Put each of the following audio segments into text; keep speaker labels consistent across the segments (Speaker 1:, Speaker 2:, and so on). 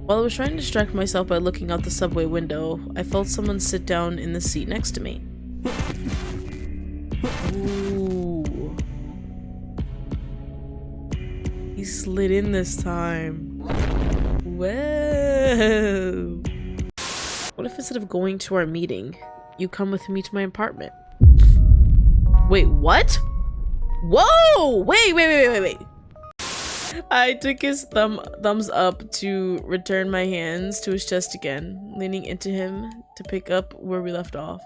Speaker 1: While I was trying to distract myself by looking out the subway window, I felt someone sit down in the seat next to me. Ooh. He slid in this time. Whoa. What if instead of going to our meeting, you come with me to my apartment? Wait, what? Whoa! Wait. I took his thumbs up to return my hands to his chest again, leaning into him to pick up where we left off.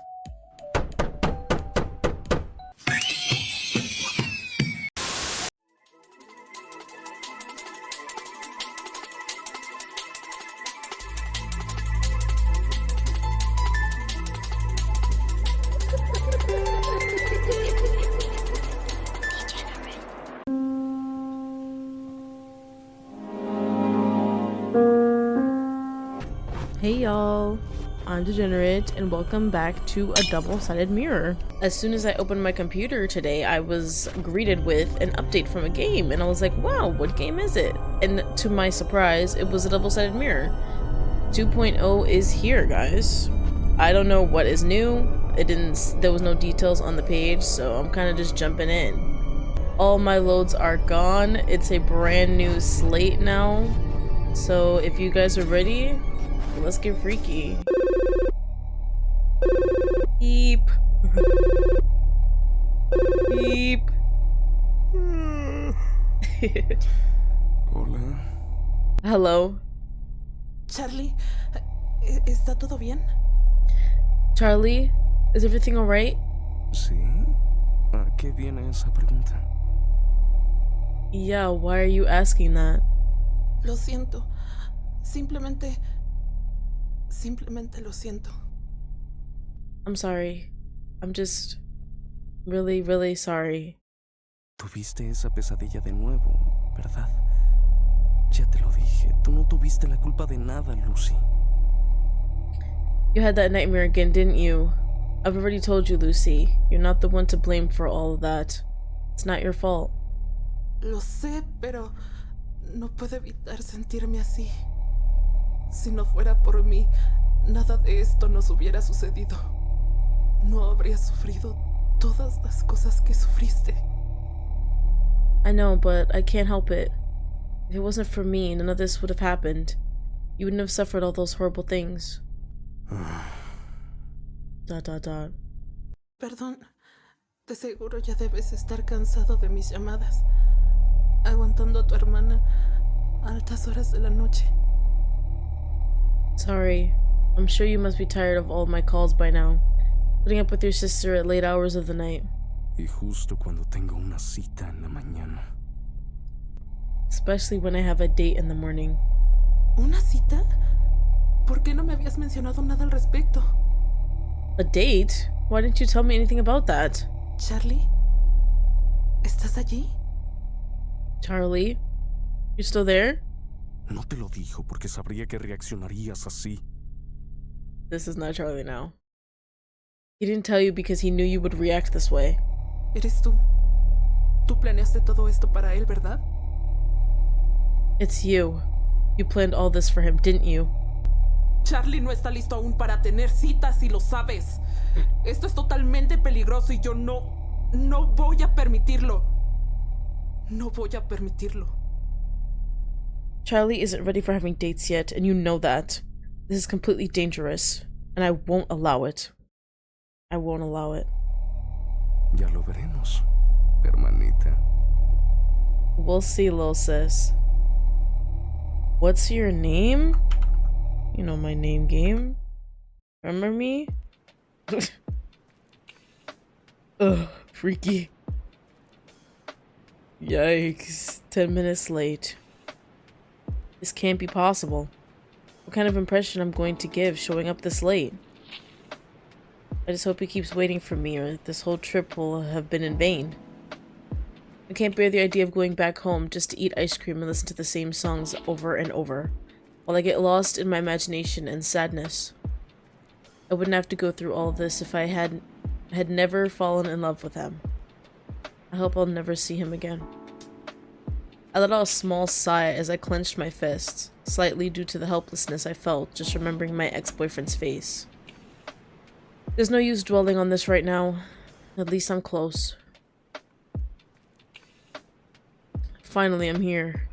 Speaker 1: Hey y'all, I'm Degenerate and welcome back to a double-sided mirror. As soon as I opened my computer today, I was greeted with an update from a game and I was like, wow, what game is it? And to my surprise, it was a double-sided mirror. 2.0 is here, guys. I don't know what is new. There was no details on the page, so I'm kind of just jumping in. All my loads are gone. It's a brand new slate now. So if you guys are ready, let's get freaky. Beep. Beep.
Speaker 2: Hola.
Speaker 1: Hello.
Speaker 3: Charlie, ¿está todo bien?
Speaker 1: Charlie, is everything alright?
Speaker 2: ¿Sí? ¿A qué viene esa pregunta?
Speaker 1: Yeah, why are you asking that?
Speaker 3: Lo siento. Simplemente lo siento.
Speaker 1: I'm sorry. I'm just really, really sorry.
Speaker 2: Tuviste esa pesadilla de nuevo, ¿verdad? Ya te lo dije, tú no tuviste la culpa de nada, Lucy.
Speaker 1: You had that nightmare again, didn't you? I've already told you, Lucy. You're not the one to blame for all of that. It's not your fault.
Speaker 3: Lo sé, pero no puedo evitar sentirme así. Si no fuera por mí, nada de esto nos hubiera sucedido. No habría sufrido todas las cosas que sufriste.
Speaker 1: I know, but I can't help it. If it wasn't for me, none of this would have happened. You wouldn't have suffered all those horrible things. ...
Speaker 3: Perdón, de seguro ya debes estar cansado de mis llamadas, aguantando a tu hermana a altas horas de la noche.
Speaker 1: Sorry. I'm sure you must be tired of all my calls by now. Putting up with your sister at late hours of the night.
Speaker 2: Y justo cuando tengo una cita en la mañana.
Speaker 1: Especially when I have a date in the morning.
Speaker 3: ¿Una cita? ¿Por qué no me habías mencionado nada al respecto?
Speaker 1: A date? Why didn't you tell me anything about that?
Speaker 3: Charlie, ¿estás allí?
Speaker 1: Charlie? You still there?
Speaker 2: No te lo dijo porque sabría que reaccionarías así.
Speaker 1: This is not Charlie now. He didn't tell you because he knew you would react this way.
Speaker 3: Eres tú. Tú planeaste todo esto para él, ¿verdad?
Speaker 1: It's you. You planned all this for him, didn't you?
Speaker 3: Charlie no está listo aún para tener citas y lo sabes. Esto es totalmente peligroso y yo no voy a permitirlo. No voy a permitirlo.
Speaker 1: Charlie isn't ready for having dates yet, and you know that. This is completely dangerous, and I won't allow it. I won't allow it.
Speaker 2: Ya lo veremos, hermanita.
Speaker 1: We'll see, lil sis. What's your name? You know my name, game. Remember me? Ugh, freaky. Yikes. 10 minutes late. This can't be possible. What kind of impression I'm going to give showing up this late? I just hope he keeps waiting for me, or this whole trip will have been in vain. I can't bear the idea of going back home just to eat ice cream and listen to the same songs over and over, while I get lost in my imagination and sadness. I wouldn't have to go through all of this if I had never fallen in love with him. I hope I'll never see him again. I let out a small sigh as I clenched my fists. slightly due to the helplessness I felt just remembering my ex-boyfriend's face. There's no use dwelling on this right now. At least I'm close. Finally, I'm here. ...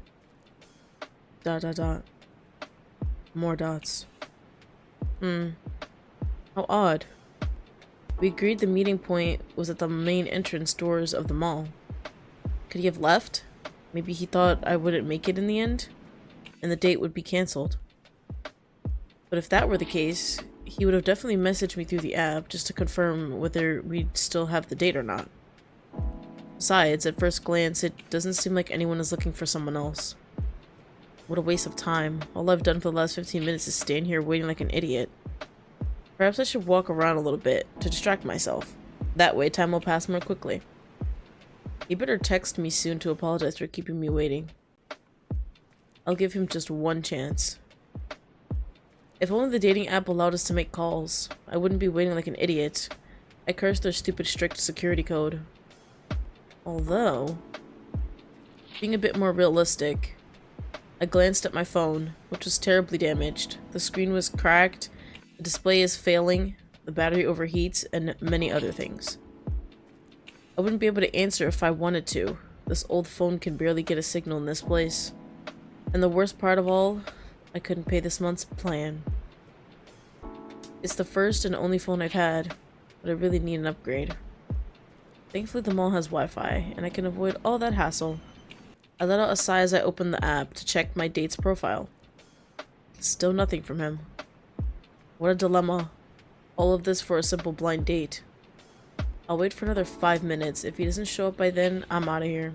Speaker 1: More dots. How odd. We agreed the meeting point was at the main entrance doors of the mall. Could he have left? Maybe he thought I wouldn't make it in the end, and the date would be cancelled. But if that were the case, he would have definitely messaged me through the app just to confirm whether we'd still have the date or not. Besides, at first glance, it doesn't seem like anyone is looking for someone else. What a waste of time. All I've done for the last 15 minutes is stand here waiting like an idiot. Perhaps I should walk around a little bit to distract myself. That way, time will pass more quickly. He better text me soon to apologize for keeping me waiting. I'll give him just one chance. If only the dating app allowed us to make calls, I wouldn't be waiting like an idiot. I curse their stupid strict security code. Although, being a bit more realistic, I glanced at my phone, which was terribly damaged. The screen was cracked, the display is failing, the battery overheats, and many other things. I wouldn't be able to answer if I wanted to. This old phone can barely get a signal in this place. And the worst part of all, I couldn't pay this month's plan. It's the first and only phone I've had, but I really need an upgrade. Thankfully the mall has Wi-Fi, and I can avoid all that hassle. I let out a sigh as I opened the app to check my date's profile. Still nothing from him. What a dilemma. All of this for a simple blind date. I'll wait for another 5 minutes. If he doesn't show up by then, I'm out of here.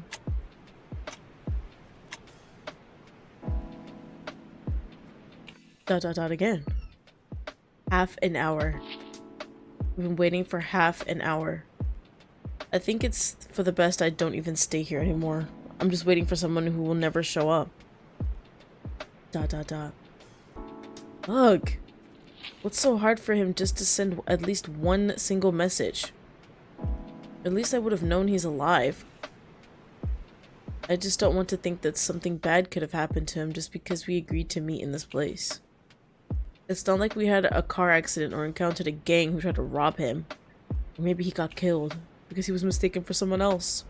Speaker 1: Again. Half an hour. We've been waiting for half an hour. I think it's for the best I don't even stay here anymore. I'm just waiting for someone who will never show up. Ugh. What's so hard for him just to send at least one single message? At least I would have known he's alive. I just don't want to think that something bad could have happened to him just because we agreed to meet in this place. It's not like we had a car accident or encountered a gang who tried to rob him. Or maybe he got killed because he was mistaken for someone else.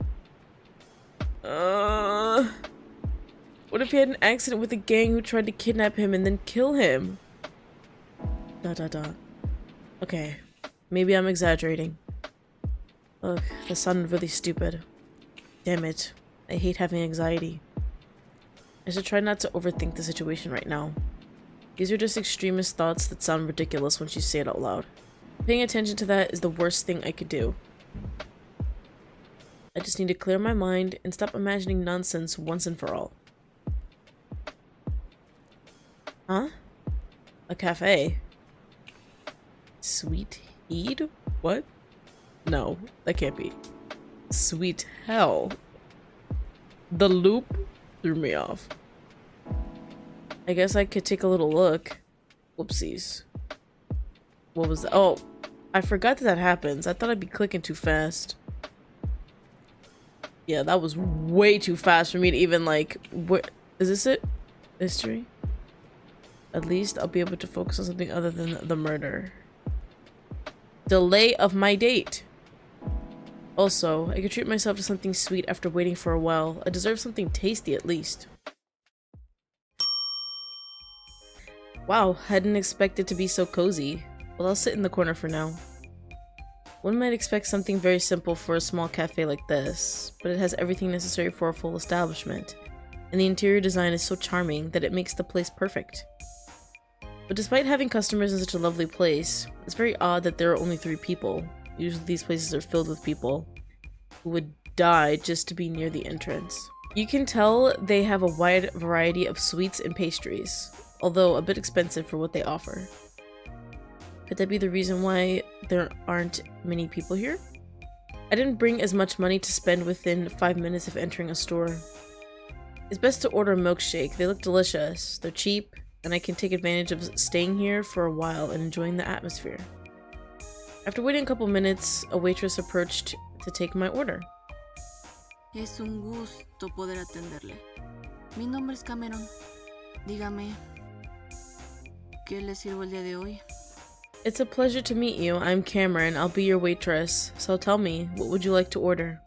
Speaker 1: What if he had an accident with a gang who tried to kidnap him and then kill him? Okay, maybe I'm exaggerating. Ugh, that sounded really stupid. Damn it, I hate having anxiety. I should try not to overthink the situation right now. These are just extremist thoughts that sound ridiculous once you say it out loud. Paying attention to that is the worst thing I could do. I just need to clear my mind and stop imagining nonsense once and for all. Huh? A cafe? Sweet Heed? What? No, that can't be. Sweet hell. The loop threw me off. I guess I could take a little look. Whoopsies. What was that? Oh, I forgot that happens. I thought I'd be clicking too fast. Yeah, that was way too fast for me to even like... What is this it? History? At least I'll be able to focus on something other than the murder. Delay of my date. Also, I could treat myself to something sweet after waiting for a while. I deserve something tasty at least. Wow, I didn't expect it to be so cozy. Well, I'll sit in the corner for now. One might expect something very simple for a small cafe like this, but it has everything necessary for a full establishment. And the interior design is so charming that it makes the place perfect. But despite having customers in such a lovely place, it's very odd that there are only 3 people. Usually these places are filled with people who would die just to be near the entrance. You can tell they have a wide variety of sweets and pastries, although a bit expensive for what they offer. Could that be the reason why there aren't many people here? I didn't bring as much money to spend within 5 minutes of entering a store. It's best to order a milkshake. They look delicious, they're cheap, and I can take advantage of staying here for a while and enjoying the atmosphere. After waiting a couple minutes, a waitress approached to take my order.
Speaker 4: Es un gusto poder atenderle. Mi nombre es Cameron. Dígame, ¿qué le sirvo el día de hoy?
Speaker 1: It's a pleasure to meet you. I'm Cameron. I'll be your waitress. So tell me, what would you like to order?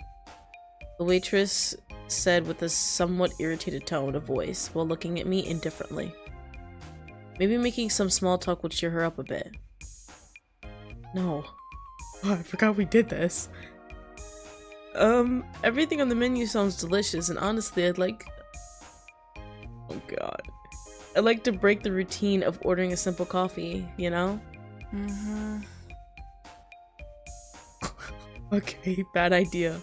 Speaker 1: The waitress said with a somewhat irritated tone of voice while looking at me indifferently. Maybe making some small talk would cheer her up a bit. No. Oh, I forgot we did this. Everything on the menu sounds delicious, and honestly, I'd like... Oh god. I'd like to break the routine of ordering a simple coffee, you know?
Speaker 4: Mm-hmm.
Speaker 1: Okay, bad idea.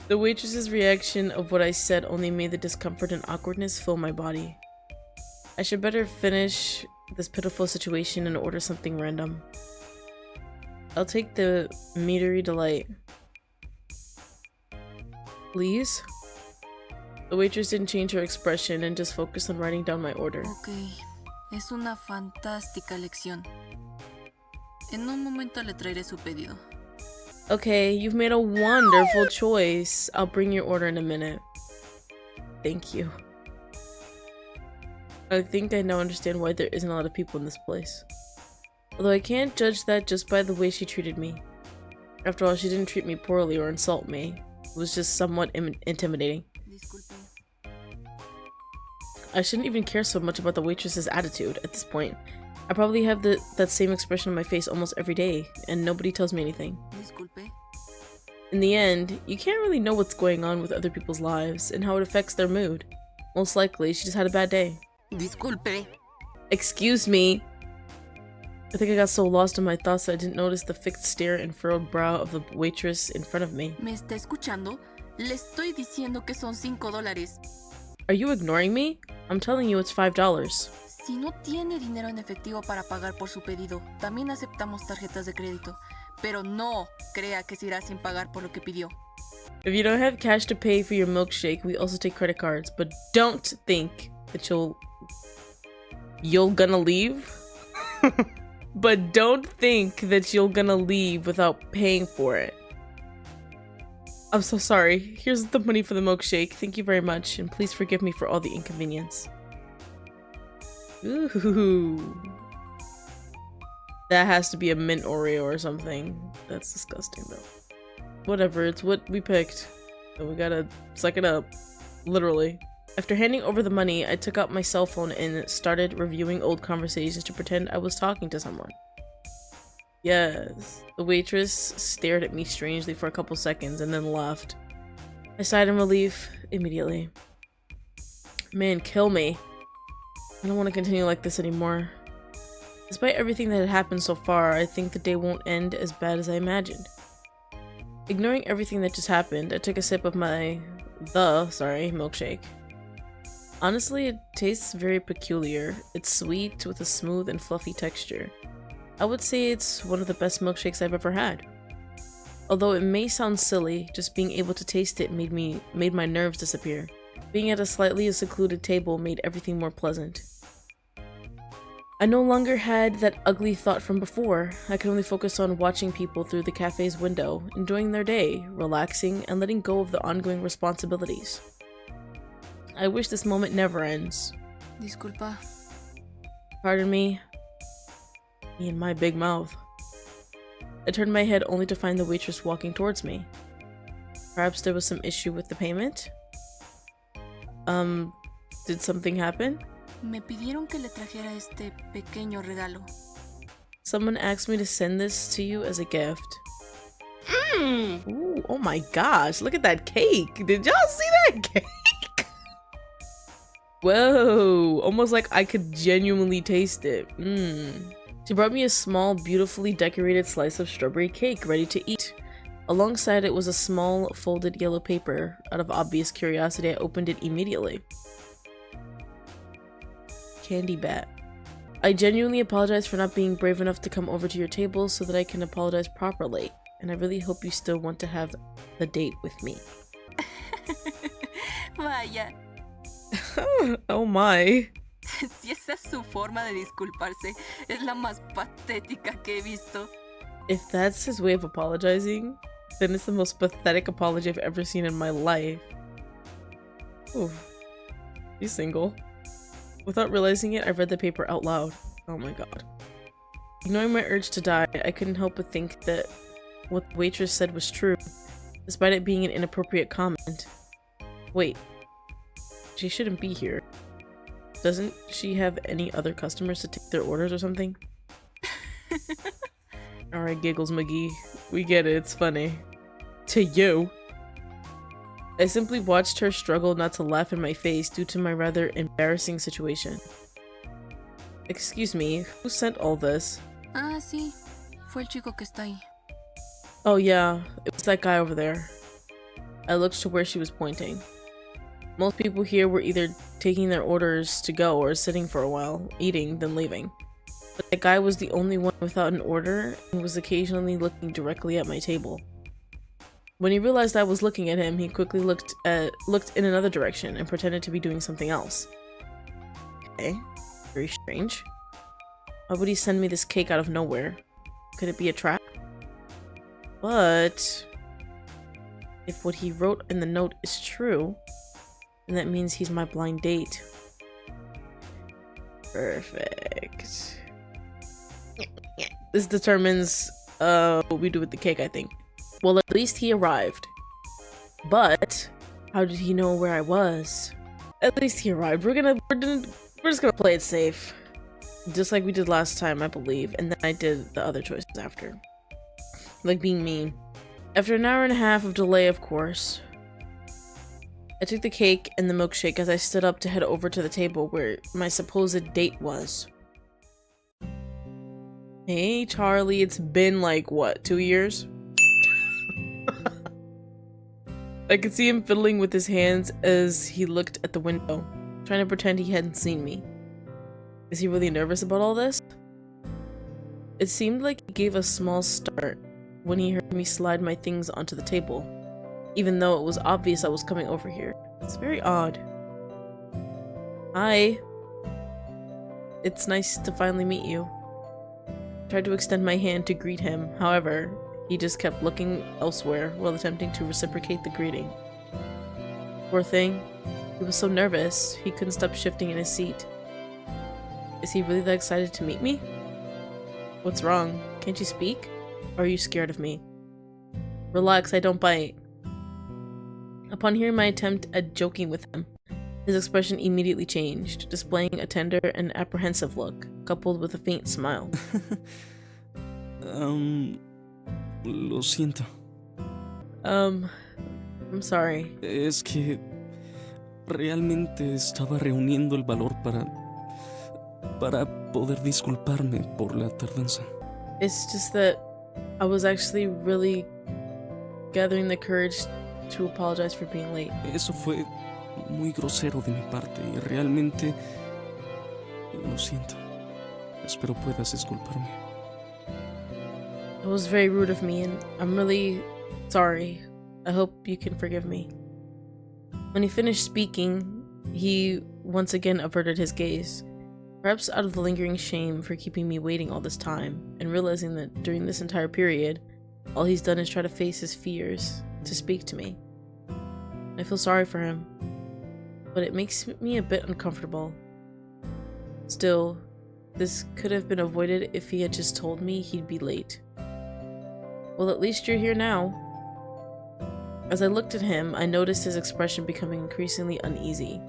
Speaker 1: The waitress's reaction of what I said only made the discomfort and awkwardness fill my body. I should better finish this pitiful situation and order something random. I'll take the meatery delight. Please? The waitress didn't change her expression and just focused on writing down my order.
Speaker 4: Ok, es una fantástica lección. En un momento le traeré su pedido.
Speaker 1: Okay, you've made a wonderful choice. I'll bring your order in a minute. Thank you. I think I now understand why there isn't a lot of people in this place. Although I can't judge that just by the way she treated me. After all, she didn't treat me poorly or insult me. It was just somewhat intimidating.
Speaker 4: Disculpe.
Speaker 1: I shouldn't even care so much about the waitress's attitude at this point. I probably have that same expression on my face almost every day, and nobody tells me anything.
Speaker 4: Disculpe.
Speaker 1: In the end, you can't really know what's going on with other people's lives and how it affects their mood. Most likely, she just had a bad day.
Speaker 4: Disculpe.
Speaker 1: Excuse me. I think I got so lost in my thoughts that I didn't notice the fixed stare and furrowed brow of the waitress in front of me.
Speaker 4: ¿Me está escuchando? Le estoy diciendo que son $5.
Speaker 1: Are you ignoring me? I'm telling you it's $5.
Speaker 4: Si no tiene dinero en efectivo para pagar por su pedido, también aceptamos tarjetas de crédito. Pero no crea que se irá sin pagar por lo que pidió.
Speaker 1: If you don't have cash to pay for your milkshake, we also take credit cards. But don't think that you're gonna leave. But don't think that you're gonna leave without paying for it. I'm so sorry. Here's the money for the milkshake. Thank you very much, and please forgive me for all the inconvenience. Ooh. That has to be a mint Oreo or something. That's disgusting though. Whatever, it's what we picked. So we gotta suck it up. Literally. After handing over the money, I took out my cell phone and started reviewing old conversations to pretend I was talking to someone. Yes, the waitress stared at me strangely for a couple seconds and then left. I sighed in relief immediately. Man, kill me. I don't want to continue like this anymore. Despite everything that had happened so far, I think the day won't end as bad as I imagined. Ignoring everything that just happened, I took a sip of my milkshake. Honestly, it tastes very peculiar. It's sweet with a smooth and fluffy texture. I would say it's one of the best milkshakes I've ever had. Although it may sound silly, just being able to taste it made my nerves disappear. Being at a slightly secluded table made everything more pleasant. I no longer had that ugly thought from before. I could only focus on watching people through the cafe's window, enjoying their day, relaxing, and letting go of the ongoing responsibilities. I wish this moment never ends.
Speaker 4: Disculpa.
Speaker 1: Pardon me. Me and my big mouth. I turned my head only to find the waitress walking towards me. Perhaps there was some issue with the payment? Did something happen?
Speaker 4: Me pidieron que le trajera este pequeño regalo.
Speaker 1: Someone asked me to send this to you as a gift. Ooh, oh my gosh, look at that cake. Did y'all see that cake? Whoa, almost like I could genuinely taste it. She brought me a small, beautifully decorated slice of strawberry cake ready to eat. Alongside it was a small, folded yellow paper. Out of obvious curiosity, I opened it immediately. Candy bat. I genuinely apologize for not being brave enough to come over to your table so that I can apologize properly. And I really hope you still want to have the date with me.
Speaker 4: Vaya.
Speaker 1: Oh my.
Speaker 4: Si esa es su forma de disculparse, es la más patética que he visto.
Speaker 1: If that's his way of apologizing, then it's the most pathetic apology I've ever seen in my life. Ooh. He's single. Without realizing it, I read the paper out loud. Oh my god. Ignoring my urge to die, I couldn't help but think that what the waitress said was true, despite it being an inappropriate comment. Wait. She shouldn't be here. Doesn't she have any other customers to take their orders or something? Alright, Giggles McGee. We get it, it's funny. To you. I simply watched her struggle not to laugh in my face due to my rather embarrassing situation. Excuse me, who sent all this?
Speaker 4: Ah, sí. Fue el chico que está ahí.
Speaker 1: Oh yeah, it was that guy over there. I looked to where she was pointing. Most people here were either taking their orders to go or sitting for a while, eating, then leaving. But that guy was the only one without an order and was occasionally looking directly at my table. When he realized I was looking at him, he quickly looked in another direction and pretended to be doing something else. Okay, very strange. Why would he send me this cake out of nowhere? Could it be a trap? But if what he wrote in the note is true, then that means he's my blind date. Perfect. This determines what we do with the cake, I think. Well, at least he arrived. But how did he know where I was? At least he arrived. We're just gonna play it safe. Just like we did last time, I believe. And then I did the other choices after. Like being mean. After an hour and a half of delay, of course, I took the cake and the milkshake as I stood up to head over to the table where my supposed date was. Hey, Charlie, it's been like, what, 2 years? I could see him fiddling with his hands as he looked at the window, trying to pretend he hadn't seen me. Is he really nervous about all this? It seemed like he gave a small start when he heard me slide my things onto the table, even though it was obvious I was coming over here. It's very odd. Hi. It's nice to finally meet you. I tried to extend my hand to greet him, however, he just kept looking elsewhere while attempting to reciprocate the greeting. Poor thing. He was so nervous, he couldn't stop shifting in his seat. Is he really that excited to meet me? What's wrong? Can't you speak? Or are you scared of me? Relax, I don't bite. Upon hearing my attempt at joking with him, his expression immediately changed, displaying a tender and apprehensive look, coupled with a faint smile.
Speaker 2: Lo siento.
Speaker 1: I'm sorry.
Speaker 2: Es que realmente estaba reuniendo el valor para poder disculparme por la tardanza.
Speaker 1: It's just that I was actually really gathering the courage to apologize for being late.
Speaker 2: Eso fue muy grosero de mi parte y realmente lo siento. Espero puedas disculparme.
Speaker 1: It was very rude of me and I'm really sorry. I hope you can forgive me. When he finished speaking, he once again averted his gaze, perhaps out of the lingering shame for keeping me waiting all this time and realizing that during this entire period, all he's done is try to face his fears to speak to me. I feel sorry for him, but it makes me a bit uncomfortable. Still, this could have been avoided if he had just told me he'd be late. Well, at least you're here now. As I looked at him, I noticed his expression becoming increasingly uneasy,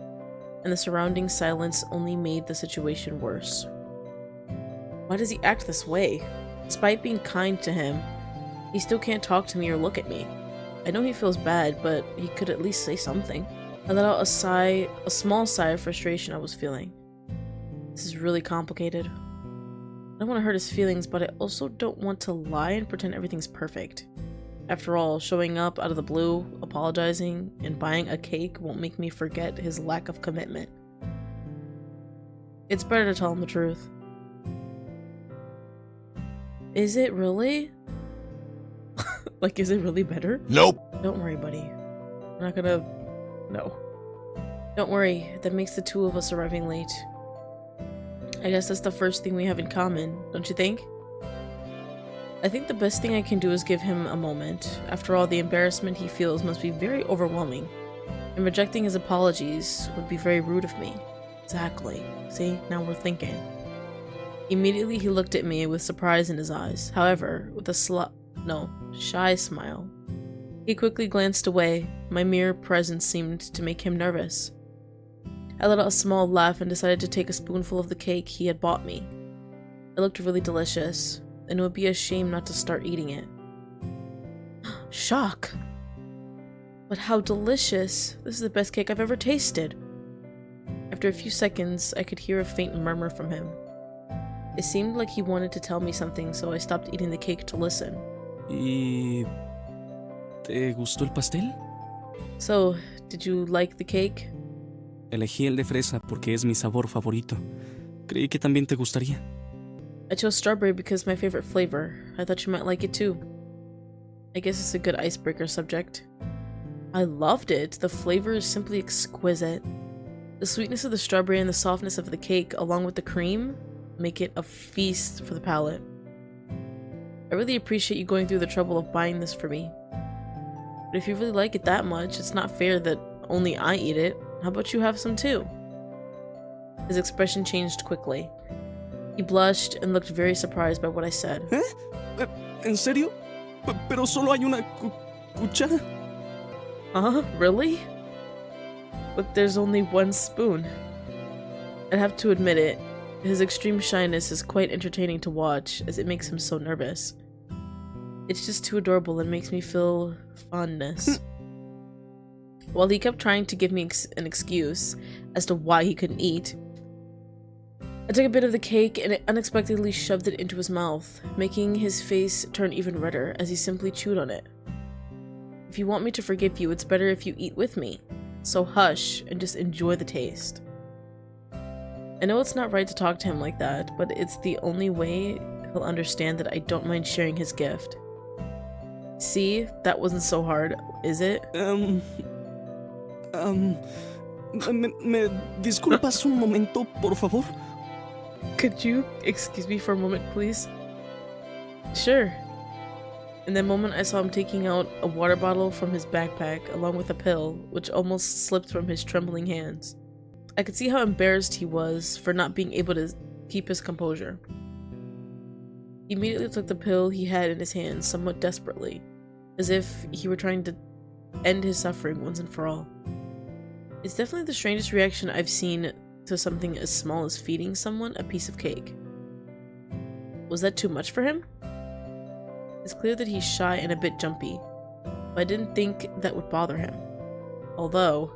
Speaker 1: and the surrounding silence only made the situation worse. Why does he act this way? Despite being kind to him, he still can't talk to me or look at me. I know he feels bad, but he could at least say something. I let out a small sigh of frustration I was feeling. This is really complicated. I don't want to hurt his feelings, but I also don't want to lie and pretend everything's perfect. After all, showing up out of the blue, apologizing, and buying a cake won't make me forget his lack of commitment. It's better to tell him the truth. Is it really? Like, is it really better?
Speaker 5: Nope.
Speaker 1: Don't worry, buddy. I'm not gonna... No. Don't worry, that makes the two of us arriving late. I guess that's the first thing we have in common, don't you think? I think the best thing I can do is give him a moment. After all, the embarrassment he feels must be very overwhelming, and rejecting his apologies would be very rude of me. Exactly. See, now we're thinking. Immediately he looked at me with surprise in his eyes. However, with a shy smile. He quickly glanced away. My mere presence seemed to make him nervous. I let out a small laugh and decided to take a spoonful of the cake he had bought me. It looked really delicious, and it would be a shame not to start eating it. Shock! But how delicious! This is the best cake I've ever tasted. After a few seconds, I could hear a faint murmur from him. It seemed like he wanted to tell me something, so I stopped eating the cake to listen.
Speaker 2: ¿Y te gustó el pastel?
Speaker 1: So, did you like the cake?
Speaker 2: Elegí el de fresa porque es mi sabor favorito. Creí que también te gustaría.
Speaker 1: I chose strawberry because it's my favorite flavor. I thought you might like it too. I guess it's a good icebreaker subject. I loved it. The flavor is simply exquisite. The sweetness of the strawberry and the softness of the cake, along with the cream, make it a feast for the palate. I really appreciate you going through the trouble of buying this for me. But if you really like it that much, it's not fair that only I eat it. How about you have some too? His expression changed quickly. He blushed and looked very surprised by what I said.
Speaker 2: ¿En serio? Pero solo hay una cuchara.
Speaker 1: Really? But there's only one spoon. I'd have to admit it. His extreme shyness is quite entertaining to watch, as it makes him so nervous. It's just too adorable and makes me feel fondness. While he kept trying to give me an excuse as to why he couldn't eat, I took a bit of the cake and unexpectedly shoved it into his mouth, making his face turn even redder as he simply chewed on it. If you want me to forgive you, it's better if you eat with me. So hush and just enjoy the taste. I know it's not right to talk to him like that, but it's the only way he'll understand that I don't mind sharing his gift. See, that wasn't so hard, is it?
Speaker 2: ¿Me disculpas un momento, por favor?
Speaker 1: Could you excuse me for a moment, please? Sure. In that moment, I saw him taking out a water bottle from his backpack, along with a pill, which almost slipped from his trembling hands. I could see how embarrassed he was for not being able to keep his composure. He immediately took the pill he had in his hands somewhat desperately, as if he were trying to end his suffering once and for all. It's definitely the strangest reaction I've seen to something as small as feeding someone a piece of cake. Was that too much for him? It's clear that he's shy and a bit jumpy, but I didn't think that would bother him. Although,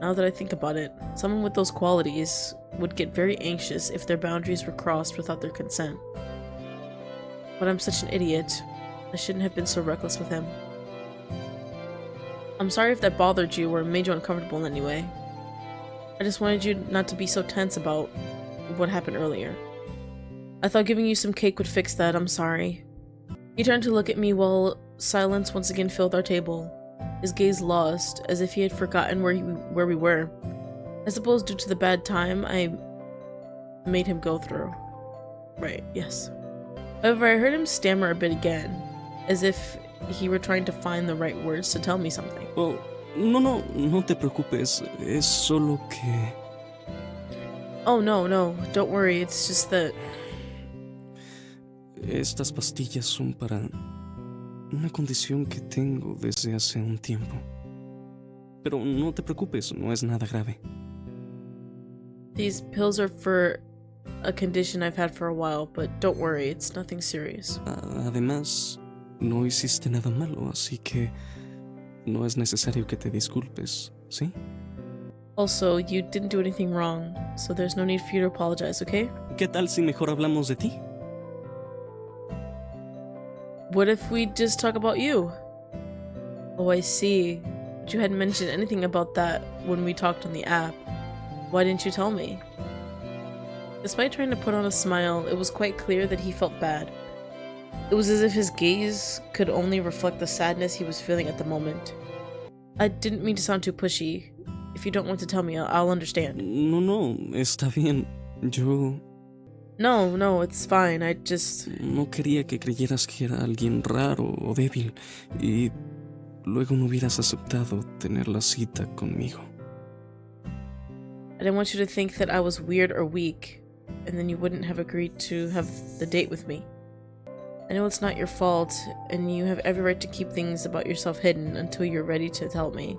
Speaker 1: now that I think about it, someone with those qualities would get very anxious if their boundaries were crossed without their consent. But I'm such an idiot. I shouldn't have been so reckless with him. I'm sorry if that bothered you or made you uncomfortable in any way. I just wanted you not to be so tense about what happened earlier. I thought giving you some cake would fix that. I'm sorry. He turned to look at me while silence once again filled our table, his gaze lost, as if he had forgotten where we were. I suppose due to the bad time I made him go through. Right, yes. However, I heard him stammer a bit again, as if he were trying to find the right words to tell me something.
Speaker 2: Oh, no te preocupes. Es solo que...
Speaker 1: Oh, no, don't worry. It's just that...
Speaker 2: Estas pastillas son para una condición que tengo desde hace un tiempo. Pero no te preocupes, no es nada grave.
Speaker 1: These pills are for a condition I've had for a while, but don't worry, it's nothing serious.
Speaker 2: Además, no hiciste nada malo, así que no es necesario que te disculpes, ¿sí?
Speaker 1: Also, you didn't do anything wrong, so there's no need for you to apologize, okay?
Speaker 2: ¿Qué tal si mejor hablamos de ti?
Speaker 1: What if we just talk about you? Oh, I see. But you hadn't mentioned anything about that when we talked on the app. Why didn't you tell me? Despite trying to put on a smile, it was quite clear that he felt bad. It was as if his gaze could only reflect the sadness he was feeling at the moment. I didn't mean to sound too pushy. If you don't want to tell me, I'll understand.
Speaker 2: No, está bien. Yo...
Speaker 1: No, it's fine. I just...
Speaker 2: No quería que creyeras que era alguien raro o débil y luego no hubieras aceptado tener la cita conmigo.
Speaker 1: I didn't want you to think that I was weird or weak, and then you wouldn't have agreed to have the date with me. I know it's not your fault, and you have every right to keep things about yourself hidden until you're ready to tell me.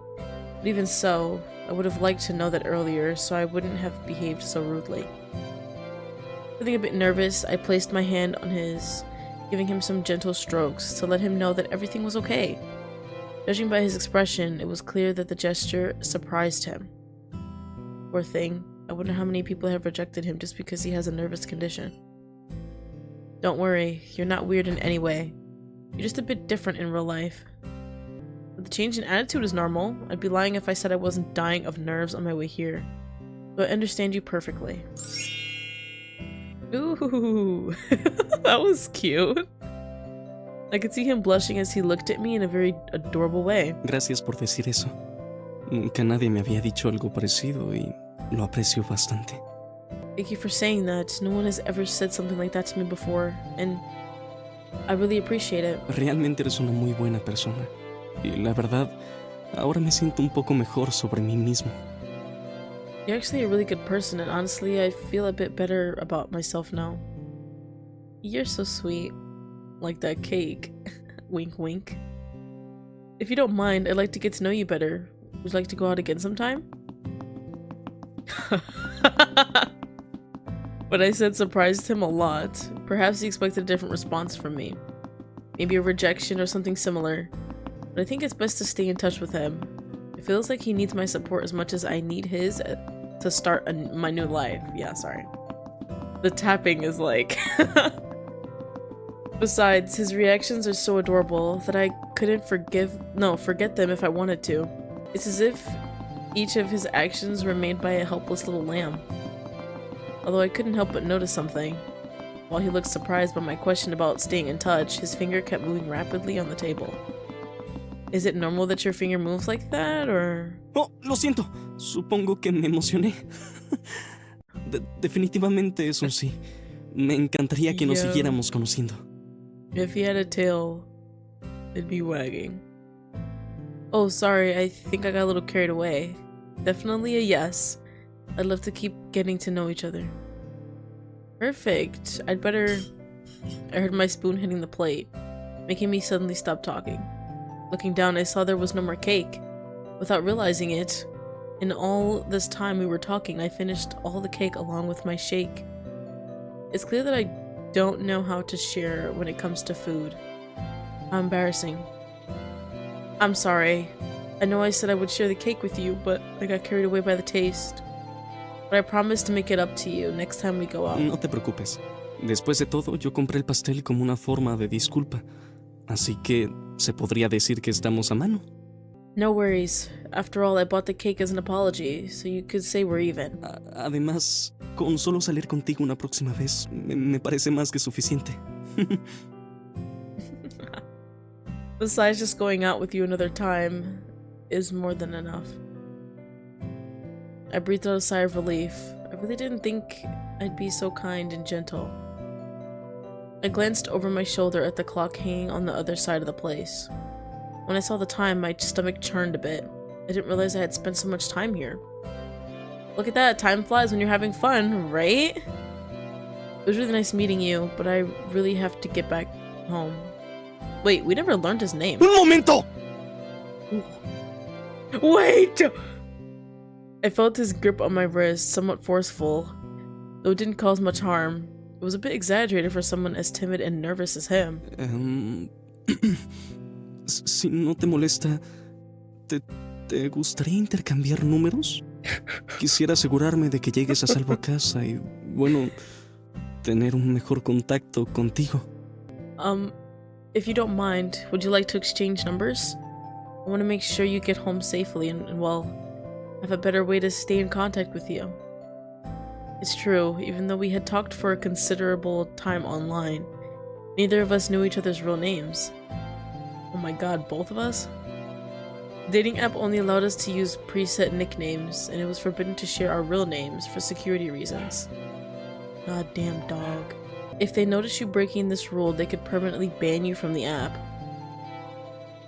Speaker 1: But even so, I would have liked to know that earlier, so I wouldn't have behaved so rudely. Feeling a bit nervous, I placed my hand on his, giving him some gentle strokes to let him know that everything was okay. Judging by his expression, it was clear that the gesture surprised him. Poor thing. I wonder how many people have rejected him just because he has a nervous condition. Don't worry, you're not weird in any way. You're just a bit different in real life. But the change in attitude is normal. I'd be lying if I said I wasn't dying of nerves on my way here. So I understand you perfectly. Ooh, that was cute. I could see him blushing as he looked at me in a very adorable way.
Speaker 2: Gracias por decir eso. Nunca nadie me había dicho algo parecido y lo aprecio bastante.
Speaker 1: Thank you for saying that. No one has ever said something like that to me before, and I really appreciate it.
Speaker 2: Realmente eres una muy buena persona. Y la verdad, ahora me siento un poco mejor sobre mí mismo.
Speaker 1: You're actually a really good person, and honestly, I feel a bit better about myself now. You're so sweet. Like that cake. Wink wink. If you don't mind, I'd like to get to know you better. Would you like to go out again sometime? What I said surprised him a lot. Perhaps he expected a different response from me. Maybe a rejection or something similar. But I think it's best to stay in touch with him. It feels like he needs my support as much as I need his to start my new life. Yeah, sorry. The tapping is like... Besides, his reactions are so adorable that I couldn't forget them if I wanted to. It's as if each of his actions were made by a helpless little lamb. Although I couldn't help but notice something. While he looked surprised by my question about staying in touch, his finger kept moving rapidly on the table. Is it normal that your finger moves like that, or...?
Speaker 2: Oh, lo siento. Supongo que me emocioné. Definitivamente es un sí. Me encantaría que nos siguiéramos conociendo.
Speaker 1: If he had a tail, it'd be wagging. Oh, sorry, I think I got a little carried away. Definitely a yes. I'd love to keep getting to know each other. Perfect. I heard my spoon hitting the plate, making me suddenly stop talking. Looking down, I saw there was no more cake. Without realizing it, in all this time we were talking, I finished all the cake along with my shake. It's clear that I don't know how to share when it comes to food. How embarrassing. I'm sorry. I know I said I would share the cake with you, but I got carried away by the taste. But I promise to make it up to you next time we go out.
Speaker 2: No te preocupes. Después de todo, yo compré el pastel como una forma de disculpa. Así que se podría decir que estamos a mano.
Speaker 1: No worries. After all, I bought the cake as an apology, so you could say we're even.
Speaker 2: Además, con solo salir contigo una próxima vez, me parece más que suficiente.
Speaker 1: Besides, just going out with you another time is more than enough. I breathed out a sigh of relief. I really didn't think I'd be so kind and gentle. I glanced over my shoulder at the clock hanging on the other side of the place. When I saw the time, my stomach churned a bit. I didn't realize I had spent so much time here. Look at that, time flies when you're having fun, right? It was really nice meeting you, but I really have to get back home. Wait, we never learned his name.
Speaker 2: ¡Un momento!
Speaker 1: Wait! I felt his grip on my wrist, somewhat forceful, though it didn't cause much harm. It was a bit exaggerated for someone as timid and nervous as him.
Speaker 2: Si no te molesta, ¿te gustaría intercambiar números? Quisiera asegurarme de que llegues a salvo a casa y, bueno, tener un mejor contacto contigo.
Speaker 1: If you don't mind, would you like to exchange numbers? I want to make sure you get home safely and well, have a better way to stay in contact with you. It's true, even though we had talked for a considerable time online, neither of us knew each other's real names. Oh my god, both of us? The dating app only allowed us to use preset nicknames, and it was forbidden to share our real names for security reasons. Goddamn dog. If they notice you breaking this rule, they could permanently ban you from the app.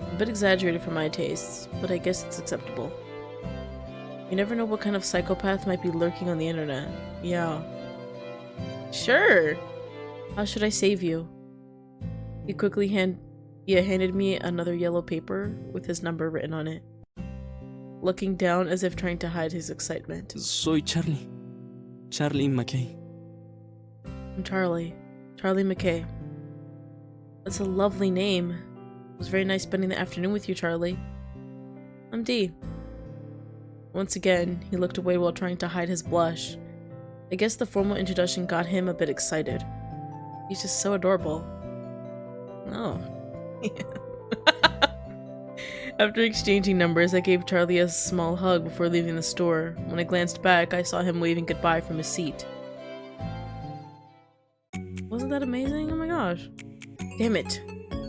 Speaker 1: A bit exaggerated for my tastes, but I guess it's acceptable. You never know what kind of psychopath might be lurking on the internet. Yeah. Sure! How should I save you? He quickly handed me another yellow paper with his number written on it, looking down as if trying to hide his excitement.
Speaker 2: Soy Charlie. Charlie McKay.
Speaker 1: I'm Charlie. Charlie McKay. That's a lovely name. It was very nice spending the afternoon with you, Charlie. I'm Dee. Once again, he looked away while trying to hide his blush. I guess the formal introduction got him a bit excited. He's just so adorable. Oh. After exchanging numbers, I gave Charlie a small hug before leaving the store. When I glanced back, I saw him waving goodbye from his seat. Wasn't that amazing? Oh my gosh. Damn it.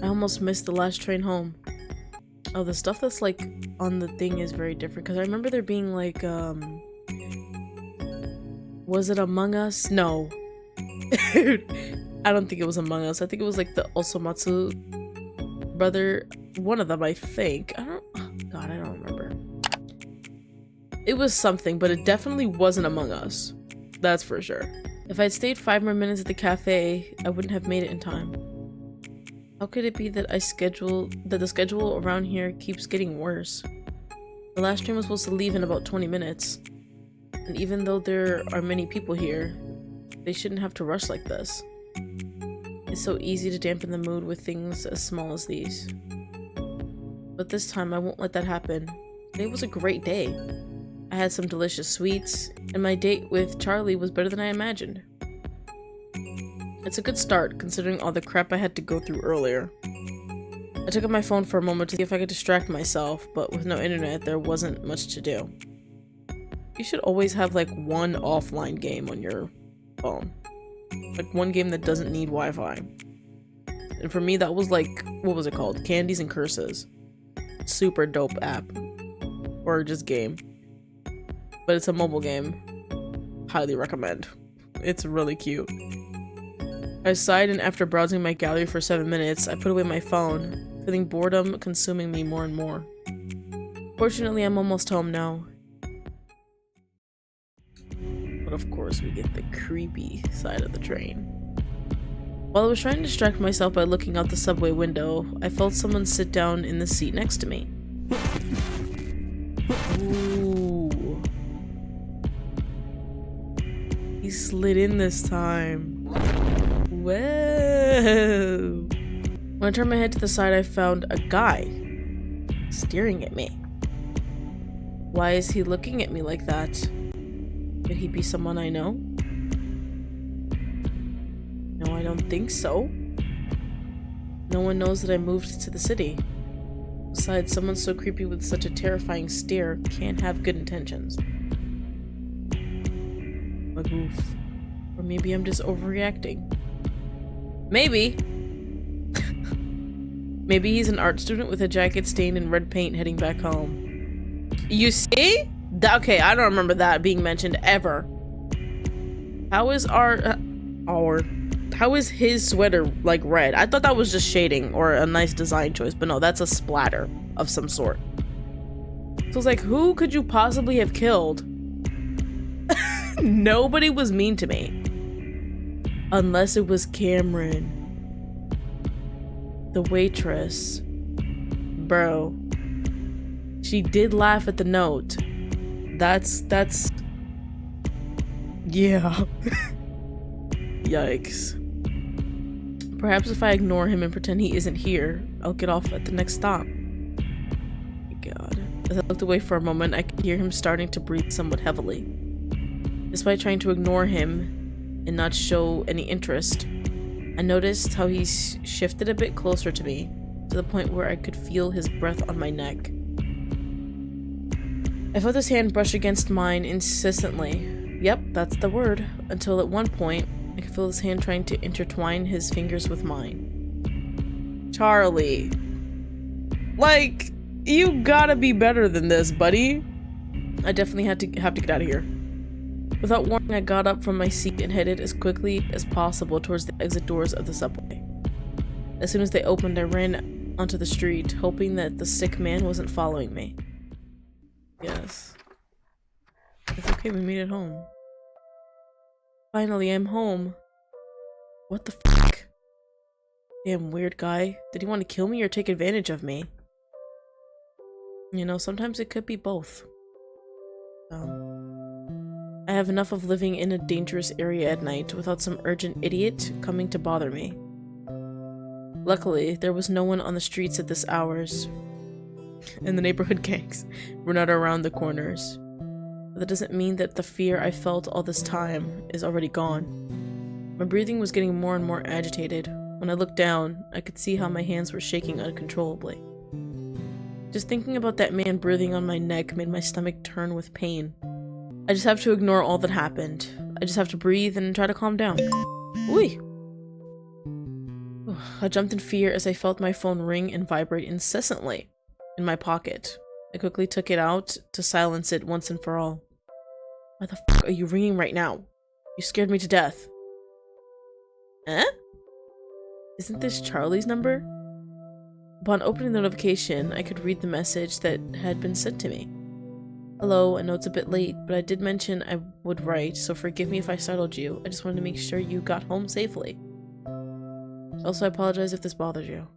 Speaker 1: I almost missed the last train home. Oh, the stuff that's like on the thing is very different, because I remember there being like, was it Among Us? No. I don't think it was Among Us. I think it was like the Osomatsu brother. One of them, I think. Oh God, I don't remember. It was something, but it definitely wasn't Among Us. That's for sure. If I'd stayed 5 more minutes at the cafe, I wouldn't have made it in time. How could it be that the schedule around here keeps getting worse? The last train was supposed to leave in about 20 minutes. And even though there are many people here, they shouldn't have to rush like this. It's so easy to dampen the mood with things as small as these. But this time I won't let that happen. Today was a great day. I had some delicious sweets, and my date with Charlie was better than I imagined. It's a good start, considering all the crap I had to go through earlier. I took up my phone for a moment to see if I could distract myself, but with no internet, there wasn't much to do. You should always have like one offline game on your phone. Like one game that doesn't need Wi-Fi. And for me, that was like, what was it called? Candies and Curses. Super dope app. Or just game. But it's a mobile game. Highly recommend. It's really cute. I sighed, and after browsing my gallery for 7 minutes, I put away my phone, feeling boredom consuming me more and more. Fortunately, I'm almost home now. But of course, we get the creepy side of the train. While I was trying to distract myself by looking out the subway window, I felt someone sit down in the seat next to me. Ooh. He slid in this time. Whoa. When I turned my head to the side, I found a guy staring at me. Why is he looking at me like that? Could he be someone I know? No, I don't think so. No one knows that I moved to the city. Besides, someone so creepy with such a terrifying stare can't have good intentions. A goof. Or maybe I'm just overreacting. Maybe. Maybe he's an art student with a jacket stained in red paint heading back home. You see? Okay, I don't remember that being mentioned ever. How is how is his sweater like red? I thought that was just shading or a nice design choice, but no, that's a splatter of some sort. So it's like, who could you possibly have killed? Nobody was mean to me. Unless it was Cameron. The waitress. Bro. She did laugh at the note. That's... Yeah. Yikes. Perhaps if I ignore him and pretend he isn't here, I'll get off at the next stop. My God. As I looked away for a moment, I could hear him starting to breathe somewhat heavily. Despite trying to ignore him and not show any interest, I noticed how he shifted a bit closer to me, to the point where I could feel his breath on my neck. I felt his hand brush against mine insistently. Yep, that's the word. Until at one point, I could feel his hand trying to intertwine his fingers with mine. Charlie. Like, you gotta be better than this, buddy. I definitely have to get out of here. Without warning, I got up from my seat and headed as quickly as possible towards the exit doors of the subway. As soon as they opened, I ran onto the street, hoping that the sick man wasn't following me. Yes. It's okay, we made it home. Finally, I'm home. What the fuck? Damn weird guy. Did he want to kill me or take advantage of me? You know, sometimes it could be both. I have enough of living in a dangerous area at night without some urgent idiot coming to bother me. Luckily, there was no one on the streets at this hours, and the neighborhood gangs were not around the corners. But that doesn't mean that the fear I felt all this time is already gone. My breathing was getting more and more agitated. When I looked down, I could see how my hands were shaking uncontrollably. Just thinking about that man breathing on my neck made my stomach turn with pain. I just have to ignore all that happened. I just have to breathe and try to calm down. Ooh. I jumped in fear as I felt my phone ring and vibrate incessantly in my pocket. I quickly took it out to silence it once and for all. Why the fuck are you ringing right now? You scared me to death. Eh? Isn't this Charlie's number? Upon opening the notification, I could read the message that had been sent to me. Hello, I know it's a bit late, but I did mention I would write, so forgive me if I startled you. I just wanted to make sure you got home safely. Also, I apologize if this bothers you.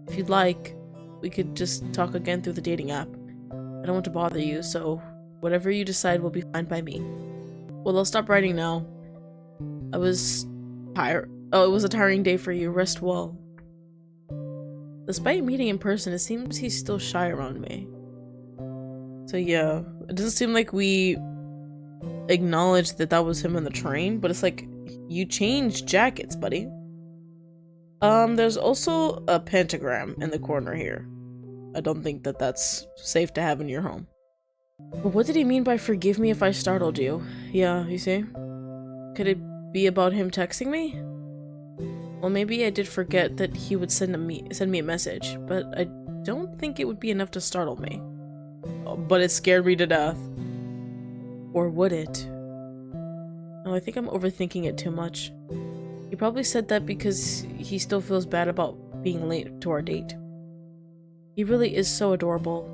Speaker 1: If you'd like, we could just talk again through the dating app. I don't want to bother you, so whatever you decide will be fine by me. Well, I'll stop writing now. I was tired. Oh, it was a tiring day for you. Rest well. Despite meeting in person, it seems he's still shy around me. So yeah, it doesn't seem like we acknowledged that that was him on the train, but it's like, you changed jackets, buddy. There's also a pentagram in the corner here. I don't think that that's safe to have in your home. But what did he mean by forgive me if I startled you? Yeah, you see? Could it be about him texting me? Well, maybe I did forget that he would send me a message, but I don't think it would be enough to startle me. Oh, but it scared me to death. Or would it? No, I think I'm overthinking it too much. He probably said that because he still feels bad about being late to our date. He really is so adorable.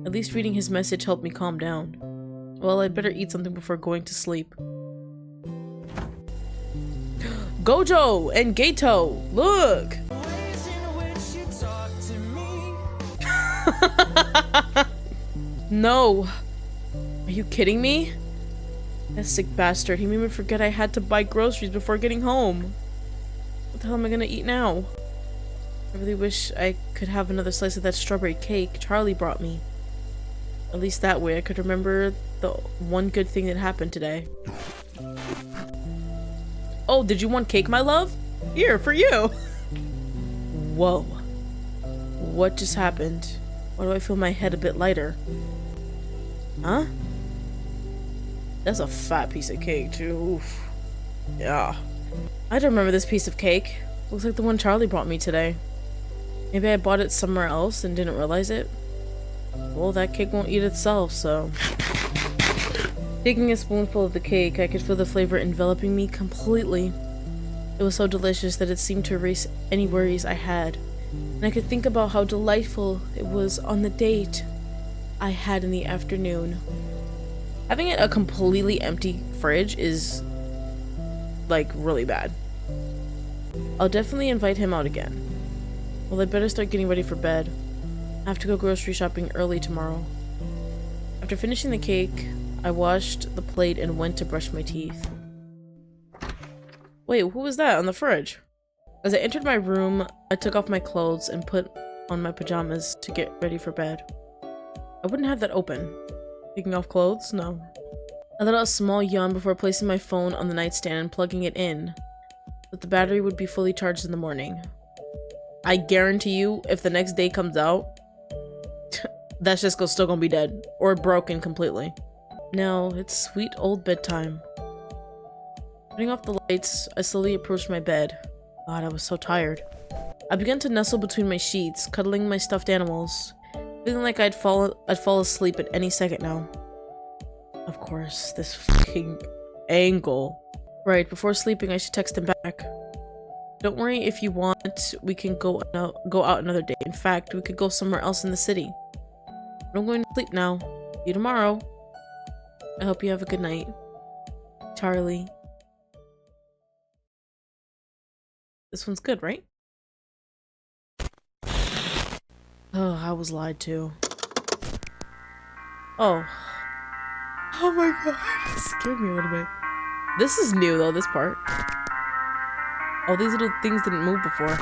Speaker 1: At least reading his message helped me calm down. Well, I'd better eat something before going to sleep. Gojo and Gato, look! No. Are you kidding me? That sick bastard, he made me forget I had to buy groceries before getting home. What the hell am I gonna eat now? I really wish I could have another slice of that strawberry cake Charlie brought me. At least that way I could remember the one good thing that happened today. Oh, did you want cake, my love? Here, for you! Whoa. What just happened? Why do I feel my head a bit lighter? Huh? That's a fat piece of cake, too. Oof. Yeah. I don't remember this piece of cake. Looks like the one Charlie brought me today. Maybe I bought it somewhere else and didn't realize it. Well, that cake won't eat itself, so... Taking a spoonful of the cake, I could feel the flavor enveloping me completely. It was so delicious that it seemed to erase any worries I had. And I could think about how delightful it was on the date I had in the afternoon. Having a completely empty fridge is, like, really bad. I'll definitely invite him out again. Well, I better start getting ready for bed. I have to go grocery shopping early tomorrow. After finishing the cake, I washed the plate and went to brush my teeth. Wait, who was that on the fridge? As I entered my room, I took off my clothes and put on my pajamas to get ready for bed. I wouldn't have that open. Taking off clothes? No. I let out a small yawn before placing my phone on the nightstand and plugging it in, but the battery would be fully charged in the morning. I guarantee you, if the next day comes out, that shit's still gonna be dead, or broken completely. Now, it's sweet old bedtime. Turning off the lights, I slowly approached my bed. God, I was so tired. I began to nestle between my sheets, cuddling my stuffed animals, feeling like I'd fall asleep at any second now. Of course, this fucking angle. Right, before sleeping, I should text him back. Don't worry, if you want, we can go out another day. In fact, we could go somewhere else in the city. But I'm going to sleep now. See you tomorrow. I hope you have a good night. Charlie. This one's good, right? Oh, I was lied to. Oh. Oh my god. It scared me a little bit. This is new though, this part. All these little things didn't move before.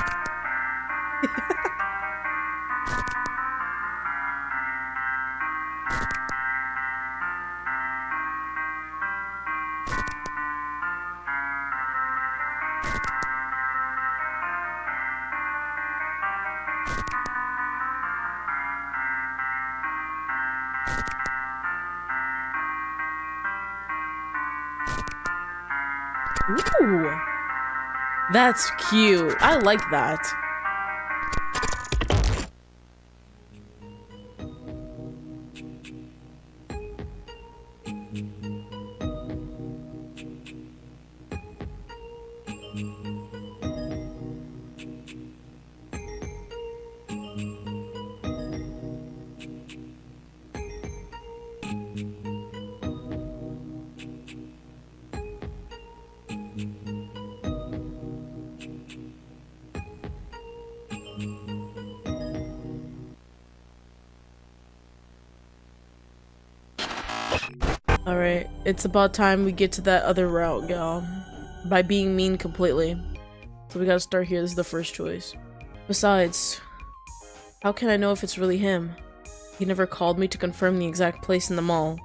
Speaker 1: Ooh. That's cute. I like that. Alright, it's about time we get to that other route, y'all. By being mean completely. So we gotta start here. This is the first choice. Besides, how can I know if it's really him? He never called me to confirm the exact place in the mall.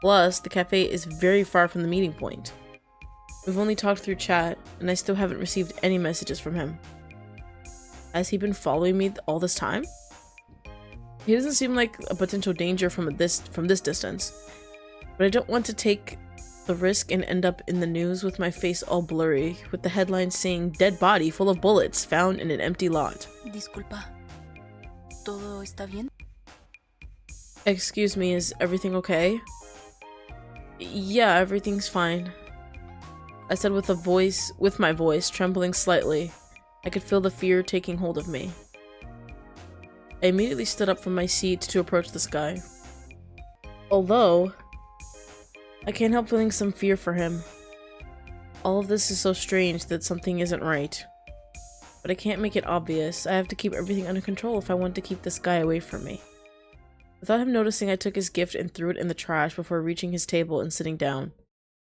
Speaker 1: Plus, the cafe is very far from the meeting point. We've only talked through chat, and I still haven't received any messages from him. Has he been following me all this time? He doesn't seem like a potential danger from this distance. But I don't want to take the risk and end up in the news with my face all blurry, with the headline saying "Dead body full of bullets found in an empty lot."
Speaker 4: Disculpa. ¿Todo está bien?
Speaker 1: Excuse me, is everything okay? Yeah, everything's fine. I said with my voice trembling slightly. I could feel the fear taking hold of me. I immediately stood up from my seat to approach this guy. Although I can't help feeling some fear for him. All of this is so strange that something isn't right. But I can't make it obvious. I have to keep everything under control if I want to keep this guy away from me. Without him noticing, I took his gift and threw it in the trash before reaching his table and sitting down.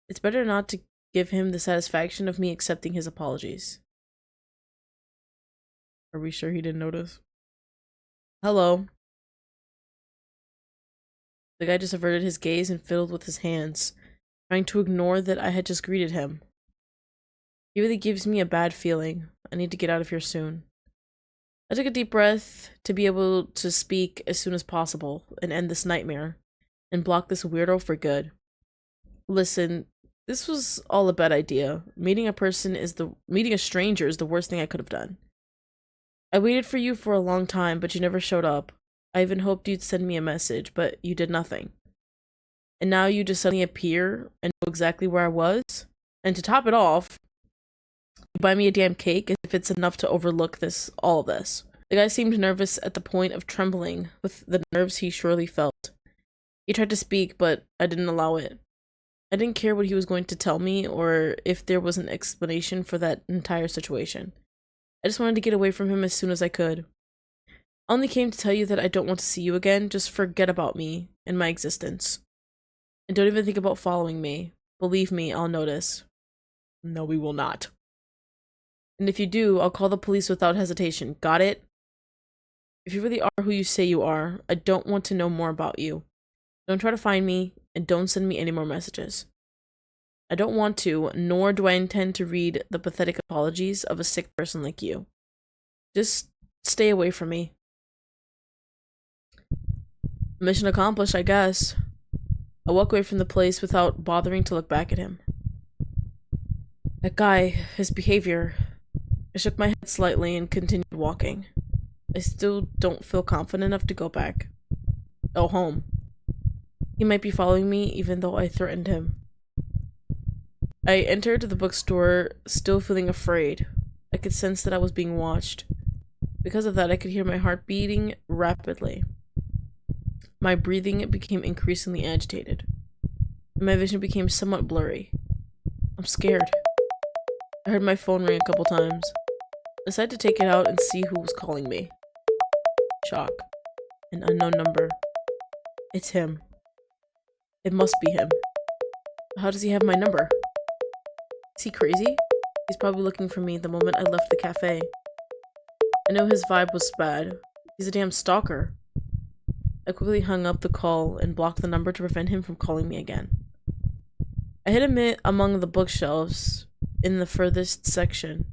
Speaker 1: It's better not to give him the satisfaction of me accepting his apologies. Are we sure he didn't notice? Hello. The guy just averted his gaze and fiddled with his hands, trying to ignore that I had just greeted him. He really gives me a bad feeling. I need to get out of here soon. I took a deep breath to be able to speak as soon as possible and end this nightmare and block this weirdo for good. Listen, this was all a bad idea. Meeting a stranger is the worst thing I could have done. I waited for you for a long time, but you never showed up. I even hoped you'd send me a message, but you did nothing. And now you just suddenly appear and know exactly where I was? And to top it off, you buy me a damn cake as if it's enough to overlook all of this. The guy seemed nervous at the point of trembling with the nerves he surely felt. He tried to speak, but I didn't allow it. I didn't care what he was going to tell me or if there was an explanation for that entire situation. I just wanted to get away from him as soon as I could. I only came to tell you that I don't want to see you again. Just forget about me and my existence. And don't even think about following me. Believe me, I'll notice. No, we will not. And if you do, I'll call the police without hesitation. Got it? If you really are who you say you are, I don't want to know more about you. Don't try to find me, and don't send me any more messages. I don't want to, nor do I intend to read the pathetic apologies of a sick person like you. Just stay away from me. Mission accomplished, I guess. I walk away from the place without bothering to look back at him. That guy, his behavior. I shook my head slightly and continued walking. I still don't feel confident enough to go back. Go home. He might be following me even though I threatened him. I entered the bookstore still feeling afraid. I could sense that I was being watched. Because of that, I could hear my heart beating rapidly. My breathing became increasingly agitated. My vision became somewhat blurry. I'm scared. I heard my phone ring a couple times. I decided to take it out and see who was calling me. Shock. An unknown number. It's him. It must be him. How does he have my number? Is he crazy? He's probably looking for me the moment I left the cafe. I know his vibe was bad. He's a damn stalker. I quickly hung up the call and blocked the number to prevent him from calling me again. I hid him among the bookshelves in the furthest section.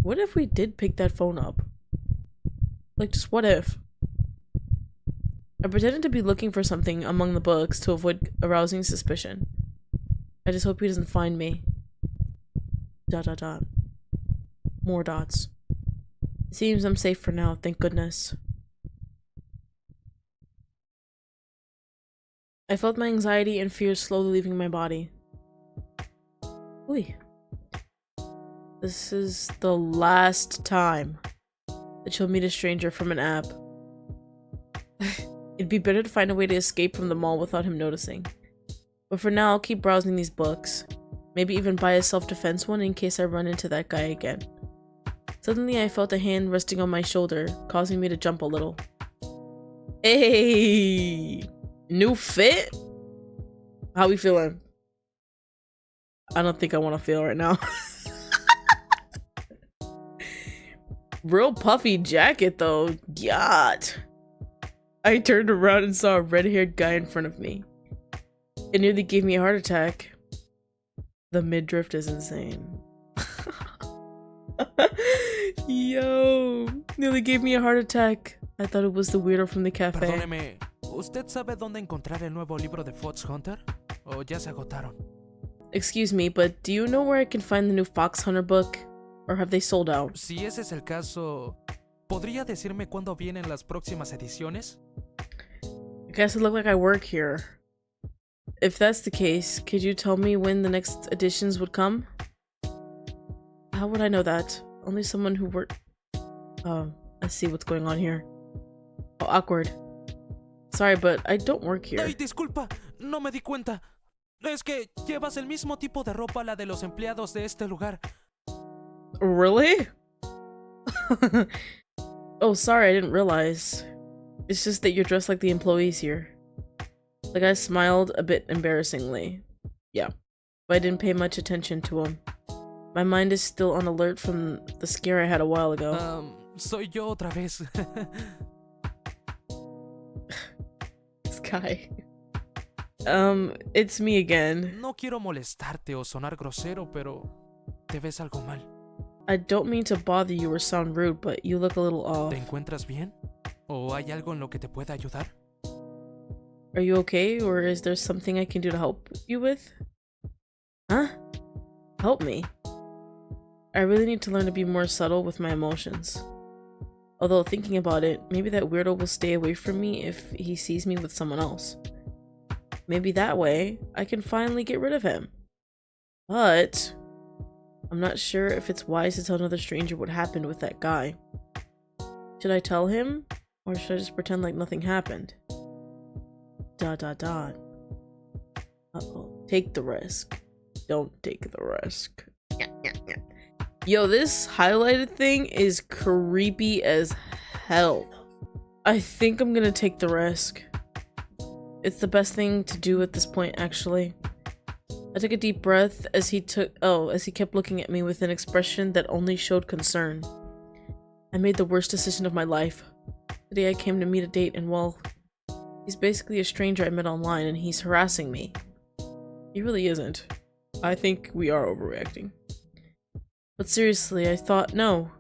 Speaker 1: What if we did pick that phone up? Like, just what if? I pretended to be looking for something among the books to avoid arousing suspicion. I just hope he doesn't find me. ... More dots. It seems I'm safe for now, thank goodness. I felt my anxiety and fear slowly leaving my body. Oy. This is the last time that you'll meet a stranger from an app. It'd be better to find a way to escape from the mall without him noticing. But for now, I'll keep browsing these books. Maybe even buy a self-defense one in case I run into that guy again. Suddenly, I felt a hand resting on my shoulder, causing me to jump a little. Hey! New fit? How we feeling? I don't think I want to feel right now. Real puffy jacket though. Yacht. I turned around and saw a red-haired guy in front of me. It nearly gave me a heart attack. The midriff is insane. Yo, nearly gave me a heart attack. I thought it was the weirdo from the cafe.
Speaker 5: Perdóneme, ¿usted sabe dónde encontrar el nuevo libro de Fox Hunter? ¿O ya se agotaron?
Speaker 1: Excuse me, but do you know where I can find the new Fox Hunter book? Or have they sold out?
Speaker 5: Si ese es el caso, ¿podría decirme cuándo vienen las próximas ediciones?
Speaker 1: I guess it looked like I work here. If that's the case, could you tell me when the next editions would come? How would I know that? Only someone who worked... Oh, I see what's going on here. Oh, awkward. Sorry, but I don't work here.
Speaker 5: Ay, disculpa, no me di cuenta. Es que llevas el mismo tipo de ropa a la de los empleados de este lugar.
Speaker 1: Really? Oh, sorry, I didn't realize. It's just that you're dressed like the employees here. The guy smiled a bit embarrassingly. Yeah, but I didn't pay much attention to him. My mind is still on alert from the scare I had a while ago.
Speaker 5: Soy yo otra vez.
Speaker 1: This guy. It's me again.
Speaker 5: No quiero molestarte o sonar grosero, pero te ves algo mal.
Speaker 1: I don't mean to bother you or sound rude, but you look a little off.
Speaker 5: ¿Te encuentras bien? ¿O hay algo en lo que te pueda ayudar?
Speaker 1: Are you okay, or is there something I can do to help you with? Huh? Help me? I really need to learn to be more subtle with my emotions. Although, thinking about it, maybe that weirdo will stay away from me if he sees me with someone else. Maybe that way, I can finally get rid of him. But I'm not sure if it's wise to tell another stranger what happened with that guy. Should I tell him? Or should I just pretend like nothing happened? ... Uh-oh. Take the risk. Don't take the risk. Yo, this highlighted thing is creepy as hell. I think I'm gonna take the risk. It's the best thing to do at this point, actually. I took a deep breath as he kept looking at me with an expression that only showed concern. I made the worst decision of my life. Today I came to meet a date and, well, he's basically a stranger I met online and he's harassing me. He really isn't. I think we are overreacting. But seriously, I thought, no.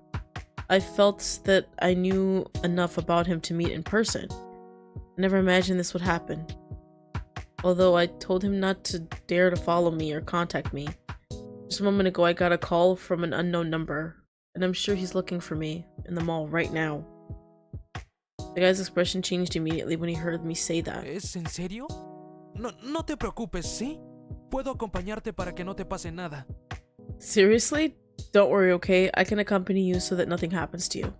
Speaker 1: I felt that I knew enough about him to meet in person. I never imagined this would happen. Although I told him not to dare to follow me or contact me. Just a moment ago I got a call from an unknown number, and I'm sure he's looking for me in the mall right now. The guy's expression changed immediately when he heard me say that.
Speaker 5: ¿Es en serio? No te preocupes, ¿sí? Puedo acompañarte para que no te pase nada.
Speaker 1: Seriously? Don't worry, okay? I can accompany you so that nothing happens to you.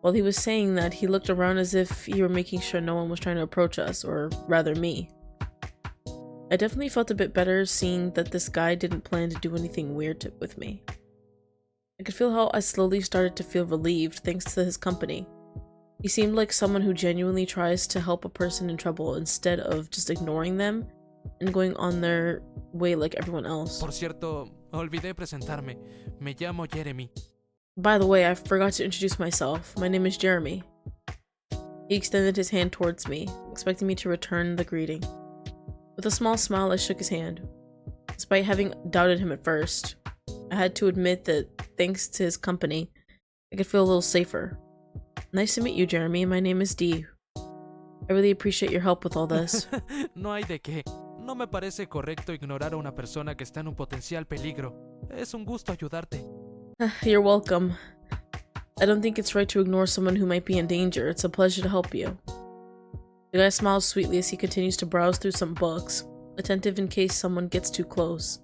Speaker 1: While he was saying that, he looked around as if he were making sure no one was trying to approach us, or rather me. I definitely felt a bit better seeing that this guy didn't plan to do anything weird with me. I could feel how I slowly started to feel relieved thanks to his company. He seemed like someone who genuinely tries to help a person in trouble instead of just ignoring them and going on their way like everyone else.
Speaker 5: Por cierto, olvidé presentarme. Me llamo Jeremy.
Speaker 1: By the way, I forgot to introduce myself. My name is Jeremy. He extended his hand towards me, expecting me to return the greeting. With a small smile, I shook his hand. Despite having doubted him at first, I had to admit that thanks to his company, I could feel a little safer. Nice to meet you, Jeremy. My name is Dee. I really appreciate your help with all this.
Speaker 5: No hay de qué. No me parece correcto ignorar a una persona que está en un potencial peligro. Es un gusto ayudarte.
Speaker 1: You're welcome. I don't think it's right to ignore someone who might be in danger. It's a pleasure to help you. The guy smiles sweetly as he continues to browse through some books, attentive in case someone gets too close,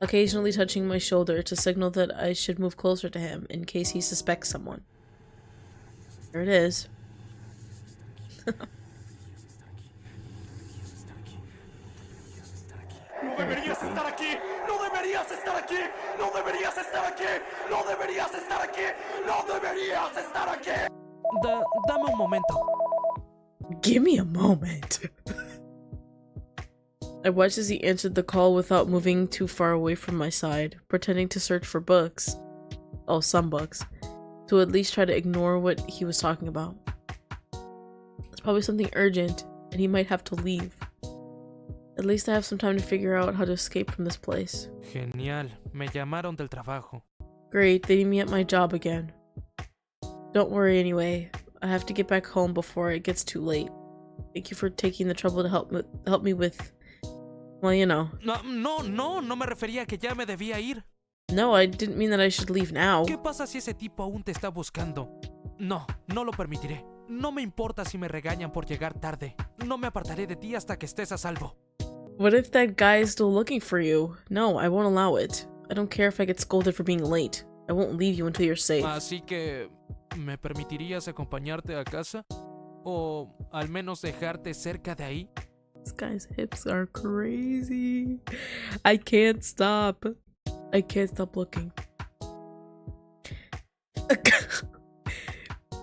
Speaker 1: occasionally touching my shoulder to signal that I should move closer to him in case he suspects someone. There it is.
Speaker 6: No deberías estar aquí. No deberías estar aquí. No deberías estar aquí. No deberías estar aquí. No deberías estar aquí.
Speaker 5: Dame un momento.
Speaker 1: Give me a moment. I watched as he answered the call without moving too far away from my side, pretending to search for books. Oh, some books. To at least try to ignore what he was talking about. It's probably something urgent, and he might have to leave. At least I have some time to figure out how to escape from this place.
Speaker 5: Genial. Me llamaron del trabajo.
Speaker 1: Great, they need me at my job again. Don't worry anyway. I have to get back home before it gets too late. Thank you for taking the trouble to help me with... Well, you know.
Speaker 5: No me refería a que ya me debía ir.
Speaker 1: No, I didn't mean that I should leave now.
Speaker 5: ¿Qué pasa si ese tipo aún te está buscando? No lo permitiré. No me importa si me regañan por llegar tarde. No me apartaré de ti hasta que estés a salvo.
Speaker 1: What if that guy is still looking for you? No, I won't allow it. I don't care if I get scolded for being late. I won't leave you until you're safe.
Speaker 5: Así que, ¿me permitirías acompañarte a casa? ¿O al menos dejarte cerca de ahí?
Speaker 1: This guy's hips are crazy. I can't stop. I can't stop looking.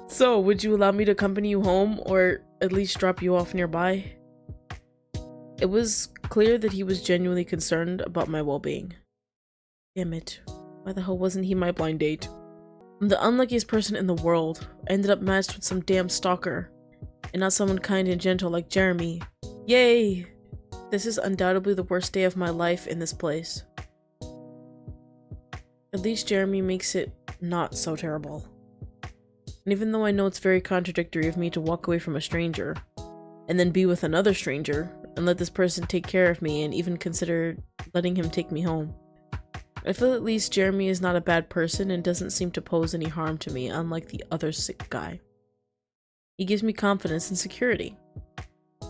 Speaker 1: So, would you allow me to accompany you home or at least drop you off nearby? It was clear that he was genuinely concerned about my well-being. Damn it. Why the hell wasn't he my blind date? I'm the unluckiest person in the world. I ended up matched with some damn stalker. And not someone kind and gentle like Jeremy. Yay! This is undoubtedly the worst day of my life in this place. At least Jeremy makes it not so terrible. And even though I know it's very contradictory of me to walk away from a stranger, and then be with another stranger, and let this person take care of me and even consider letting him take me home, I feel at least Jeremy is not a bad person and doesn't seem to pose any harm to me, unlike the other sick guy. He gives me confidence and security.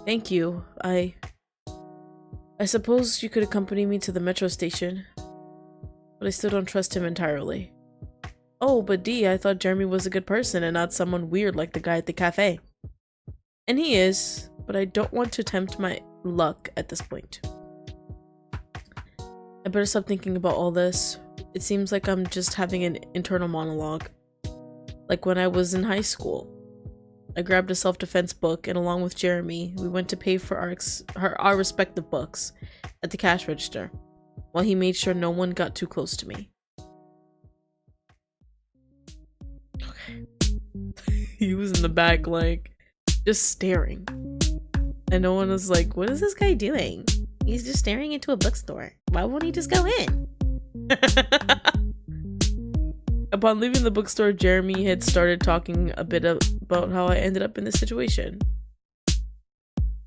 Speaker 1: Thank you. I suppose you could accompany me to the metro station, but I still don't trust him entirely. Oh, but Dee, I thought Jeremy was a good person and not someone weird like the guy at the cafe. And he is, but I don't want to tempt my luck at this point. I better stop thinking about all this. It seems like I'm just having an internal monologue. Like when I was in high school. I grabbed a self-defense book and along with Jeremy, we went to pay for our respective books at the cash register, while he made sure no one got too close to me. Okay. He was in the back like, just staring. And no one was like, what is this guy doing? He's just staring into a bookstore. Why won't he just go in? Upon leaving the bookstore, Jeremy had started talking a bit about how I ended up in this situation.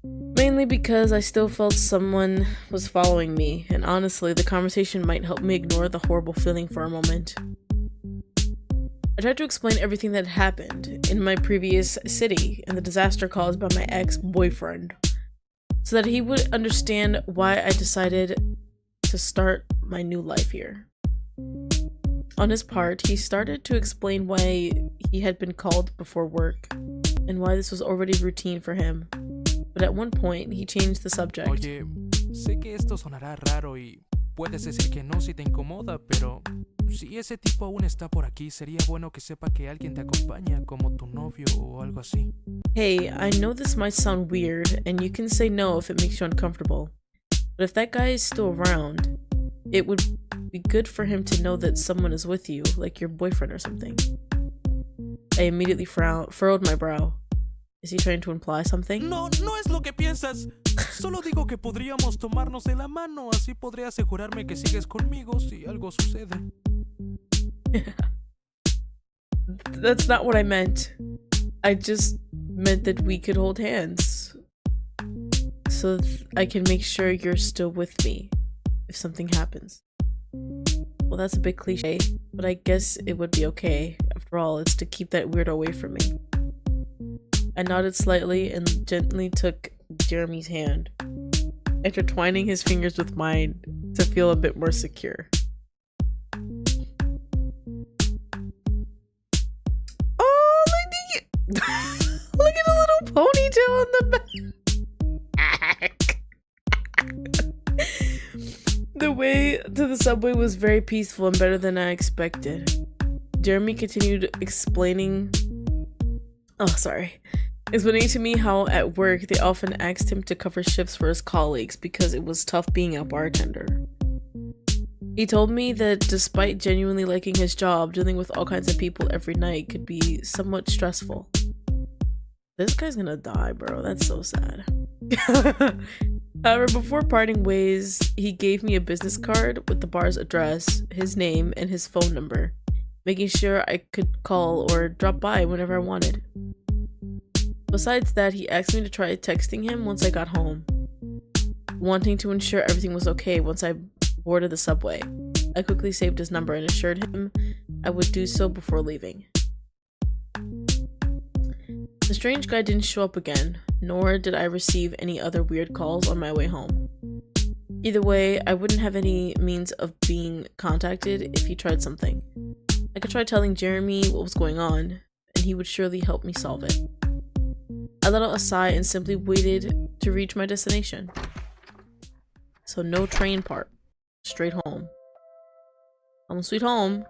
Speaker 1: Mainly because I still felt someone was following me, and honestly, the conversation might help me ignore the horrible feeling for a moment. I tried to explain everything that happened in my previous city and the disaster caused by my ex-boyfriend, so that he would understand why I decided to start my new life here. On his part, he started to explain why he had been called before work and why this was already routine for him. But at one point, he changed the subject.
Speaker 5: Oye, sé que esto sonará raro y puedes decir que no si te incomoda, pero si ese tipo aún está por aquí, sería bueno que sepa que alguien te acompaña, como tu novio o algo así.
Speaker 1: Hey, I know this might sound weird, and you can say no if it makes you uncomfortable. But if that guy is still around, it would be good for him to know that someone is with you, like your boyfriend or something. I immediately furrowed my brow. Is he trying to imply something?
Speaker 5: No, no es lo que piensas. Solo digo que podríamos tomarnos de la mano, así podré asegurarme que sigues conmigo si algo sucede.
Speaker 1: That's not what I meant. I just meant that we could hold hands. So I can make sure you're still with me if something happens. Well, that's a bit cliche, but I guess it would be okay. After all, it's to keep that weirdo away from me. I nodded slightly and gently took Jeremy's hand, intertwining his fingers with mine to feel a bit more secure. Oh, look at the little ponytail on the back. The way to the subway was very peaceful and better than I expected. Jeremy continued explaining to me how at work they often asked him to cover shifts for his colleagues because it was tough being a bartender. He told me that despite genuinely liking his job, dealing with all kinds of people every night could be somewhat stressful. This guy's gonna die, bro. That's so sad. However, before parting ways, he gave me a business card with the bar's address, his name, and his phone number, making sure I could call or drop by whenever I wanted. Besides that, he asked me to try texting him once I got home, wanting to ensure everything was okay once I boarded the subway. I quickly saved his number and assured him I would do so before leaving. The strange guy didn't show up again, nor did I receive any other weird calls on my way home. Either way, I wouldn't have any means of being contacted if he tried something. I could try telling Jeremy what was going on, and he would surely help me solve it. I let out a sigh and simply waited to reach my destination. So no train part, straight home. Home sweet home.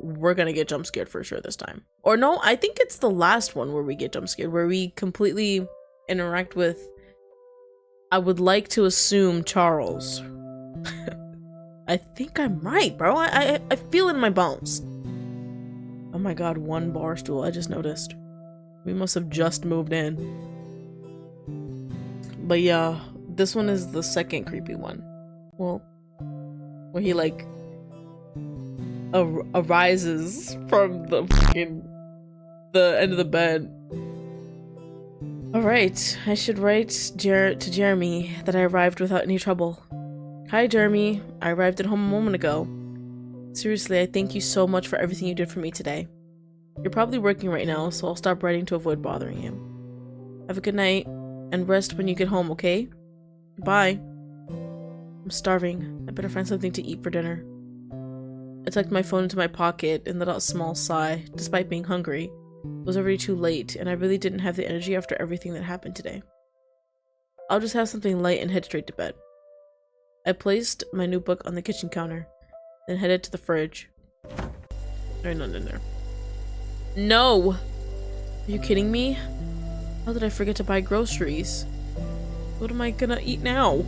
Speaker 1: We're gonna get jump scared for sure this time. Or no, I think it's the last one where we get jump scared, where we completely interact with, I would like to assume, Charles. I think I'm right, bro. I feel it in my bones. Oh my god, one bar stool, I just noticed. We must have just moved in. But yeah, this one is the second creepy one. Well, where he like arises from the end of the bed. Alright, I should write to Jeremy that I arrived without any trouble. Hi Jeremy, I arrived at home a moment ago. Seriously, I thank you so much for everything you did for me today. You're probably working right now, so I'll stop writing to avoid bothering you. Have a good night, and rest when you get home, okay? Bye. I'm starving. I better find something to eat for dinner. I tucked my phone into my pocket and let out a small sigh. Despite being hungry, it was already too late, and I really didn't have the energy after everything that happened today. I'll just have something light and head straight to bed. I placed my new book on the kitchen counter, then headed to the fridge. There's none in there. No! Are you kidding me? How did I forget to buy groceries? What am I gonna eat now?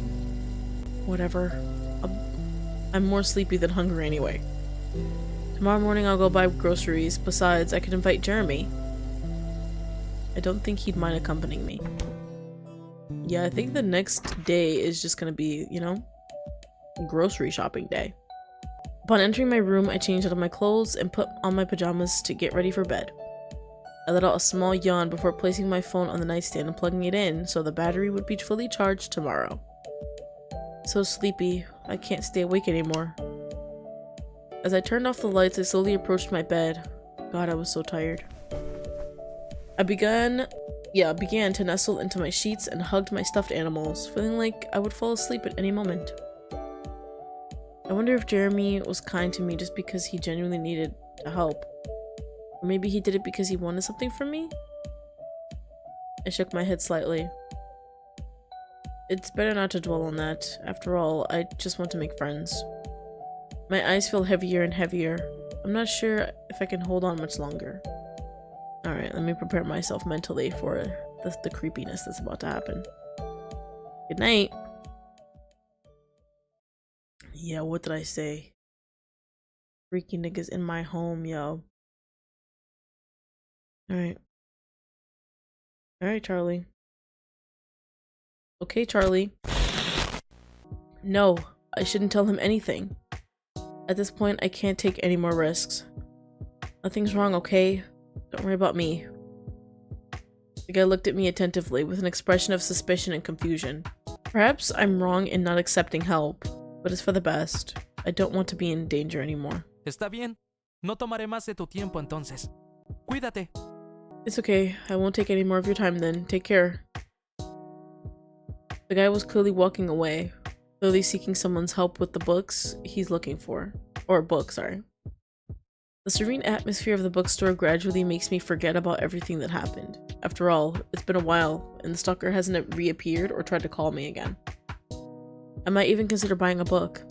Speaker 1: Whatever. I'm more sleepy than hungry anyway. Tomorrow morning I'll go buy groceries. Besides, I could invite Jeremy. I don't think he'd mind accompanying me. Yeah, I think the next day is just gonna be, you know, grocery shopping day. Upon entering my room, I changed out of my clothes and put on my pajamas to get ready for bed. I let out a small yawn before placing my phone on the nightstand and plugging it in so the battery would be fully charged tomorrow. So sleepy, I can't stay awake anymore. As I turned off the lights, I slowly approached my bed. God, I was so tired. I began to nestle into my sheets and hugged my stuffed animals, feeling like I would fall asleep at any moment. I wonder if Jeremy was kind to me just because he genuinely needed help. Or maybe he did it because he wanted something from me? I shook my head slightly. It's better not to dwell on that. After all, I just want to make friends. My eyes feel heavier and heavier. I'm not sure if I can hold on much longer. Alright, let me prepare myself mentally for the creepiness that's about to happen. Good night. Yeah, what did I say? Freaky niggas in my home, yo. Alright. Alright, Charlie. Okay, Charlie. No, I shouldn't tell him anything. At this point, I can't take any more risks. Nothing's wrong, okay? Don't worry about me. The guy looked at me attentively with an expression of suspicion and confusion. Perhaps I'm wrong in not accepting help, but it's for the best. I don't want to be in danger anymore.
Speaker 5: Está bien. No tomaré más de tu tiempo entonces. Cuídate.
Speaker 1: It's okay. I won't take any more of your time then. Take care. The guy was clearly walking away, clearly seeking someone's help with the books he's looking for. Or book, sorry. The serene atmosphere of the bookstore gradually makes me forget about everything that happened. After all, it's been a while, and the stalker hasn't reappeared or tried to call me again. I might even consider buying a book.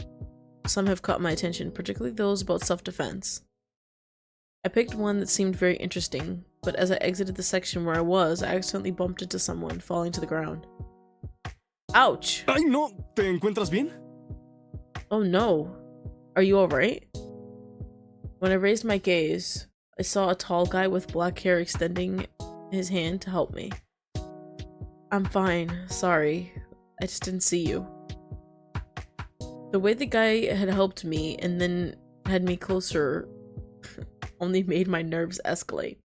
Speaker 1: Some have caught my attention, particularly those about self-defense. I picked one that seemed very interesting, but as I exited the section where I was, I accidentally bumped into someone, falling to the ground. Ouch!
Speaker 2: ¡Ay, no! ¿Te encuentras bien?
Speaker 1: Oh no. Are you alright? When I raised my gaze, I saw a tall guy with black hair extending his hand to help me. I'm fine, sorry. I just didn't see you. The way the guy had helped me and then had me closer only made my nerves escalate.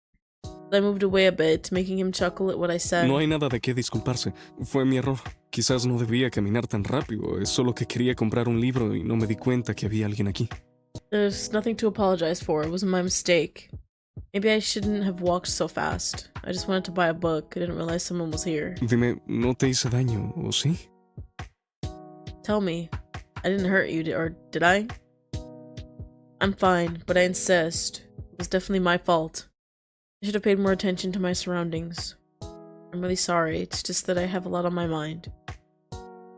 Speaker 1: I moved away a bit, making him chuckle at what I said.
Speaker 2: No hay nada de qué disculparse. Fue mi error. Quizás no debía caminar tan rápido. Es solo que quería comprar un libro y no me di cuenta que había alguien aquí.
Speaker 1: There's nothing to apologize for. It was my mistake. Maybe I shouldn't have walked so fast. I just wanted to buy a book. I didn't realize someone was here.
Speaker 2: Dime, ¿no te hice daño, o sí?
Speaker 1: Tell me. I didn't hurt you, or did I? I'm fine, but I insist. It was definitely my fault. I should have paid more attention to my surroundings. I'm really sorry, it's just that I have a lot on my mind.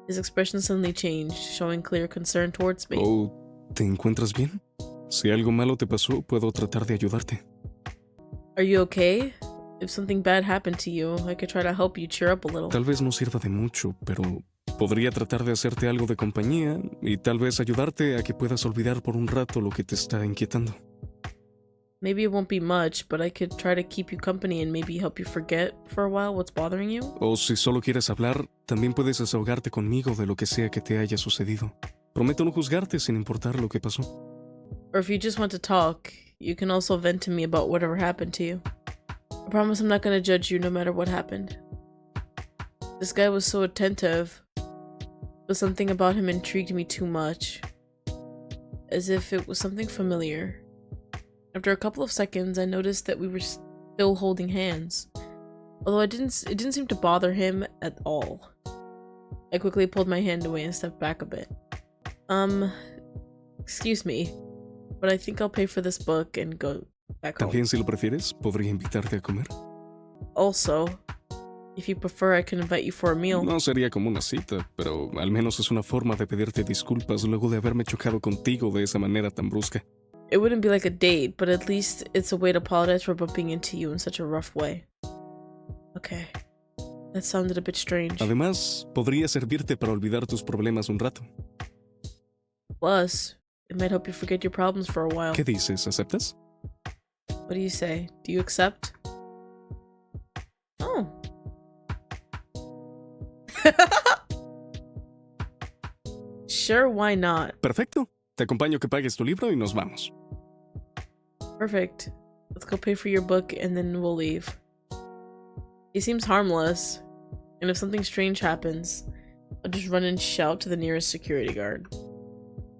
Speaker 1: His expression suddenly changed, showing clear concern towards me.
Speaker 2: ¿O te encuentras bien? Si algo malo te pasó, puedo tratar de ayudarte.
Speaker 1: Are you okay? If something bad happened to you, I could try to help you cheer up a little.
Speaker 2: Tal vez no sirva de mucho, pero podría tratar de hacerte algo de compañía y tal vez ayudarte a que puedas olvidar por un rato lo que te está inquietando.
Speaker 1: Maybe it won't be much, but I could try to keep you company and maybe help you forget for a while what's bothering you.
Speaker 2: O si solo quieres hablar, también puedes desahogarte conmigo de lo que sea que te haya sucedido. Prometo no juzgarte sin importar lo que pasó.
Speaker 1: Or if you just want to talk, you can also vent to me about whatever happened to you. I promise I'm not going to judge you no matter what happened. This guy was so attentive, but something about him intrigued me too much. As if it was something familiar. After a couple of seconds, I noticed that we were still holding hands. Although it didn't seem to bother him at all. I quickly pulled my hand away and stepped back a bit. Excuse me, but I think I'll pay for this book and go back home.
Speaker 2: También, si lo prefieres, podría invitarte a comer.
Speaker 1: Also, if you prefer, I can invite you for a meal.
Speaker 2: No sería como una cita, pero al menos es una forma de pedirte disculpas luego de haberme chocado contigo de esa manera tan brusca.
Speaker 1: It wouldn't be like a date, but at least it's a way to apologize for bumping into you in such a rough way. Okay. That sounded a bit strange.
Speaker 2: Además, podría servirte para olvidar tus problemas un rato.
Speaker 1: Plus, it might help you forget your problems for a while.
Speaker 2: ¿Qué dices? ¿Aceptas?
Speaker 1: What do you say? Do you accept? Oh. Sure, why not?
Speaker 2: Perfecto. Te acompaño que pagues tu libro y nos vamos.
Speaker 1: Perfect. Let's go pay for your book and then we'll leave. He seems harmless, and if something strange happens, I'll just run and shout to the nearest security guard.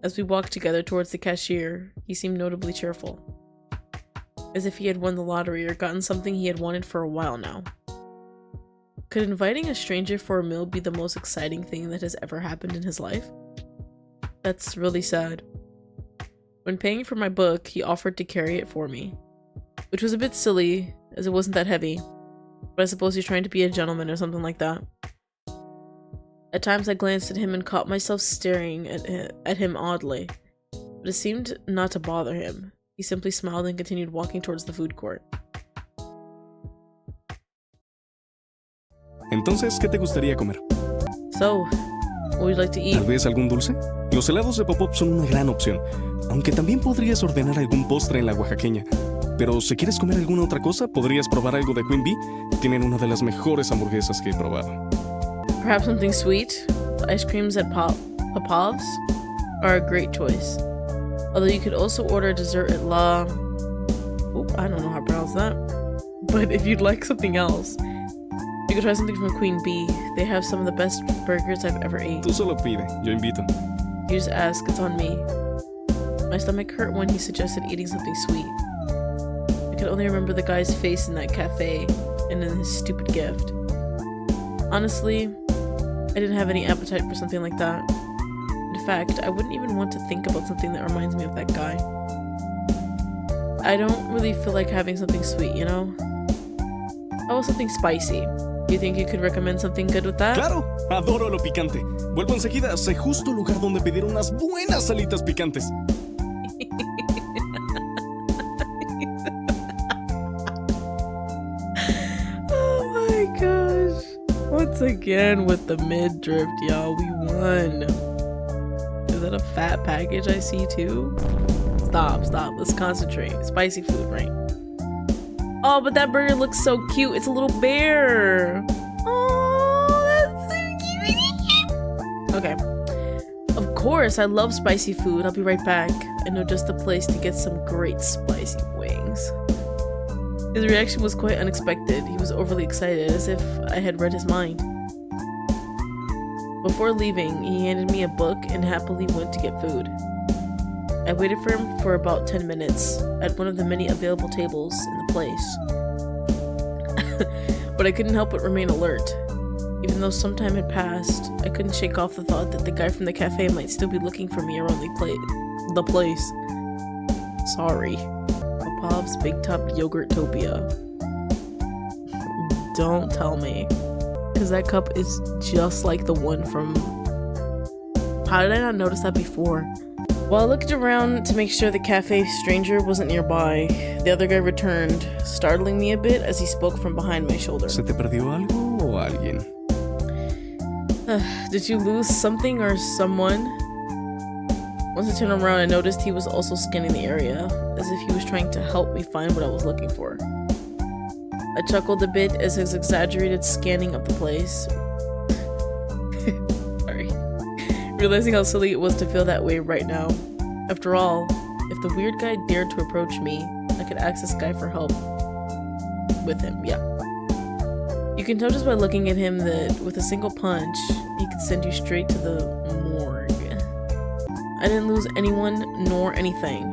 Speaker 1: As we walked together towards the cashier, he seemed notably cheerful. As if he had won the lottery or gotten something he had wanted for a while now. Could inviting a stranger for a meal be the most exciting thing that has ever happened in his life? That's really sad. When paying for my book, he offered to carry it for me, which was a bit silly, as it wasn't that heavy, but I suppose he's trying to be a gentleman or something like that. At times I glanced at him and caught myself staring at him oddly, but it seemed not to bother him. He simply smiled and continued walking towards the food court.
Speaker 2: Entonces, ¿qué te gustaría comer?
Speaker 1: So, what would you like to eat?
Speaker 2: ¿Tal vez algún dulce? Los helados de pop-up son una gran opción, aunque también podrías ordenar algún postre en la oaxaqueña. Pero si quieres comer alguna otra cosa, podrías probar algo de Queen Bee. Tienen una de las mejores hamburguesas que he probado.
Speaker 1: Perhaps something sweet? The ice creams at Popov's are a great choice. Although you could also order a dessert at La... Oop, I don't know how to pronounce that. But if you'd like something else, you could try something from Queen Bee. They have some of the best burgers I've ever ate.
Speaker 2: Tú solo pide, yo invito.
Speaker 1: You just ask, it's on me. My stomach hurt when he suggested eating something sweet. I could only remember the guy's face in that cafe and in his stupid gift. Honestly, I didn't have any appetite for something like that. In fact, I wouldn't even want to think about something that reminds me of that guy. I don't really feel like having something sweet, you know? How about something spicy? Do you think you could recommend something good with that?
Speaker 2: ¡Claro! Adoro lo picante. Vuelvo enseguida. Sé justo el lugar donde pedir unas buenas alitas picantes.
Speaker 1: Oh my gosh. Once again with the mid-drift, y'all. We won. Is that a fat package I see too? Stop. Let's concentrate. Spicy food, right? Oh, but that burger looks so cute. It's a little bear. Oh, that's so cute. Okay. Of course, I love spicy food. I'll be right back. I know just the place to get some great spicy wings. His reaction was quite unexpected. He was overly excited, as if I had read his mind. Before leaving, he handed me a book and happily went to get food. I waited for him for about 10 minutes at one of the many available tables in the place. But I couldn't help but remain alert. Even though some time had passed, I couldn't shake off the thought that the guy from the cafe might still be looking for me around the place. Sorry. Popov's Big Top Yogurtopia. Don't tell me. Because that cup is just like the one from... How did I not notice that before? While I looked around to make sure the cafe stranger wasn't nearby, the other guy returned, startling me a bit as he spoke from behind my shoulder.
Speaker 2: ¿Se te perdió algo o alguien?
Speaker 1: Did you lose something or someone? Once I turned around, I noticed he was also scanning the area, as if he was trying to help me find what I was looking for. I chuckled a bit as his exaggerated scanning of the place. Sorry. Realizing how silly it was to feel that way right now. After all, if the weird guy dared to approach me, I could ask this guy for help. With him, yeah. You can tell just by looking at him that with a single punch, he could send you straight to the morgue. I didn't lose anyone nor anything.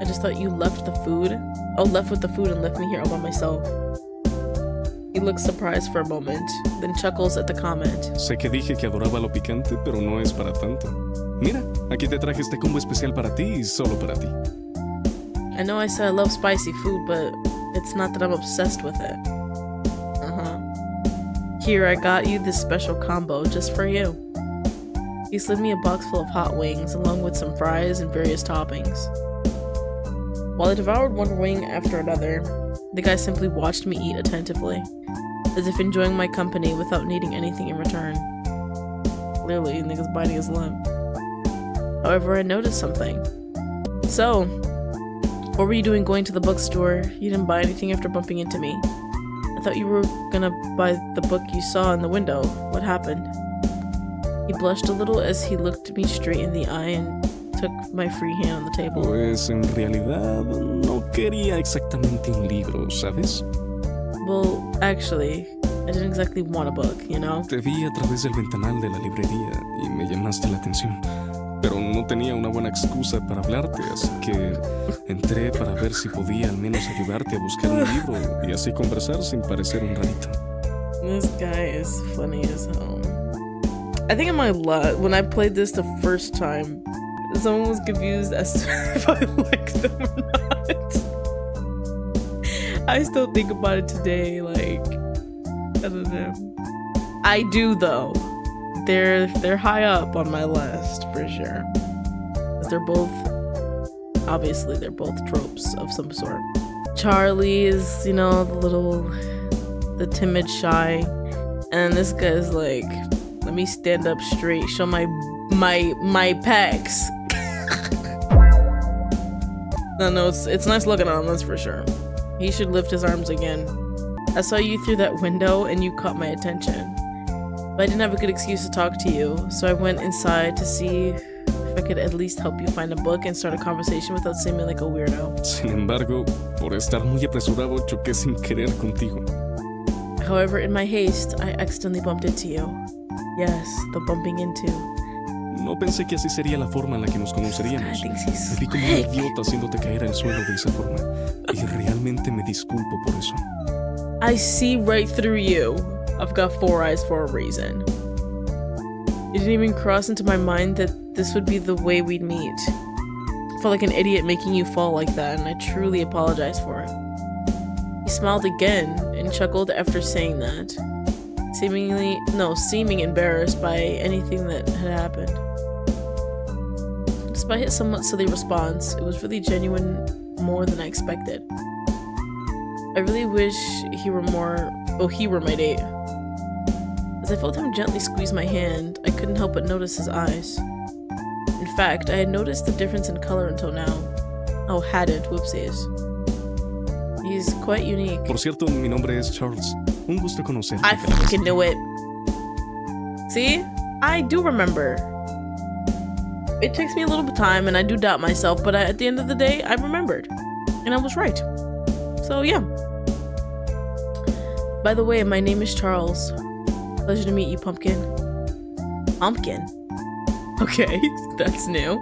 Speaker 1: I just thought you left the food. Oh, left with the food and left me here all by myself. He looks surprised for a moment, then chuckles at the comment.
Speaker 2: Sé que dije que adoraba lo picante, pero no es para tanto. Mira, aquí te traje este combo especial para ti y solo para ti.
Speaker 1: I know I said I love spicy food, but it's not that I'm obsessed with it. Here, I got you this special combo just for you. He slid me a box full of hot wings, along with some fries and various toppings. While I devoured one wing after another, the guy simply watched me eat attentively, as if enjoying my company without needing anything in return. Clearly, nigga's biting his lip. However, I noticed something. So, what were you doing going to the bookstore? You didn't buy anything after bumping into me. I thought you were gonna buy the book you saw in the window. What happened? He blushed a little as he looked me straight in the eye and took my free hand on the table.
Speaker 2: Pues en realidad no quería exactamente un libro, ¿sabes?
Speaker 1: Well, actually, I didn't exactly want a book, you know?
Speaker 2: Te vi a través del ventanal de la librería y me llamaste la atención. Pero no tenía una buena excusa para hablarte, así que entré para ver si podía al menos ayudarte a buscar un libro y así conversar sin parecer un rarito.
Speaker 1: This guy is funny as hell. I think in my when I played this the first time, someone was confused as to if I liked them or not. I still think about it today, like, I don't know. I do though. they're high up on my list for sure. 'Cause they're both tropes of some sort. Charlie is, you know, the timid, shy, and this guy's like, let me stand up straight, show my pecs. No, it's nice looking on him, that's for sure. He should lift his arms again. I saw you through that window and you caught my attention. But I didn't have a good excuse to talk to you, so I went inside to see if I could at least help you find a book and start a conversation without seeming like a weirdo.
Speaker 2: Sin embargo, por estar muy apresurado, choqué sin querer contigo.
Speaker 1: However, in my haste, I accidentally bumped into you. Yes, the bumping into.
Speaker 2: No pensé que así sería la forma en la que nos conoceríamos.
Speaker 1: I think he's
Speaker 2: Me vi como un idiota haciéndote caer al suelo de esa forma. Y realmente me disculpo por eso.
Speaker 1: I see right through you. I've got 4 eyes for a reason. It didn't even cross into my mind that this would be the way we'd meet. I felt like an idiot making you fall like that, and I truly apologize for it. He smiled again and chuckled after saying that, seeming embarrassed by anything that had happened. Despite his somewhat silly response, it was really genuine, more than I expected. I really wish he were my date. As I felt him gently squeeze my hand, I couldn't help but notice his eyes. In fact, I had noticed the difference in color until now. Oh, hadn't, whoopsies. He's quite unique.
Speaker 2: Por cierto, mi nombre es Charles. Un gusto conocerte.
Speaker 1: I fucking knew it. See? I do remember. It takes me a little bit of time and I do doubt myself, but at the end of the day, I remembered. And I was right. So yeah. By the way, my name is Charles. Pleasure to meet you, Pumpkin. Pumpkin? Okay, that's new.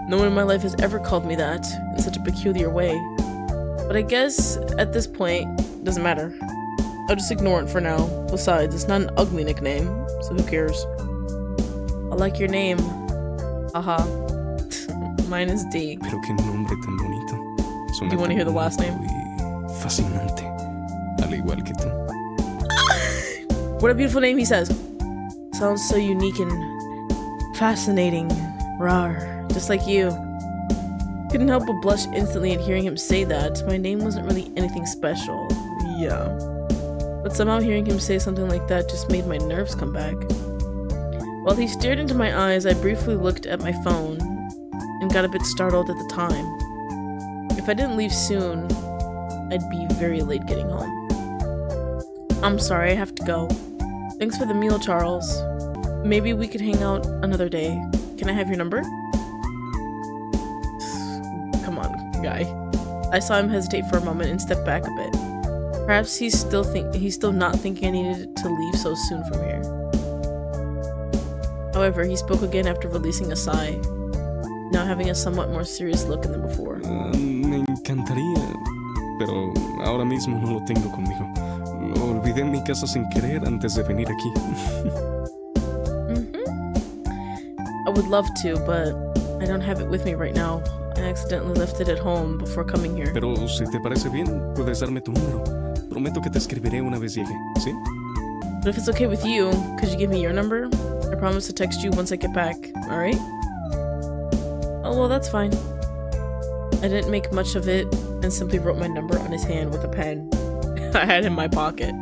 Speaker 1: No one in my life has ever called me that in such a peculiar way. But I guess at this point, it doesn't matter. I'll just ignore it for now. Besides, it's not an ugly nickname, so who cares? I like your name. Haha. Mine is D.
Speaker 2: Pero qué nombre tan bonito.
Speaker 1: Do you want to hear the last name?
Speaker 2: Fascinante. Al igual que tú.
Speaker 1: What a beautiful name, he says. Sounds so unique and fascinating. Rar. Just like you. Couldn't help but blush instantly at hearing him say that. My name wasn't really anything special. Yeah. But somehow hearing him say something like that just made my nerves come back. While he stared into my eyes, I briefly looked at my phone and got a bit startled at the time. If I didn't leave soon, I'd be very late getting home. I'm sorry, I have to go. Thanks for the meal, Charles. Maybe we could hang out another day. Can I have your number? Come on, guy. I saw him hesitate for a moment and step back a bit. Perhaps he's still not thinking I needed to leave so soon from here. However, he spoke again after releasing a sigh, now having a somewhat more serious look than before.
Speaker 2: Me encantaría, pero ahora mismo no lo tengo conmigo. Lo olvidé en mi casa sin querer antes de venir aquí.
Speaker 1: I would love to, but I don't have it with me right now. I accidentally left it at home before coming here.
Speaker 2: Pero si te parece bien, puedes darme tu número. Prometo que te escribiré una vez llegue, ¿sí?
Speaker 1: But if it's okay with you, could you give me your number? I promise to text you once I get back, alright? Oh, well, that's fine. I didn't make much of it and simply wrote my number on his hand with a pen I had in my pocket.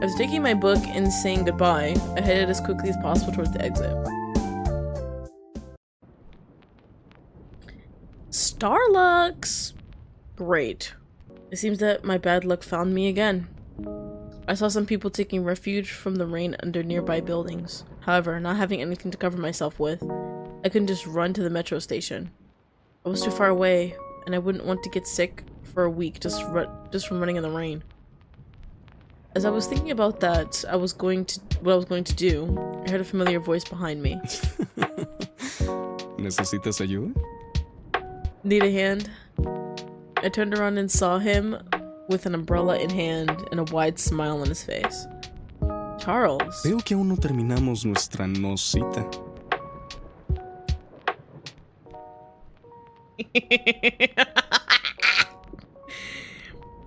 Speaker 1: After taking my book and saying goodbye, I headed as quickly as possible towards the exit. Starlux! Great. It seems that my bad luck found me again. I saw some people taking refuge from the rain under nearby buildings. However, not having anything to cover myself with, I couldn't just run to the metro station. I was too far away, and I wouldn't want to get sick for a week just from running in the rain. As I was thinking about that, what I was going to do, I heard a familiar voice behind me.
Speaker 2: ¿Necesitas ayuda?
Speaker 1: Need a hand? I turned around and saw him with an umbrella in hand and a wide smile on his face. Charles.
Speaker 2: Veo que aún no terminamos nuestra no cita.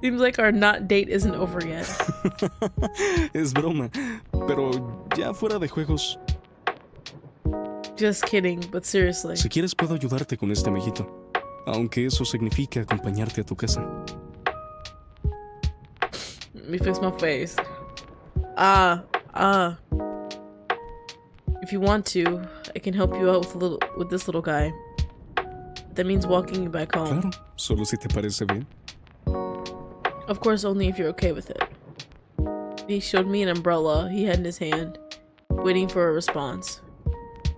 Speaker 1: Seems like our not date isn't over yet.
Speaker 2: Es broma, pero ya fuera de juegos,
Speaker 1: Just kidding, but seriously.
Speaker 2: Si quieres puedo ayudarte con este amiguito, aunque eso significa acompañarte a tu casa.
Speaker 1: Let me fix my face. If you want to, I can help you out with this little guy. That means walking you back home.
Speaker 2: Claro, solo si te parece bien.
Speaker 1: Of course, only if you're okay with it. He showed me an umbrella he had in his hand, waiting for a response.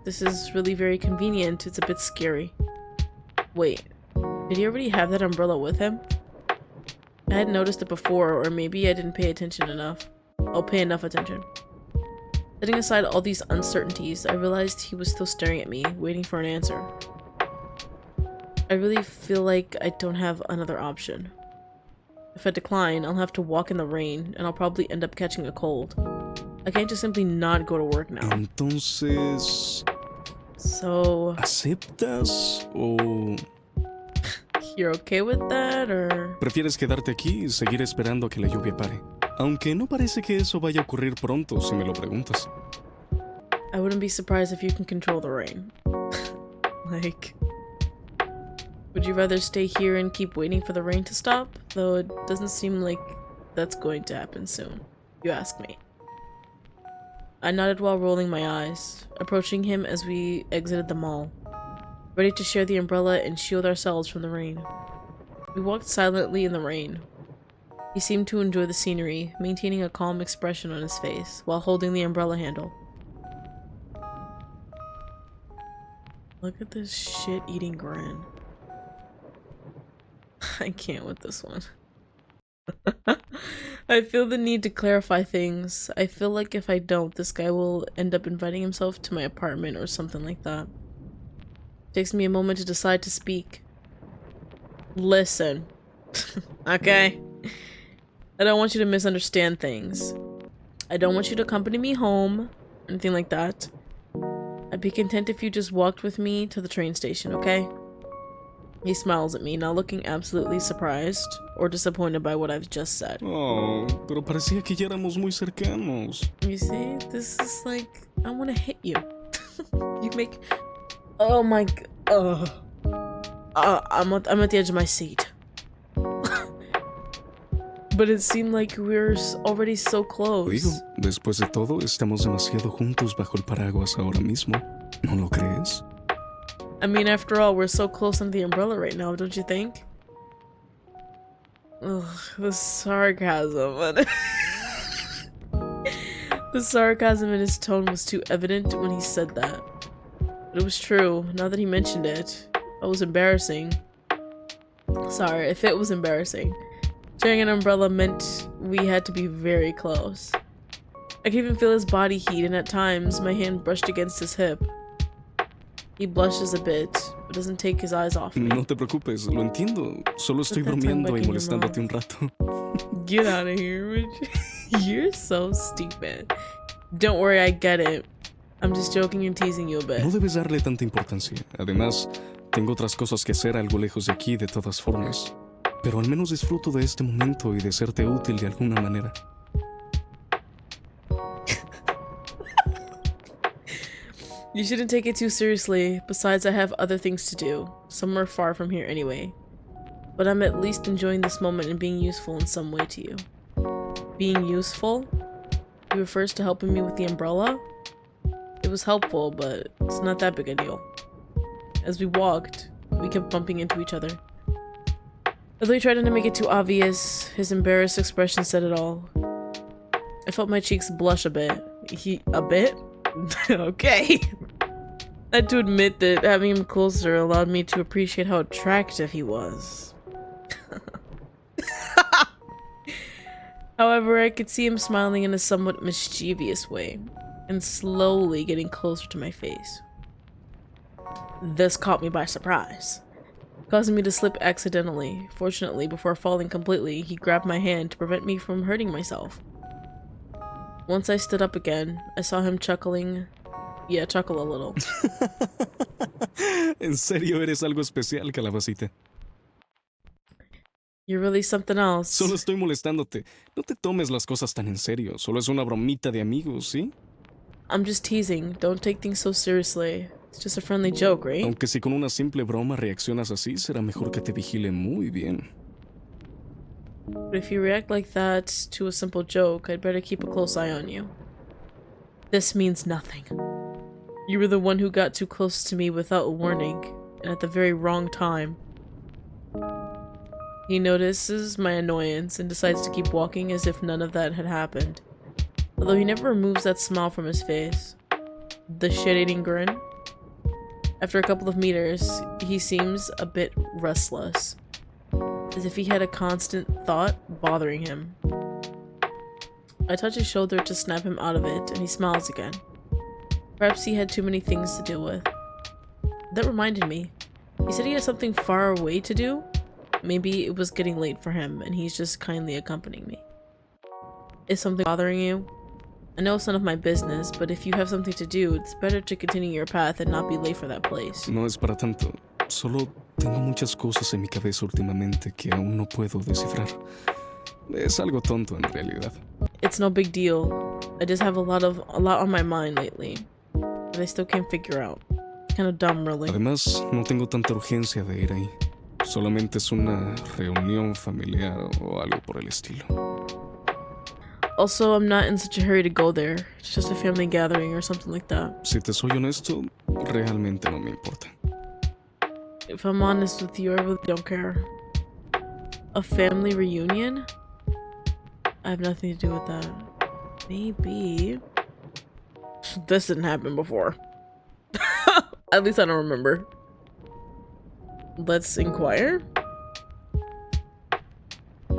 Speaker 1: This is really very convenient. It's a bit scary. Wait, did he already have that umbrella with him? I hadn't noticed it before, or maybe I didn't pay attention enough. I'll pay enough attention. Setting aside all these uncertainties, I realized he was still staring at me, waiting for an answer. I really feel like I don't have another option. If I decline, I'll have to walk in the rain, and I'll probably end up catching a cold. I can't just simply not go to work now.
Speaker 2: Entonces,
Speaker 1: So,
Speaker 2: ¿aceptas o
Speaker 1: you're okay with that, or?
Speaker 2: prefieres quedarte aquí y seguir esperando a que la lluvia pare? Aunque no parece que eso vaya a ocurrir pronto, si me lo preguntas.
Speaker 1: I wouldn't be surprised if you can control the rain. Like, would you rather stay here and keep waiting for the rain to stop? Though it doesn't seem like that's going to happen soon, you ask me. I nodded while rolling my eyes, approaching him as we exited the mall, ready to share the umbrella and shield ourselves from the rain. We walked silently in the rain. He seemed to enjoy the scenery, maintaining a calm expression on his face while holding the umbrella handle. Look at this shit-eating grin. I can't with this one. I feel the need to clarify things. I feel like if I don't, this guy will end up inviting himself to my apartment or something like that. Takes me a moment to decide to speak. Listen. Okay? I don't want you to misunderstand things. I don't want you to accompany me home, anything like that. I'd be content if you just walked with me to the train station, okay? He smiles at me, not looking absolutely surprised or disappointed by what I've just said.
Speaker 2: Oh, pero parecía que ya éramos muy cercanos.
Speaker 1: You see, this is like, I want to hit you. You make, oh my god, I'm at the edge of my seat. But it seemed like we were already so close.
Speaker 2: Digo, después de todo, estamos demasiado juntos bajo el paraguas ahora mismo. ¿No lo crees?
Speaker 1: I mean, after all, we're so close under the umbrella right now, don't you think? Ugh, the sarcasm. The sarcasm in his tone was too evident when he said that. But it was true, now that he mentioned it. It was embarrassing. Sorry, if it was embarrassing. Sharing an umbrella meant we had to be very close. I could even feel his body heat, and at times, my hand brushed against his hip. He blushes a bit, but doesn't take his eyes off me.
Speaker 2: No te preocupes, lo entiendo. Solo estoy
Speaker 1: Put that tongue
Speaker 2: bromeando
Speaker 1: back
Speaker 2: y
Speaker 1: in your
Speaker 2: molestándote un
Speaker 1: mouth.
Speaker 2: rato.
Speaker 1: Get out of here, would you? You're so stupid. Don't worry, I get it. I'm just joking and teasing you a bit.
Speaker 2: No debes darle tanta importancia. Además, tengo otras cosas que hacer algo lejos de aquí de todas formas. Pero al menos disfruto de este momento y de serte útil de alguna manera.
Speaker 1: You shouldn't take it too seriously. Besides, I have other things to do, somewhere far from here anyway. But I'm at least enjoying this moment and being useful in some way to you. Being useful? He refers to helping me with the umbrella? It was helpful, but it's not that big a deal. As we walked, we kept bumping into each other. Although he tried not to make it too obvious, his embarrassed expression said it all. I felt my cheeks blush a bit. A bit? Okay. I had to admit that having him closer allowed me to appreciate how attractive he was. However, I could see him smiling in a somewhat mischievous way, and slowly getting closer to my face. This caught me by surprise, causing me to slip accidentally. Fortunately, before falling completely, he grabbed my hand to prevent me from hurting myself. Once I stood up again, I saw him chuckling. Yeah, chuckle a little.
Speaker 2: En serio, eres algo especial, calabacita.
Speaker 1: You're really something else.
Speaker 2: Solo estoy molestándote. No te tomes las cosas tan en serio. Solo es una bromita de amigos, ¿sí?
Speaker 1: I'm just teasing. Don't take things so seriously. It's just a friendly joke, right?
Speaker 2: Aunque si con una simple broma reaccionas así, será mejor que te vigile muy bien.
Speaker 1: But if you react like that to a simple joke, I'd better keep a close eye on you. This means nothing. You were the one who got too close to me without a warning, and at the very wrong time. He notices my annoyance and decides to keep walking as if none of that had happened. Although he never removes that smile from his face. The shit-eating grin. After a couple of meters, he seems a bit restless, as if he had a constant thought bothering him. I touch his shoulder to snap him out of it, and he smiles again. Perhaps he had too many things to deal with. That reminded me. He said he had something far away to do. Maybe it was getting late for him, and he's just kindly accompanying me. Is something bothering you? I know it's none of my business, but if you have something to do, it's better to continue your path and not be late for that place.
Speaker 2: No es para tanto. Solo tengo muchas cosas en mi cabeza últimamente que aún no puedo descifrar. Es algo tonto en realidad.
Speaker 1: It's no big deal. I just have a lot on my mind lately that I still can't figure out. Kind of dumb, really.
Speaker 2: Además, no tengo tanta urgencia de ir ahí. Solamente es una reunión familiar o algo por el estilo.
Speaker 1: Also, I'm not in such a hurry to go there. It's just a family gathering or something like that.
Speaker 2: Si te soy honesto, realmente no me importa.
Speaker 1: If I'm honest with you, I really don't care. A family reunion? I have nothing to do with that. Maybe. This didn't happen before. At least I don't remember. Let's inquire.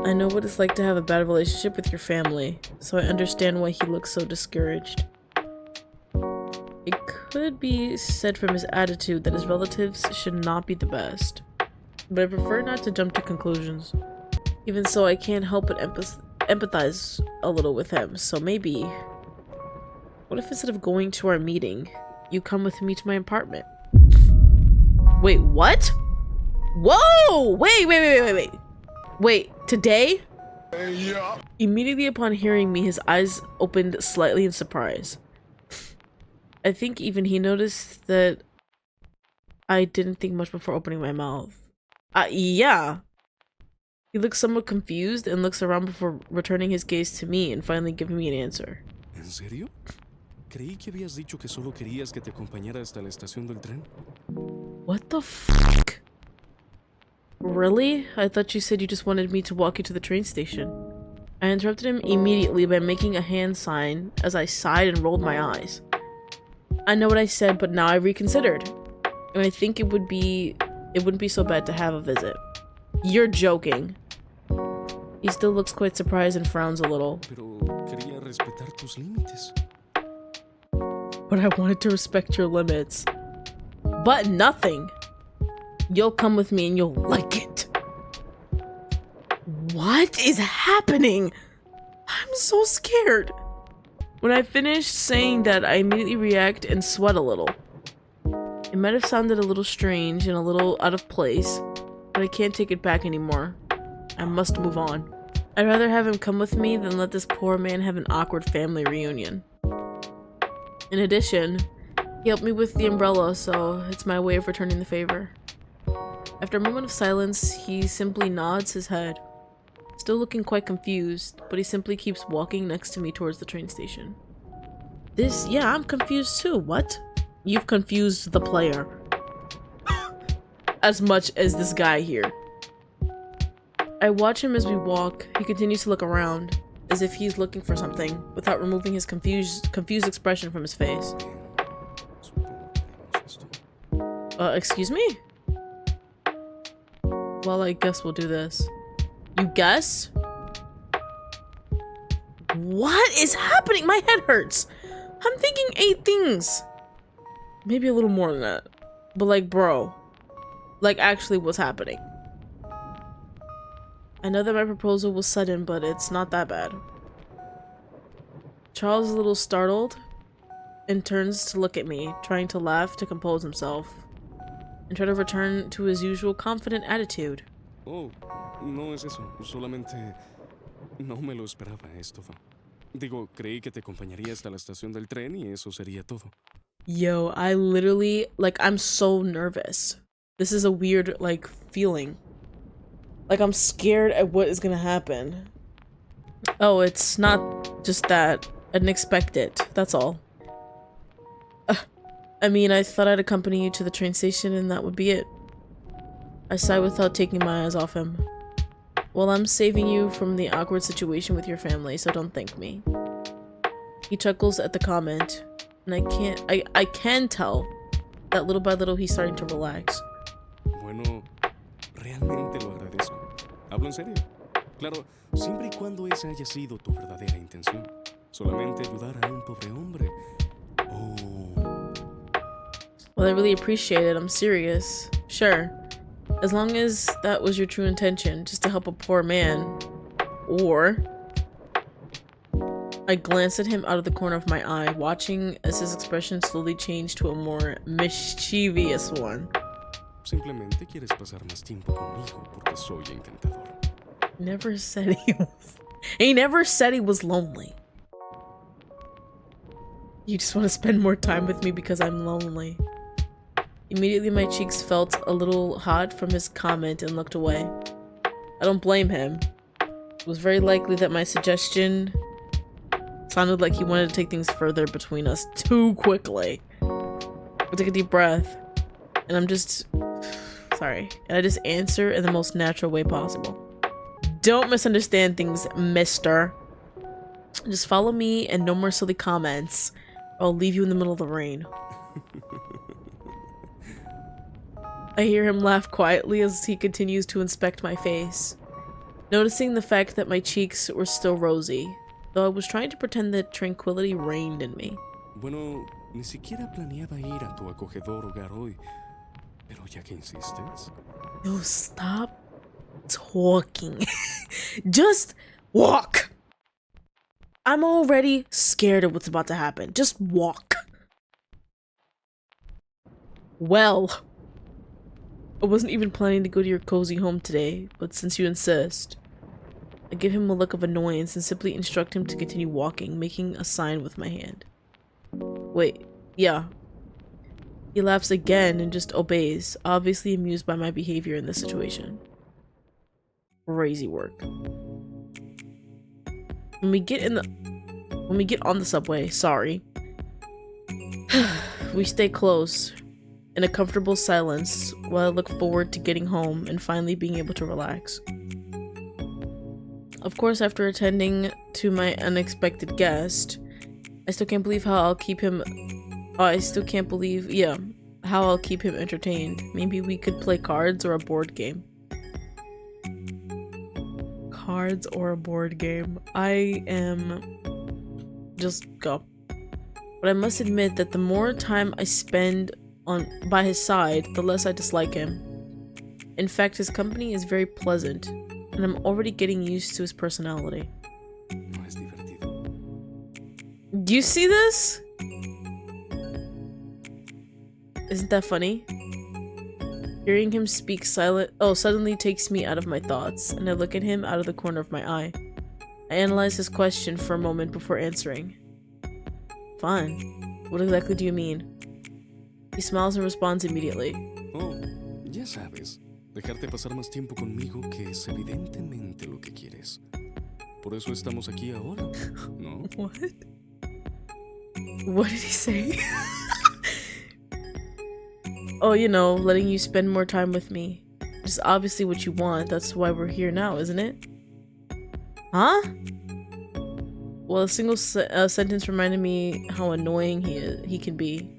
Speaker 1: I know what it's like to have a bad relationship with your family, so I understand why he looks so discouraged. It could be said from his attitude that his relatives should not be the best, but I prefer not to jump to conclusions. Even so, I can't help but empathize a little with him, so maybe... What if instead of going to our meeting, you come with me to my apartment? Wait, what? Whoa! Wait, today? Yeah. Immediately upon hearing me, his eyes opened slightly in surprise. I think even he noticed that I didn't think much before opening my mouth. Yeah. He looks somewhat confused and looks around before returning his gaze to me and finally giving me an answer.
Speaker 2: ¿En serio? Creí que habías dicho que solo querías que te acompañara hasta la estación del tren.
Speaker 1: What the fuck? Really? I thought you said you just wanted me to walk you to the train station. I interrupted him immediately by making a hand sign as I sighed and rolled my eyes. I know what I said, but now I reconsidered. And I think it wouldn't be so bad to have a visit. You're joking. He still looks quite surprised and frowns a little.
Speaker 2: Pero quería respetar tus límites.
Speaker 1: But I wanted to respect your limits. But nothing. You'll come with me and you'll like it. What is happening? I'm so scared. When I finished saying that, I immediately react and sweat a little. It might have sounded a little strange and a little out of place, but I can't take it back anymore. I must move on. I'd rather have him come with me than let this poor man have an awkward family reunion. In addition, he helped me with the umbrella, so it's my way of returning the favor. After a moment of silence, he simply nods his head, still looking quite confused, but he simply keeps walking next to me towards the train station. Yeah, I'm confused too. What? You've confused the player. As much as this guy here. I watch him as we walk. He continues to look around, as if he's looking for something, without removing his confused expression from his face. Excuse me? Well, I guess we'll do this. You guess? What is happening? My head hurts. I'm thinking 8 things. Maybe a little more than that. But like, bro. Like, actually what's happening? I know that my proposal was sudden, but it's not that bad. Charles is a little startled and turns to look at me, trying to laugh to compose himself and try to return to his usual confident attitude.
Speaker 2: Oh, no es eso. Solamente no me lo esperaba esto. Digo, creí que te acompañaría hasta la estación del tren y eso sería todo.
Speaker 1: Yo, I literally, like, I'm so nervous. This is a weird, like, feeling. Like, I'm scared at what is gonna happen. Oh, it's not just that. I didn't expect it. That's all. I mean, I thought I'd accompany you to the train station and that would be it. I sighed without taking my eyes off him. Well, I'm saving you from the awkward situation with your family, so don't thank me. He chuckles at the comment, and I can tell that little by little he's starting to relax.
Speaker 2: Bueno, realmente lo agradezco. Hablo en serio. Claro, siempre y cuando esa haya sido tu verdadera intención. Solamente ayudar a un pobre hombre. Oh.
Speaker 1: Well, I really appreciate it. I'm serious. Sure. As long as that was your true intention, just to help a poor man. Or... I glanced at him out of the corner of my eye, watching as his expression slowly changed to a more mischievous one.
Speaker 2: Simplemente quieres pasar más tiempo conmigo porque soy encantador.
Speaker 1: Never said he never said he was lonely. You just want to spend more time with me because I'm lonely. Immediately my cheeks felt a little hot from his comment and looked away. I don't blame him. It was very likely that my suggestion sounded like he wanted to take things further between us too quickly. I take a deep breath, and I'm just... sorry. And I just answer in the most natural way possible. Don't misunderstand things, mister. Just follow me and no more silly comments, or I'll leave you in the middle of the rain. I hear him laugh quietly as he continues to inspect my face, noticing the fact that my cheeks were still rosy, though I was trying to pretend that tranquility reigned in me.
Speaker 2: Bueno, ni siquiera planeaba ir a tu acogedor hogar hoy, pero ya que insistes.
Speaker 1: No, stop talking. Just walk. I'm already scared of what's about to happen. Just walk. Well, I wasn't even planning to go to your cozy home today, but since you insist, I give him a look of annoyance and simply instruct him to continue walking, making a sign with my hand. Wait, yeah. He laughs again and just obeys, obviously amused by my behavior in this situation. Crazy work. When we get on the subway, sorry, we stay close in a comfortable silence while I look forward to getting home and finally being able to relax. Of course, after attending to my unexpected guest, I still can't believe how I'll keep him entertained. Maybe we could play cards or a board game. Cards or a board game. Just go. But I must admit that the more time I spend by his side, the less I dislike him. In fact, his company is very pleasant, and I'm already getting used to his personality.
Speaker 2: No es divertido.
Speaker 1: Do you see this? Isn't that funny? Hearing him speak suddenly takes me out of my thoughts, and I look at him out of the corner of my eye. I analyze his question for a moment before answering. Fine. What exactly do you mean? He smiles and responds immediately.
Speaker 2: Oh, ya sabes. Dejarte pasar más tiempo conmigo, que es evidentemente lo que quieres. Por eso estamos aquí ahora, ¿no?
Speaker 1: What? What did he say? Oh, you know, letting you spend more time with me. It's obviously what you want. That's why we're here now, isn't it? Huh? Well, a single sentence reminded me how annoying he can be.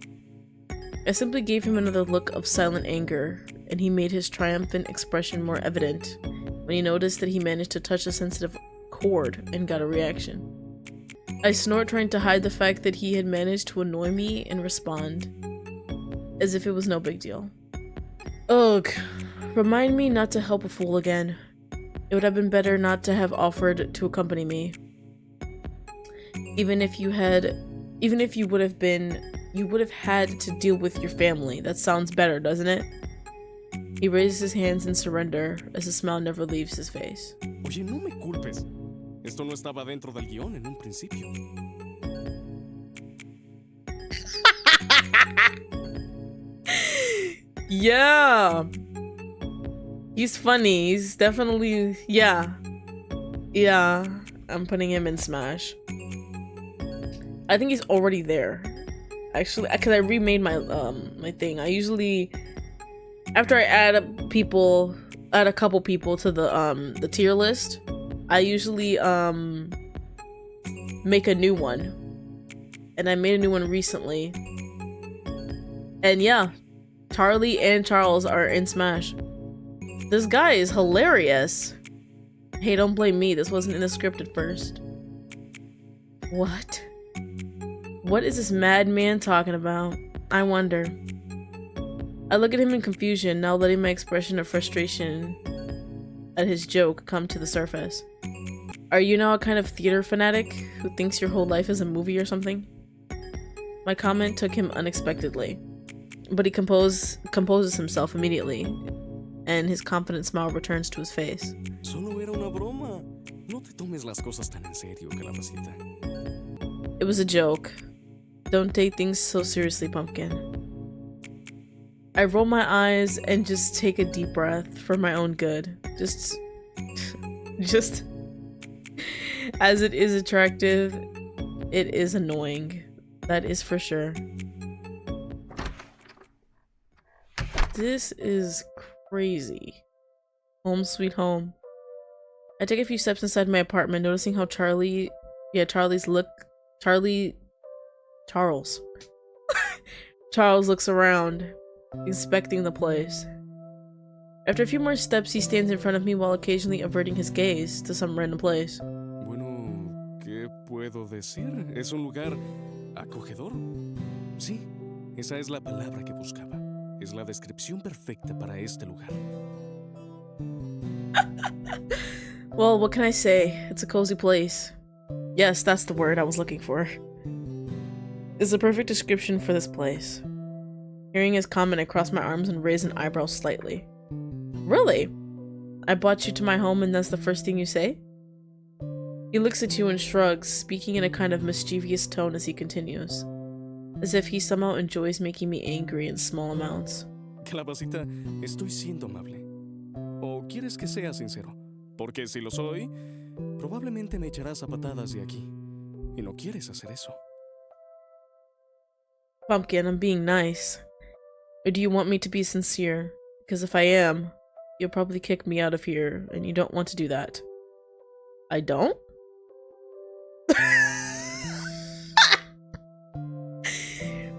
Speaker 1: I simply gave him another look of silent anger, and he made his triumphant expression more evident when he noticed that he managed to touch a sensitive chord and got a reaction. I snort, trying to hide the fact that he had managed to annoy me and respond, as if it was no big deal. Ugh, remind me not to help a fool again. It would have been better not to have offered to accompany me. Even if you would have had to deal with your family. That sounds better, doesn't it? He raises his hands in surrender as the smile never leaves his face.
Speaker 2: Oye, no me culpes. Esto no estaba dentro del guión en un principio.
Speaker 1: Yeah. He's funny. He's definitely, yeah. Yeah. I'm putting him in Smash. I think he's already there. Actually, because I remade my my thing. I usually, after I add a couple people to the tier list, I usually make a new one. And I made a new one recently. And yeah, Charlie and Charles are in Smash. This guy is hilarious. Hey, don't blame me. This wasn't in the script at first. What? What is this madman talking about? I wonder. I look at him in confusion, now letting my expression of frustration at his joke come to the surface. Are you now a kind of theater fanatic who thinks your whole life is a movie or something? My comment took him unexpectedly, but he composes himself immediately, and his confident smile returns to his face.
Speaker 2: Solo era una broma. No te tomes las cosas tan en serio, Calabacita.
Speaker 1: It was a joke. Don't take things so seriously, Pumpkin. I roll my eyes and just take a deep breath for my own good. Just as it is attractive, it is annoying. That is for sure. This is crazy. Home sweet home. I take a few steps inside my apartment, noticing how Charles Charles looks around, inspecting the place. After a few more steps, he stands in front of me while occasionally averting his gaze to some random place.
Speaker 2: Bueno, ¿qué puedo decir? Es un lugar acogedor. Sí, esa es la palabra que buscaba. Es la descripción perfecta para este lugar.
Speaker 1: Well, what can I say? It's a cozy place. Yes, that's the word I was looking for. It's a perfect description for this place. Hearing his comment, I cross my arms and raise an eyebrow slightly. Really? I brought you to my home and that's the first thing you say? He looks at you and shrugs, speaking in a kind of mischievous tone as he continues, as if he somehow enjoys making me angry in small amounts.
Speaker 2: Calabacita, estoy siendo amable. ¿O quieres que sea sincero? Porque si lo soy, probablemente me echarás a patadas de aquí. Y no quieres hacer eso.
Speaker 1: Pumpkin, I'm being nice. Or do you want me to be sincere? Because if I am, you'll probably kick me out of here, and you don't want to do that. I don't?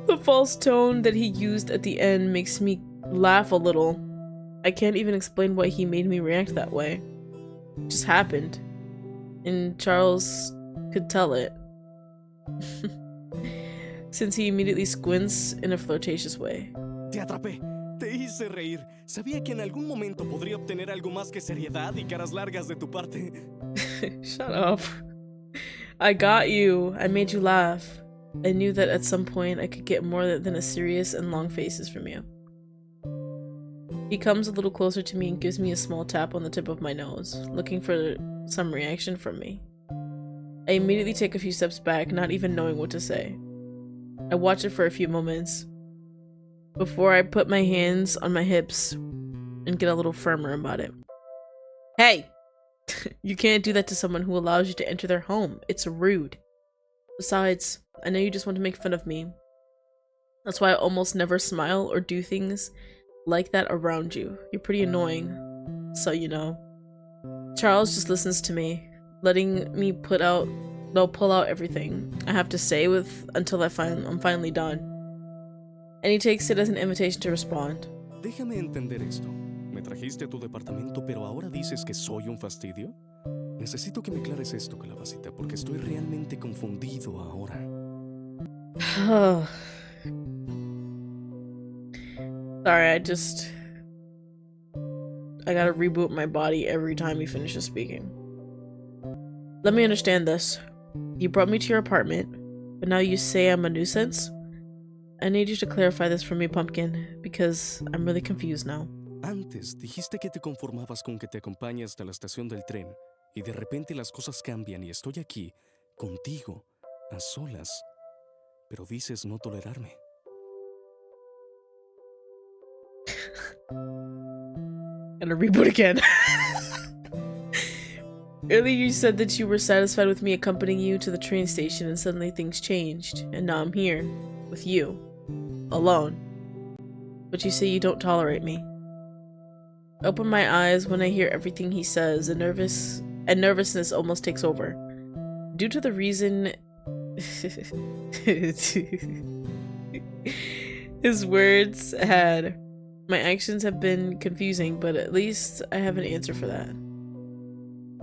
Speaker 1: The false tone that he used at the end makes me laugh a little. I can't even explain why he made me react that way. It just happened. And Charles could tell it. Since he immediately squints in a flirtatious way.
Speaker 2: Te atrapé. Te hice reír. Sabía que en algún momento podría obtener algo más que seriedad y caras largas de tu parte.
Speaker 1: Shut up. I got you. I made you laugh. I knew that at some point I could get more than a serious and long faces from you. He comes a little closer to me and gives me a small tap on the tip of my nose, looking for some reaction from me. I immediately take a few steps back, not even knowing what to say. I watch it for a few moments before I put my hands on my hips and get a little firmer about it. Hey! You can't do that to someone who allows you to enter their home. It's rude. Besides, I know you just want to make fun of me. That's why I almost never smile or do things like that around you. You're pretty annoying, so you know. Charles just listens to me, letting me pull out everything I have to say until I'm finally done. And he takes it as an invitation to respond.
Speaker 2: Déjame entender esto. Me trajiste a tu departamento, pero ahora dices que soy un fastidio. Necesito que me aclares esto, Calabacita, porque estoy realmente confundido ahora.
Speaker 1: Sorry, I gotta reboot my body every time he finishes speaking. Let me understand this. You brought me to your apartment, but now you say I'm a nuisance? I need you to clarify this for me, Pumpkin, because I'm really confused now.
Speaker 2: Antes dijiste que te conformabas con que te acompañe hasta la estación del tren, y de repente las cosas cambian y estoy aquí, contigo, a solas, pero dices no tolerarme.
Speaker 1: And a reboot again. Earlier you said that you were satisfied with me accompanying you to the train station and suddenly things changed. And now I'm here. With you. Alone. But you say you don't tolerate me. I open my eyes when I hear everything he says and nervousness almost takes over. Due to the reason his words had, my actions have been confusing, but at least I have an answer for that.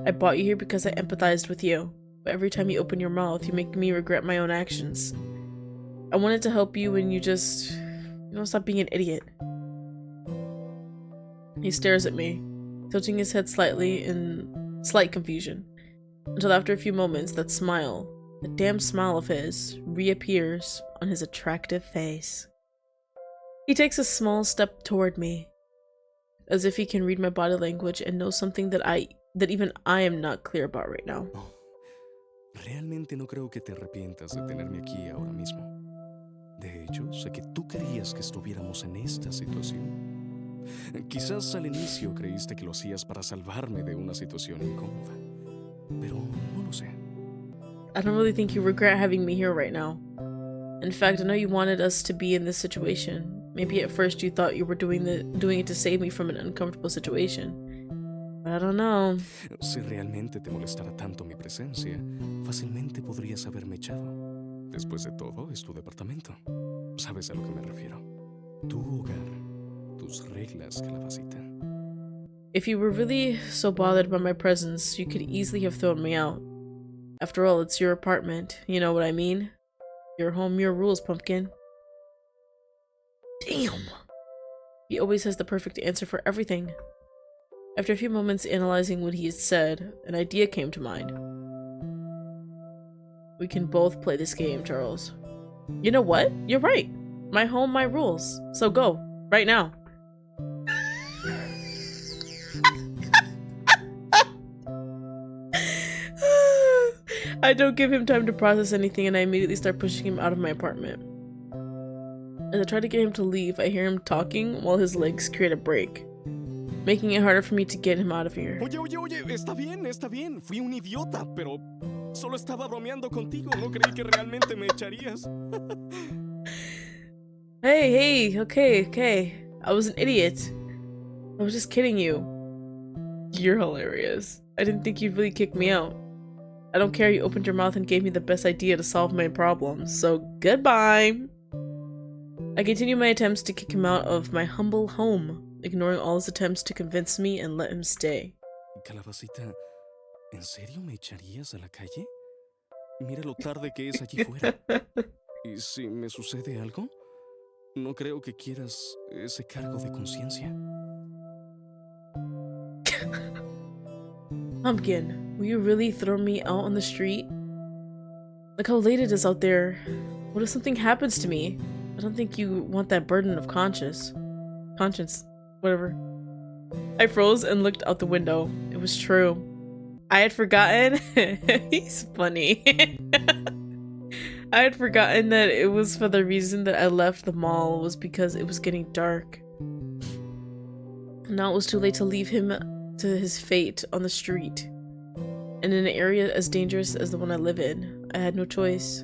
Speaker 1: I brought you here because I empathized with you, but every time you open your mouth, you make me regret my own actions. I wanted to help you and you just, stop being an idiot. He stares at me, tilting his head slightly in slight confusion, until after a few moments, that smile, the damn smile of his, reappears on his attractive face. He takes a small step toward me, as if he can read my body language and knows something that even I am not clear about right now.
Speaker 2: Oh, realmente no creo que te arrepientas de tenerme aquí ahora mismo. De hecho, sé que tú querías que estuviéramos en esta situación. Quizás al inicio creíste que lo hacías para salvarme de una situación incómoda, pero no lo sé.
Speaker 1: I don't really think you regret having me here right now. In fact, I know you wanted us to be in this situation. Maybe at first you thought you were doing it to save me from an uncomfortable situation. But I don't know.
Speaker 2: Si realmente te molestara tanto mi presencia, fácilmente podrías haberme echado. Después de todo, es tu departamento. ¿Sabes a lo que me refiero? Tu hogar, tus reglas, calabacita.
Speaker 1: If you were really so bothered by my presence, you could easily have thrown me out. After all, it's your apartment. You know what I mean? Your home, your rules, pumpkin. Damn! He always has the perfect answer for everything. After a few moments analyzing what he had said, an idea came to mind. We can both play this game, Charles. You know what? You're right. My home, my rules. So go. Right now. I don't give him time to process anything and I immediately start pushing him out of my apartment. As I try to get him to leave, I hear him talking while his legs create a break, making it harder for me to get him out of here.
Speaker 2: Oye, está bien. Fui un idiota, pero solo estaba bromeando contigo. No creí que realmente me echarías.
Speaker 1: Hey, okay. I was an idiot. I was just kidding you. You're hilarious. I didn't think you'd really kick me out. I don't care, you opened your mouth and gave me the best idea to solve my problems, so goodbye! I continue my attempts to kick him out of my humble home, ignoring all his attempts to convince me and let him stay.
Speaker 2: Calabacita, ¿en serio me echarías a la calle? Mira lo tarde que es allí fuera. ¿Y si me sucede algo? No creo que quieras ese cargo de conciencia.
Speaker 1: Pumpkin, will you really throw me out on the street? Look how late it is out there. What if something happens to me? I don't think you want that burden of conscience, whatever. I froze and looked out the window. It was true. I had forgotten. He's funny. I had forgotten that it was for the reason that I left the mall was because it was getting dark. Now it was too late to leave him to his fate on the street. And in an area as dangerous as the one I live in, I had no choice.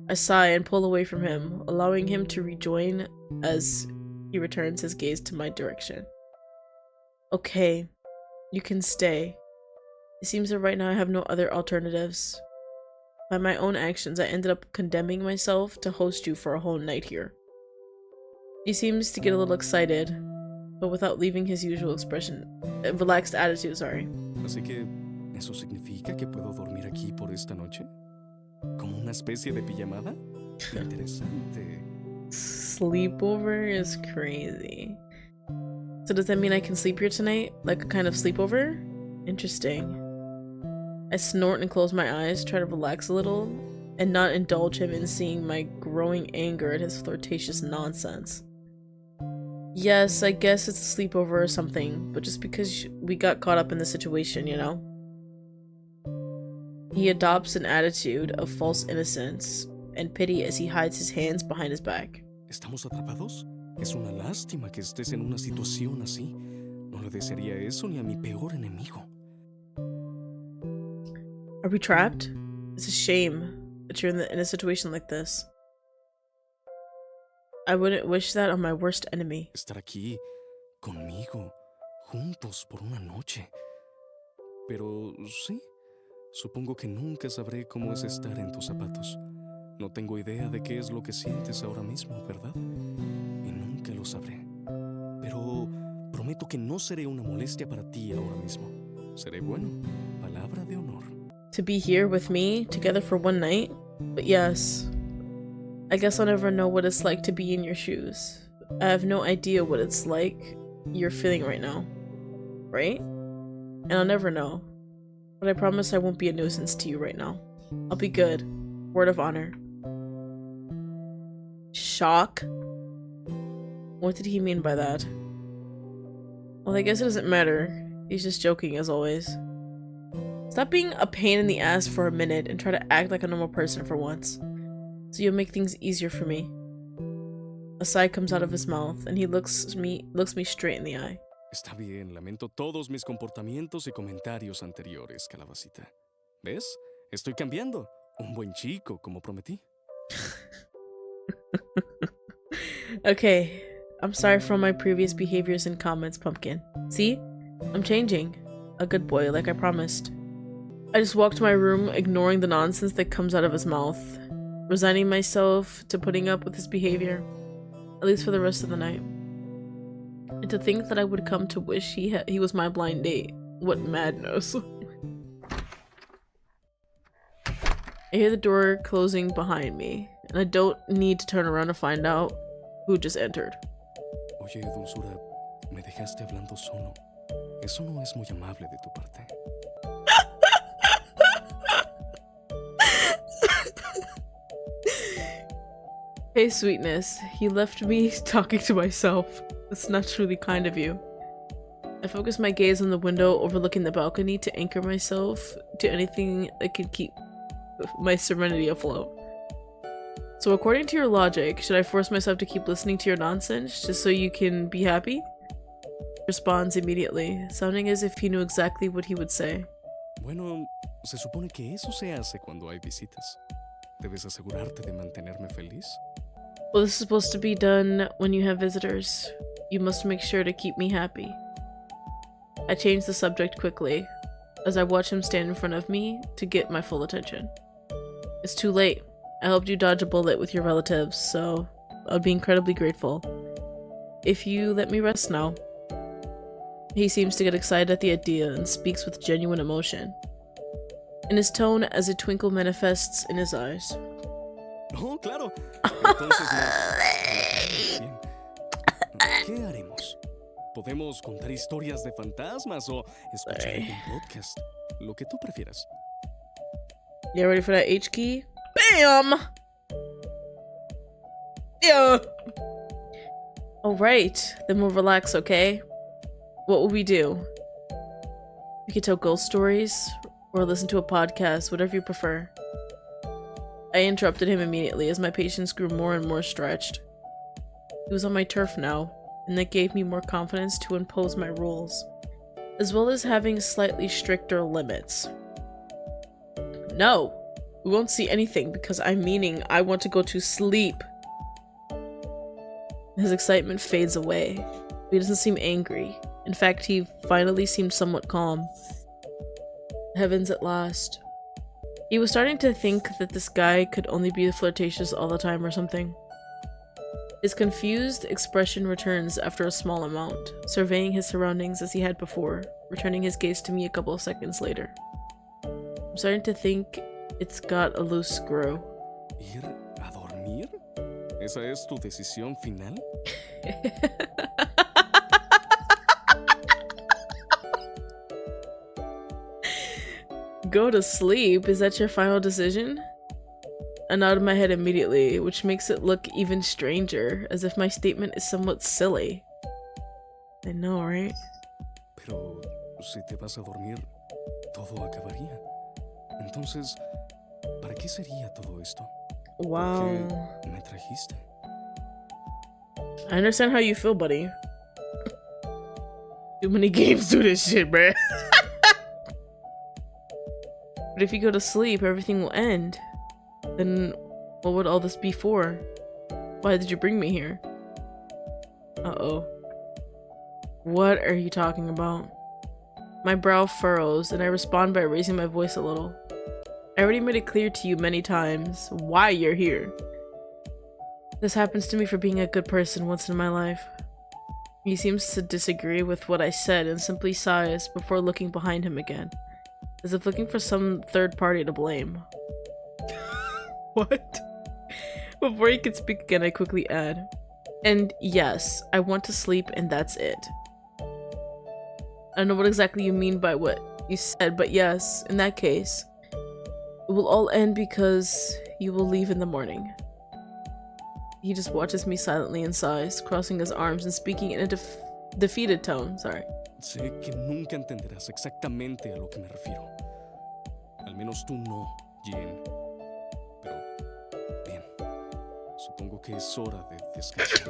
Speaker 1: I sigh and pull away from him, allowing him to rejoin as he returns his gaze to my direction. Okay, you can stay. It seems that right now I have no other alternatives. By my own actions, I ended up condemning myself to host you for a whole night here. He seems to get a little excited, but without leaving his usual relaxed attitude, sorry.
Speaker 2: Así que, ¿eso significa que puedo dormir aquí por esta noche? ¿Como una especie de pijamada? Interesante.
Speaker 1: Sleepover is crazy. So does that mean I can sleep here tonight? Like a kind of sleepover? Interesting. I snort and close my eyes, try to relax a little, and not indulge him in seeing my growing anger at his flirtatious nonsense. Yes, I guess it's a sleepover or something, but just because we got caught up in the situation, you know? He adopts an attitude of false innocence and pity as he hides his hands behind his back.
Speaker 2: ¿Estamos atrapados? Es una lástima que estés en una situación así. No le desearía eso ni a mi peor enemigo.
Speaker 1: Are we trapped? It's a shame that you're in a situation like this. I wouldn't wish that on my worst enemy.
Speaker 2: Estar aquí, conmigo, juntos por una noche. Pero sí, supongo que nunca sabré cómo es estar en tus zapatos. No tengo idea de qué es lo que sientes ahora mismo, ¿verdad? Y nunca lo sabré. Pero prometo que no seré una molestia para ti ahora mismo. Seré bueno, palabra de honor.
Speaker 1: To be here with me, together for one night? But yes, I guess I'll never know what it's like to be in your shoes. I have no idea what it's like you're feeling right now. Right? And I'll never know. But I promise I won't be a nuisance to you right now. I'll be good. Word of honor. Shock? What did he mean by that? Well, I guess it doesn't matter. He's just joking as always. Stop being a pain in the ass for a minute and try to act like a normal person for once. So you'll make things easier for me. A sigh comes out of his mouth and he looks me straight in the eye.
Speaker 2: Está bien, lamento todos mis comportamientos y comentarios anteriores, calabacita. ¿Ves? Estoy cambiando. Un buen chico, como prometí.
Speaker 1: Okay, I'm sorry for my previous behaviors and comments, Pumpkin. See? I'm changing. A good boy, like I promised. I just walked to my room, ignoring the nonsense that comes out of his mouth, resigning myself to putting up with his behavior, at least for the rest of the night. And to think that I would come to wish he was my blind date. What madness. I hear the door closing behind me, and I don't need to turn around to find out who just entered.
Speaker 2: Oye, dulzura, me dejaste hablando solo. Eso no es muy amable de tu parte.
Speaker 1: Hey, sweetness. You left me talking to myself. That's not truly kind of you. I focus my gaze on the window overlooking the balcony to anchor myself to anything that could keep my serenity afloat. So according to your logic, should I force myself to keep listening to your nonsense just so you can be happy? Responds immediately, sounding as if he knew exactly what he would say.
Speaker 2: Bueno, se supone que eso se hace cuando hay visitas. ¿Debes asegurarte de mantenerme feliz?
Speaker 1: Well, this is supposed to be done when you have visitors. You must make sure to keep me happy. I change the subject quickly, as I watch him stand in front of me to get my full attention. It's too late. I helped you dodge a bullet with your relatives, so I'd be incredibly grateful if you let me rest now. He seems to get excited at the idea and speaks with genuine emotion, in his tone as a twinkle manifests in his eyes.
Speaker 2: Oh, claro. Entonces, bien. ¿Qué haremos? ¿Podemos contar historias de fantasmas o escuchar algún podcast? Lo que tú prefieras.
Speaker 1: You ready for that H key? Bam! Yeah! Alright, then we'll relax, okay? What will we do? We could tell ghost stories, or listen to a podcast, whatever you prefer. I interrupted him immediately as my patience grew more and more stretched. He was on my turf now, and that gave me more confidence to impose my rules, as well as having slightly stricter limits. No, we won't see anything because I'm meaning I want to go to sleep. His excitement fades away. He doesn't seem angry. In fact, he finally seemed somewhat calm. Heavens at last. He was starting to think that this guy could only be flirtatious all the time or something. His confused expression returns after a small amount, surveying his surroundings as he had before, returning his gaze to me a couple of seconds later. I'm starting to think it's got a loose screw.
Speaker 2: ¿Ir a dormir? ¿Esa es tu decisión final?
Speaker 1: Go to sleep? Is that your final decision? I nod my head immediately, which makes it look even stranger, as if my statement is somewhat silly. I know, right?
Speaker 2: Pero si te vas a dormir, todo acabaría. Entonces, ¿para qué sería todo esto?
Speaker 1: Wow.
Speaker 2: ¿Por qué me trajiste?
Speaker 1: I understand how you feel, buddy. Too many games do this shit, bruh. But if you go to sleep, everything will end. Then what would all this be for? Why did you bring me here? Uh-oh. What are you talking about? My brow furrows, and I respond by raising my voice a little. I already made it clear to you many times why you're here. This happens to me for being a good person once in my life. He seems to disagree with what I said and simply sighs before looking behind him again, as if looking for some third party to blame. What? Before he could speak again, I quickly add, and yes, I want to sleep and that's it. I don't know what exactly you mean by what you said, but yes, in that case, it will all end because you will leave in the morning. He just watches me silently and sighs, crossing his arms and speaking in a defeated tone. Sorry.
Speaker 2: Sé que nunca entenderás exactamente a lo que me refiero. Al menos tú no, Jen. Pero, bien. Supongo que es hora de descansar.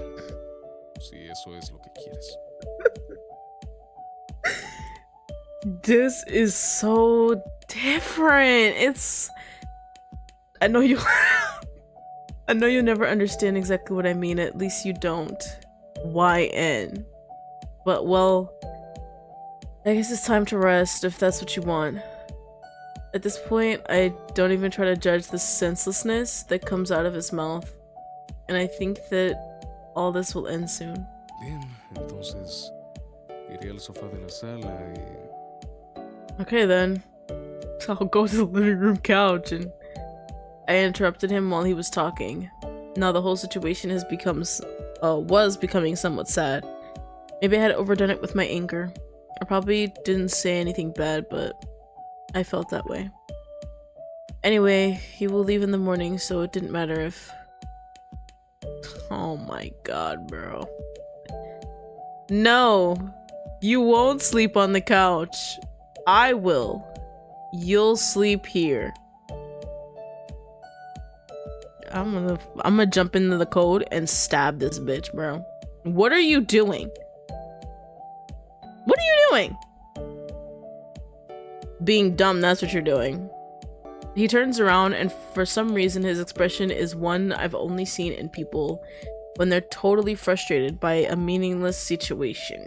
Speaker 2: Si eso es lo que quieres.
Speaker 1: This is so different. I know you I know you'll never understand exactly what I mean, at least you don't. YN. But well, I guess it's time to rest if that's what you want. At this point, I don't even try to judge the senselessness that comes out of his mouth. And I think that all this will end soon.
Speaker 2: Bien, entonces iré al sofá de la sala y...
Speaker 1: Okay then. So I'll go to the living room couch, and I interrupted him while he was talking. Now the whole situation was becoming somewhat sad. Maybe I had overdone it with my anger. I probably didn't say anything bad, but I felt that way. Anyway, he will leave in the morning, so it didn't matter if... Oh my god, bro. No! You won't sleep on the couch. I will. You'll sleep here. I'm gonna jump into the code and stab this bitch, bro. What are you doing? What are you doing? Being dumb, that's what you're doing. He turns around, and for some reason his expression is one I've only seen in people when they're totally frustrated by a meaningless situation.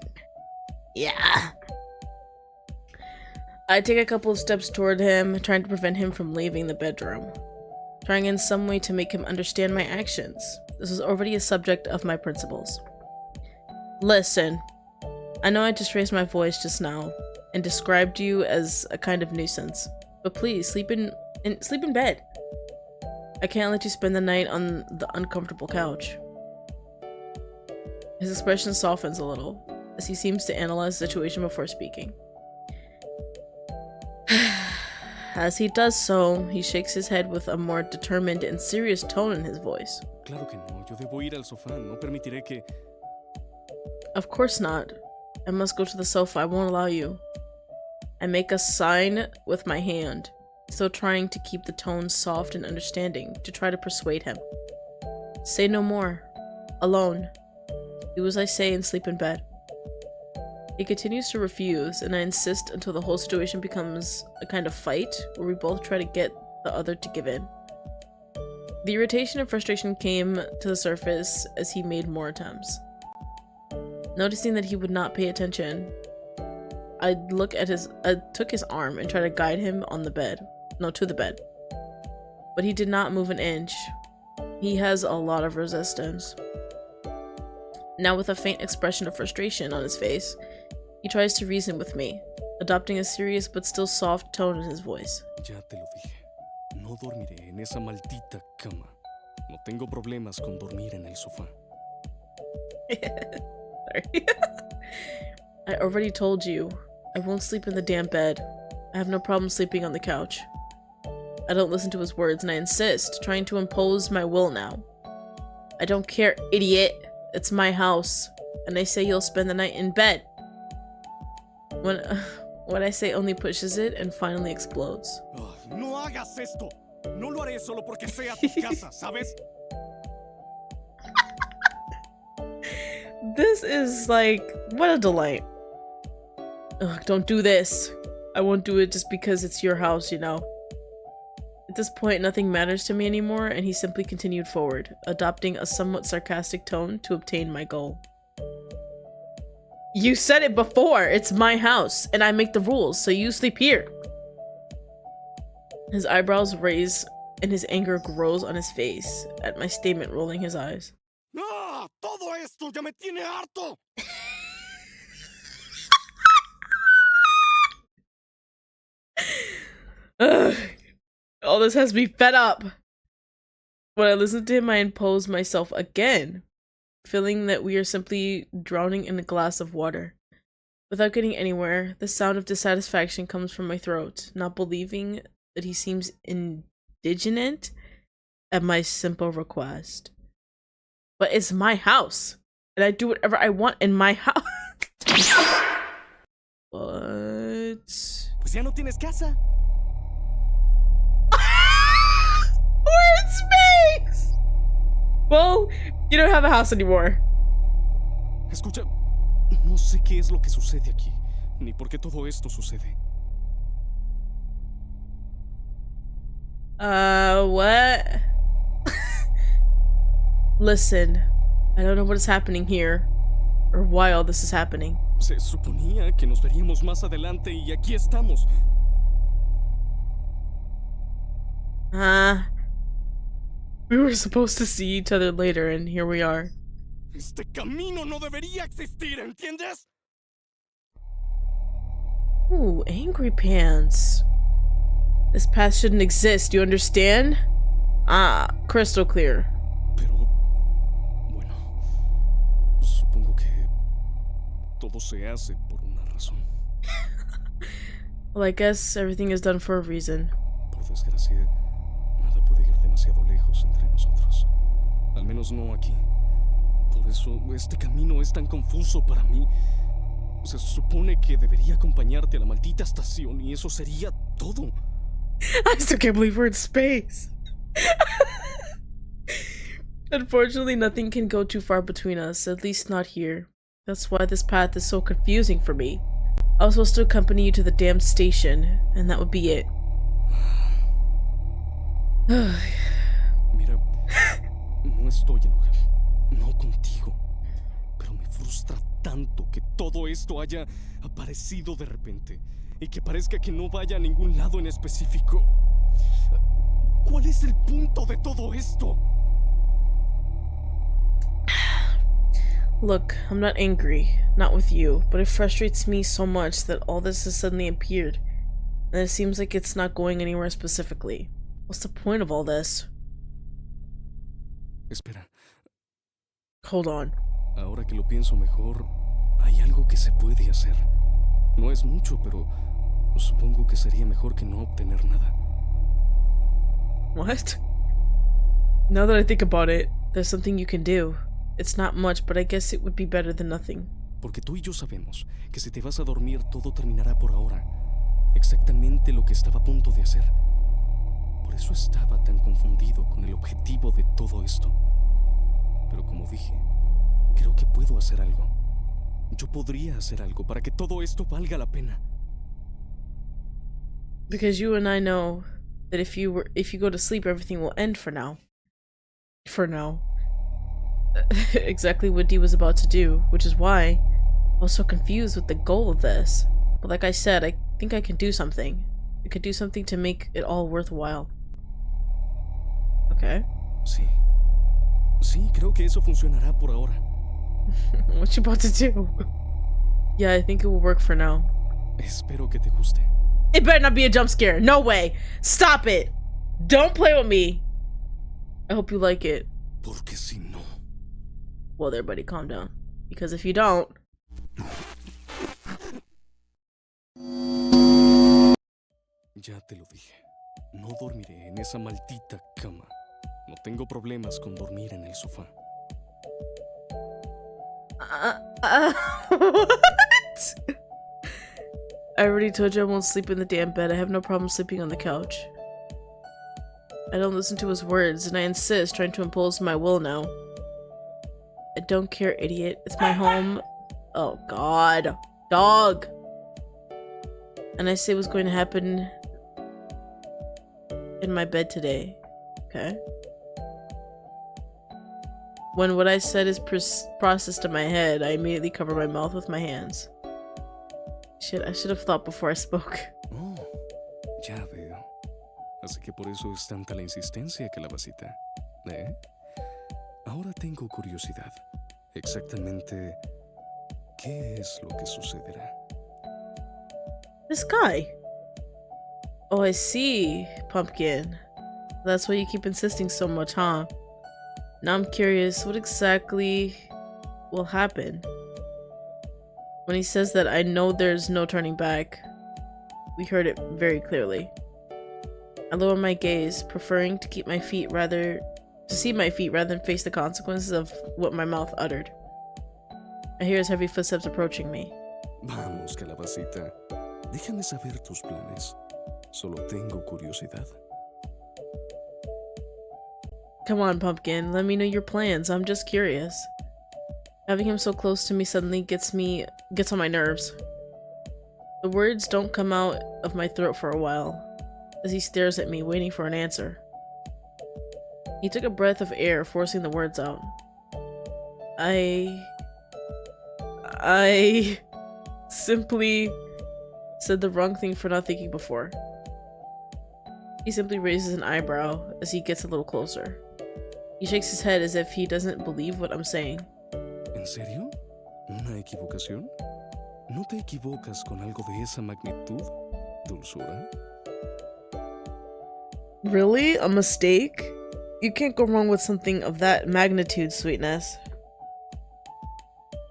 Speaker 1: Yeah. I take a couple of steps toward him, trying to prevent him from leaving the bedroom. Trying in some way to make him understand my actions. This is already a subject of my principles. Listen, I know I just raised my voice just now and described you as a kind of nuisance, but please sleep in bed. I can't let you spend the night on the uncomfortable couch. His expression softens a little as he seems to analyze the situation before speaking. As he does so, he shakes his head with a more determined and serious tone in his voice.
Speaker 2: Claro que no, yo debo ir al sofá, no permitiré que...
Speaker 1: Of course not. I must go to the sofa, I won't allow you. I make a sign with my hand, still trying to keep the tone soft and understanding, to try to persuade him. Say no more. Alone. Do as I say and sleep in bed. He continues to refuse, and I insist until the whole situation becomes a kind of fight where we both try to get the other to give in. The irritation and frustration came to the surface as he made more attempts. Noticing that he would not pay attention, I took his arm and tried to guide him to the bed. But he did not move an inch. He has a lot of resistance. Now, with a faint expression of frustration on his face, he tries to reason with me, adopting a serious but still soft tone in his voice.
Speaker 2: Ya te lo dije. No dormiré en esa maldita cama. No tengo problemas con dormir en el sofá.
Speaker 1: Sorry. I already told you. I won't sleep in the damn bed. I have no problem sleeping on the couch. I don't listen to his words, and I insist, trying to impose my will now. I don't care, idiot. It's my house, and I say you'll spend the night in bed. What I say only pushes it and finally explodes.
Speaker 6: No hagas esto. No lo haré solo porque sea tu casa, ¿sabes?
Speaker 1: This is like, what a delight. Ugh, don't do this. I won't do it just because it's your house, you know. At this point, nothing matters to me anymore, and he simply continued forward, adopting a somewhat sarcastic tone to obtain my goal. You said it before! It's my house, and I make the rules, so you sleep here! His eyebrows raise, and his anger grows on his face, at my statement rolling his eyes.
Speaker 6: ¡Ah! ¡Todo esto ya me tiene harto!
Speaker 1: Ugh. All this has me fed up. When I listen to him, I impose myself again, feeling that we are simply drowning in a glass of water. Without getting anywhere, the sound of dissatisfaction comes from my throat, not believing that he seems indignant at my simple request. But it's my house, and I do whatever I want in my house. What?
Speaker 6: Pues ya no tienes casa.
Speaker 1: We're in space! Well, you don't have a house anymore.
Speaker 2: Escucha, no sé qué es lo que sucede aquí, ni por qué todo esto sucede.
Speaker 1: What? Listen, I don't know what is happening here, or why all this is happening.
Speaker 2: Se suponía que nos veríamos más adelante y aquí estamos.
Speaker 1: We were supposed to see each other later, and here we are.
Speaker 6: Este camino no debería existir, ¿entiendes?
Speaker 1: Ooh, angry pants. This path shouldn't exist, you understand? Ah, crystal clear.
Speaker 2: Pero, bueno, supongo que todo se hace por una razón.
Speaker 1: Well, I guess everything is done for a reason.
Speaker 2: Por desgracia, nada puede ir demasiado lejos entre nosotros. Al menos no aquí. Por eso, este camino es tan confuso para mí. Se supone que debería acompañarte a la maldita estación y eso sería todo.
Speaker 1: I still can't believe we're in space. Unfortunately, nothing can go too far between us, at least not here. That's why this path is so confusing for me. I was supposed to accompany you to the damn station, and that would be it.
Speaker 2: Mira, no estoy enojado, no contigo, pero me frustra tanto que todo esto haya aparecido de repente y que parezca que no vaya a ningún lado en específico. ¿Cuál es el punto de todo esto?
Speaker 1: Look, I'm not angry, not with you, but it frustrates me so much that all this has suddenly appeared, and it seems like it's not going anywhere specifically. What's the point of all this?
Speaker 2: Espera.
Speaker 1: Hold on.
Speaker 2: Ahora que lo pienso mejor, hay algo que se puede hacer. No es mucho, pero supongo que sería mejor que no obtener nada.
Speaker 1: What? Now that I think about it, there's something you can do. It's not much, but I guess it would be better than nothing.
Speaker 2: Porque tú y yo sabemos que si te vas a dormir todo terminará por ahora. Exactamente lo que estaba a punto de hacer. Por eso estaba tan confundido con el objetivo de todo esto. Pero como dije, creo que puedo hacer algo. Yo podría hacer algo para que todo esto valga la pena.
Speaker 1: Because you and I know that if you go to sleep, everything will end for now. For now. Exactly what Dee was about to do, which is why I was so confused with the goal of this. But like I said, I think I can do something. I could do something to make it all worthwhile. Okay.
Speaker 2: Sí. Sí, creo que eso funcionará por ahora.
Speaker 1: What you about to do? Yeah, I think it will work for now.
Speaker 2: Espero que te guste.
Speaker 1: It better not be a jump scare. No way. Stop it. Don't play with me. I hope you like it.
Speaker 2: Porque si no...
Speaker 1: Well, there, buddy, calm down. Because if you don't...
Speaker 2: Ya te lo dije. No dormiré en esa maldita cama. No tengo problemas con dormir en el sofá.
Speaker 1: What? I already told you I won't sleep in the damn bed. I have no problem sleeping on the couch. I don't listen to his words, and I insist, trying to impose my will now. I don't care, idiot. It's my home. Oh god. Dog! And I say what's going to happen in my bed today. Okay? When what I said is processed in my head, I immediately cover my mouth with my hands. Shit, I should have thought before I spoke.
Speaker 2: Oh, ya veo. Así que por eso es tanta la insistencia, calabacita. ¿Eh? Ahora tengo curiosidad. Exactamente, ¿qué es lo que sucederá?
Speaker 1: This guy. Oh, I see, Pumpkin. That's why you keep insisting so much, huh? Now I'm curious, what exactly will happen? When he says that, I know there's no turning back. We heard it very clearly. I lower my gaze, preferring to see my feet rather than face the consequences of what my mouth uttered. I hear his heavy footsteps approaching me.
Speaker 2: Vamos, calabacita. Déjame saber tus planes. Solo tengo curiosidad.
Speaker 1: Come on, Pumpkin. Let me know your plans. I'm just curious. Having him so close to me suddenly gets on my nerves. The words don't come out of my throat for a while, as he stares at me, waiting for an answer. He took a breath of air, forcing the words out. I simply said the wrong thing for not thinking before. He simply raises an eyebrow as he gets a little closer. He shakes his head as if he doesn't believe what I'm saying.
Speaker 2: ¿En serio? ¿Una equivocación? ¿No te equivocas con algo de esa magnitud, dulzura?
Speaker 1: Really? A mistake? You can't go wrong with something of that magnitude, sweetness.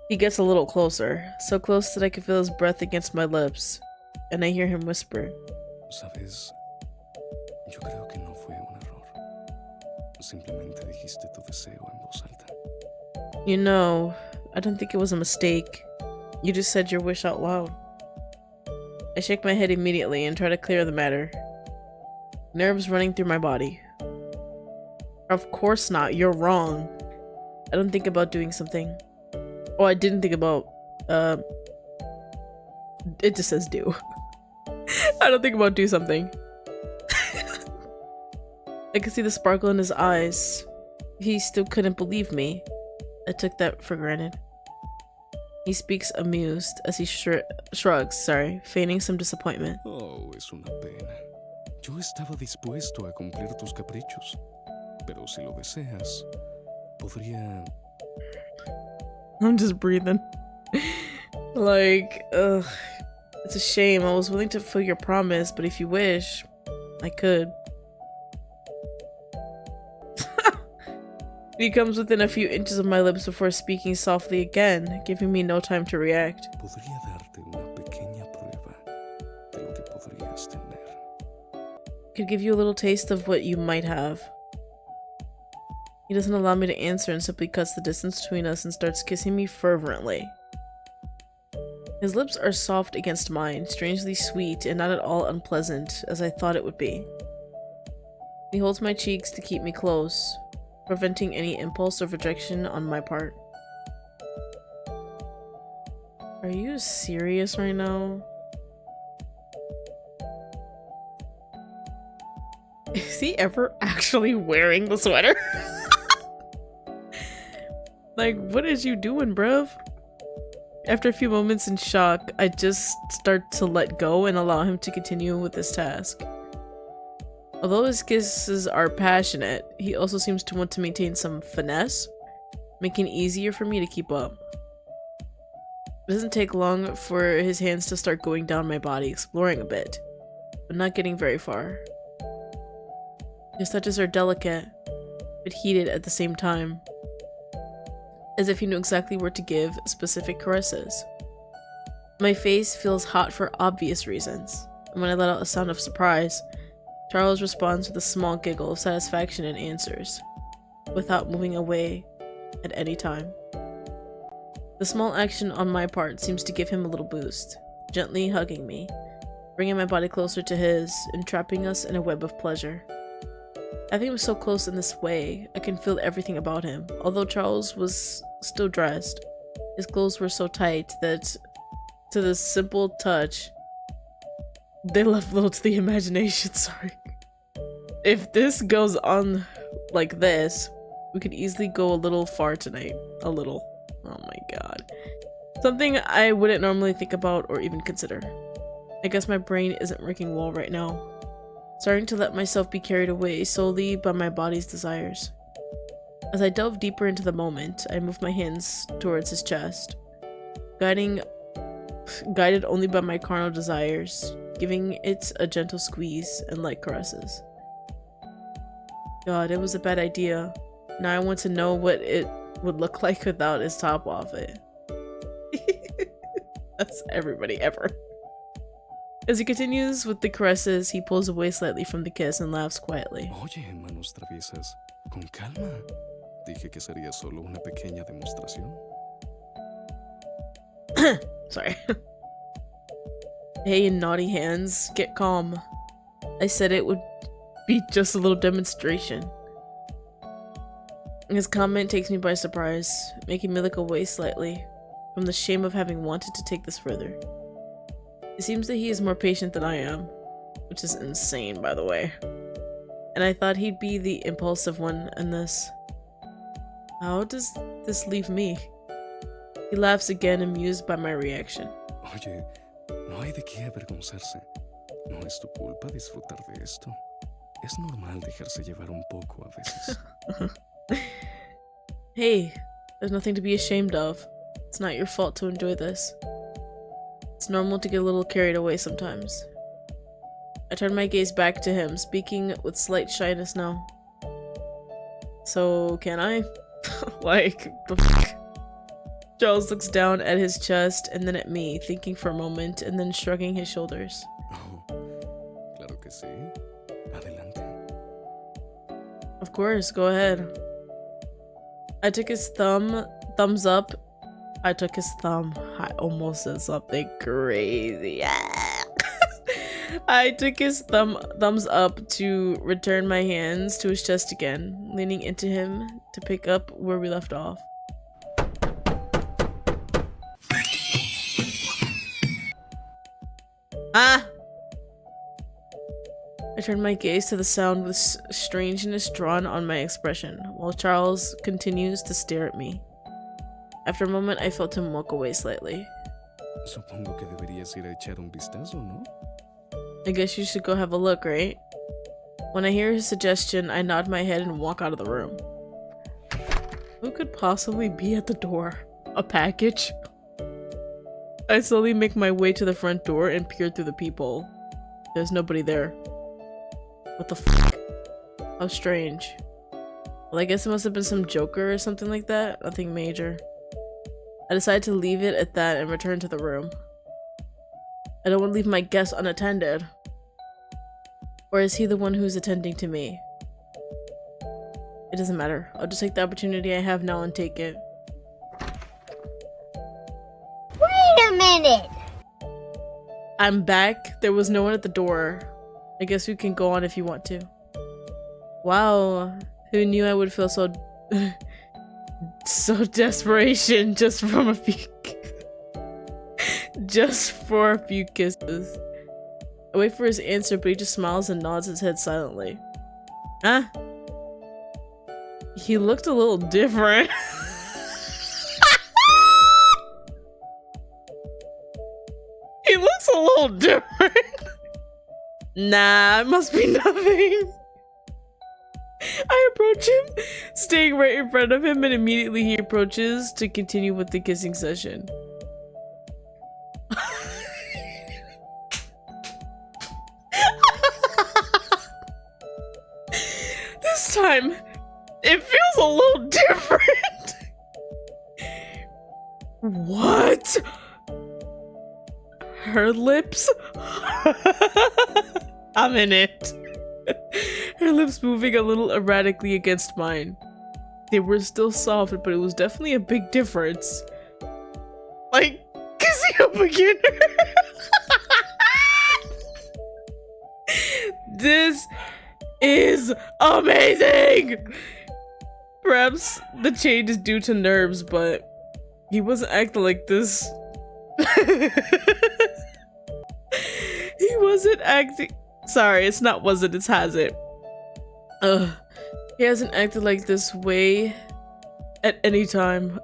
Speaker 1: He gets a little closer, so close that I can feel his breath against my lips, and I hear him whisper.
Speaker 2: Sabes, yo creo que no fue un error. Simplemente dijiste tu deseo en voz alta.
Speaker 1: You know, I don't think it was a mistake. You just said your wish out loud. I shake my head immediately and try to clear the matter. Nerves running through my body. Of course not, you're wrong. I don't think about doing something. Oh, I didn't think about, it just says do. I don't think about do something. I could see the sparkle in his eyes. He still couldn't believe me. I took that for granted. He speaks amused as he shrugs, feigning some disappointment.
Speaker 2: Oh, es una pena. Yo estaba dispuesto a cumplir tus caprichos. Pero si lo deseas, podría...
Speaker 1: I'm just breathing. Like, ugh. It's a shame. I was willing to fulfill your promise, but if you wish, I could. He comes within a few inches of my lips before speaking softly again, giving me no time to react.
Speaker 2: Podría darte una pequeña prueba de lo que podrías tener.
Speaker 1: Could give you a little taste of what you might have. He doesn't allow me to answer and simply cuts the distance between us and starts kissing me fervently. His lips are soft against mine, strangely sweet and not at all unpleasant as I thought it would be. He holds my cheeks to keep me close, preventing any impulse of rejection on my part. Are you serious right now? Is he ever actually wearing the sweater? Like, what is you doing, bruv? After a few moments in shock, I just start to let go and allow him to continue with this task. Although his kisses are passionate, he also seems to want to maintain some finesse, making it easier for me to keep up. It doesn't take long for his hands to start going down my body, exploring a bit, but not getting very far. His touches are delicate, but heated at the same time, as if he knew exactly where to give specific caresses. My face feels hot for obvious reasons, and when I let out a sound of surprise, Charles responds with a small giggle of satisfaction and answers, without moving away at any time. The small action on my part seems to give him a little boost, gently hugging me, bringing my body closer to his, and trapping us in a web of pleasure. I think he was so close in this way. I can feel everything about him. Although Charles was still dressed, his clothes were so tight that to the simple touch, they left little to the imagination. Sorry. If this goes on like this, we could easily go a little far tonight. A little. Oh my god. Something I wouldn't normally think about or even consider. I guess my brain isn't working well right now. Starting to let myself be carried away solely by my body's desires. As I delve deeper into the moment, I move my hands towards his chest, guided only by my carnal desires, giving it a gentle squeeze and light caresses. God, it was a bad idea. Now I want to know what it would look like without his top off it. That's everybody ever. As he continues with the caresses, he pulls away slightly from the kiss and laughs quietly.
Speaker 2: Oye, manos traviesas, con calma. Dije que sería solo una pequeña demostración.
Speaker 1: Sorry. Hey, naughty hands, get calm. I said it would be just a little demonstration. His comment takes me by surprise, making me look away slightly from the shame of having wanted to take this further. It seems that he is more patient than I am, which is insane, by the way. And I thought he'd be the impulsive one in this. How does this leave me? He laughs again, amused by my reaction.
Speaker 2: Oye, no hay de qué avergonzarse. No es tu culpa disfrutar de esto. Es normal dejarse llevar un poco a veces.
Speaker 1: Hey, there's nothing to be ashamed of. It's not your fault to enjoy this. It's normal to get a little carried away sometimes. I turn my gaze back to him, speaking with slight shyness now. So, can I? Like, the fuck? Charles looks down at his chest and then at me, thinking for a moment and then shrugging his shoulders.
Speaker 2: Oh, claro que sí. Adelante.
Speaker 1: Of course, go ahead. I took his thumbs up. I took his thumb. I almost said something crazy. I took his thumbs up to return my hands to his chest again, leaning into him to pick up where we left off. Ah! I turned my gaze to the sound with strangeness drawn on my expression, while Charles continues to stare at me. After a moment, I felt him walk away slightly.
Speaker 2: Supongo que deberías ir a echar un vistazo, ¿no?
Speaker 1: I guess you should go have a look, right? When I hear his suggestion, I nod my head and walk out of the room. Who could possibly be at the door? A package? I slowly make my way to the front door and peer through the peephole. There's nobody there. What the fuck? How strange. Well, I guess it must have been some joker or something like that. Nothing major. I decide to leave it at that and return to the room. I don't want to leave my guest unattended. Or is he the one who's attending to me? It doesn't matter. I'll just take the opportunity I have now and take it.
Speaker 7: Wait a minute!
Speaker 1: I'm back. There was no one at the door. I guess we can go on if you want to. Wow. Who knew I would feel so desperation just from a few just for a few kisses. I wait for his answer, but he just smiles and nods his head silently. Huh? He looked a little different. He looks a little different. Nah, it must be nothing. I approach him, staying right in front of him, and immediately he approaches to continue with the kissing session. This time, it feels a little different. What? Her lips? I'm in it. Her lips moving a little erratically against mine. They were still soft, but it was definitely a big difference. Like, kissing a beginner. This is amazing! Perhaps the change is due to nerves, but he wasn't acting like this. He wasn't acting. Sorry, it's not wasn't, it's hasn't. He hasn't acted like this way at any time.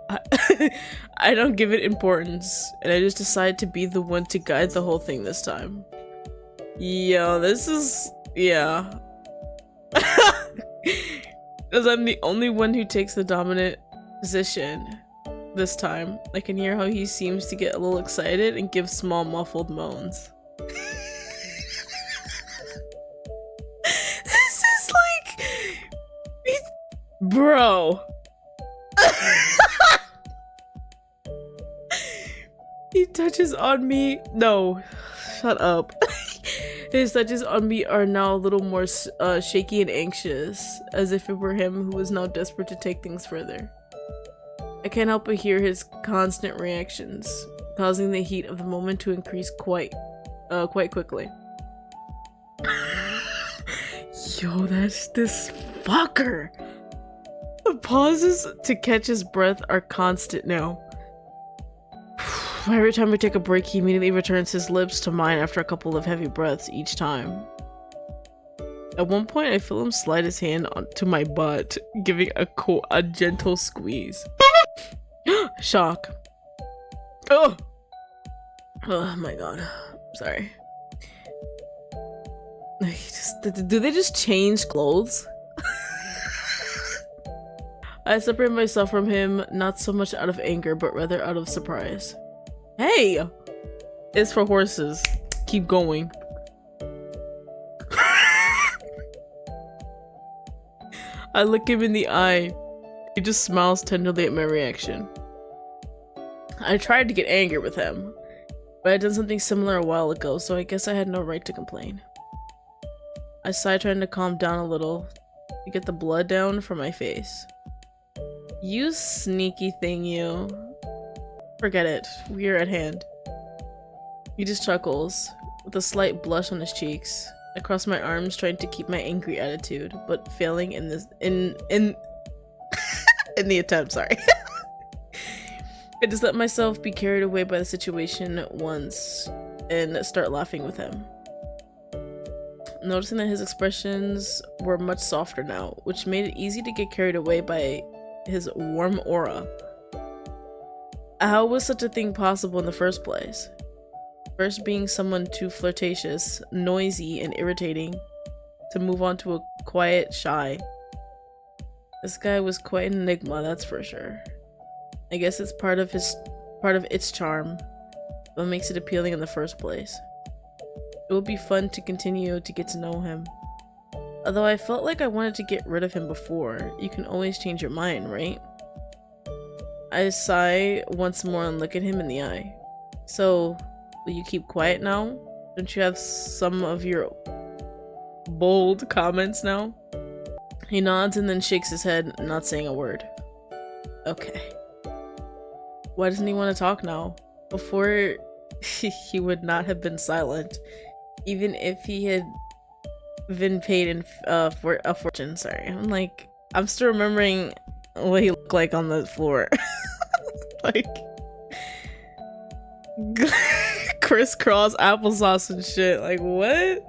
Speaker 1: I don't give it importance, and I just decided to be the one to guide the whole thing this time. Yo, this is, yeah. Because I'm the only one who takes the dominant position this time. I can hear how he seems to get a little excited and give small muffled moans. This is like... Bro. He touches on me. No, shut up. His touches on me are now a little more shaky and anxious, as if it were him who was now desperate to take things further. I can't help but hear his constant reactions, causing the heat of the moment to increase quite quickly. Yo, that's this fucker. The pauses to catch his breath are constant now. Every time we take a break, he immediately returns his lips to mine after a couple of heavy breaths each time. At one point, I feel him slide his hand onto my butt, giving a gentle squeeze. Shock. Oh my god. Sorry. Do they just change clothes? I separate myself from him, not so much out of anger, but rather out of surprise. Hey! It's for horses. Keep going. I look him in the eye. He just smiles tenderly at my reaction. I tried to get angry with him, but I'd done something similar a while ago, so I guess I had no right to complain. I sigh, trying to calm down a little to get the blood down from my face. You sneaky thing, you. Forget it. We are at hand. He just chuckles, with a slight blush on his cheeks. I cross my arms, trying to keep my angry attitude, but failing in the attempt, sorry. I just let myself be carried away by the situation once and start laughing with him. Noticing that his expressions were much softer now, which made it easy to get carried away by his warm aura. How was such a thing possible in the first place? First being someone too flirtatious, noisy, and irritating, to move on to a quiet, shy. This guy was quite an enigma, that's for sure. I guess it's part of its charm, what makes it appealing in the first place. It would be fun to continue to get to know him. Although I felt like I wanted to get rid of him before, you can always change your mind, right? I sigh once more and look at him in the eye. So, will you keep quiet now? Don't you have some of your bold comments now? He nods and then shakes his head, not saying a word. Okay. Why doesn't he want to talk now? Before, he would not have been silent, even if he had been paid in for a fortune. Sorry, I'm still remembering what he looked like on the floor. Like crisscross applesauce and shit. Like, what?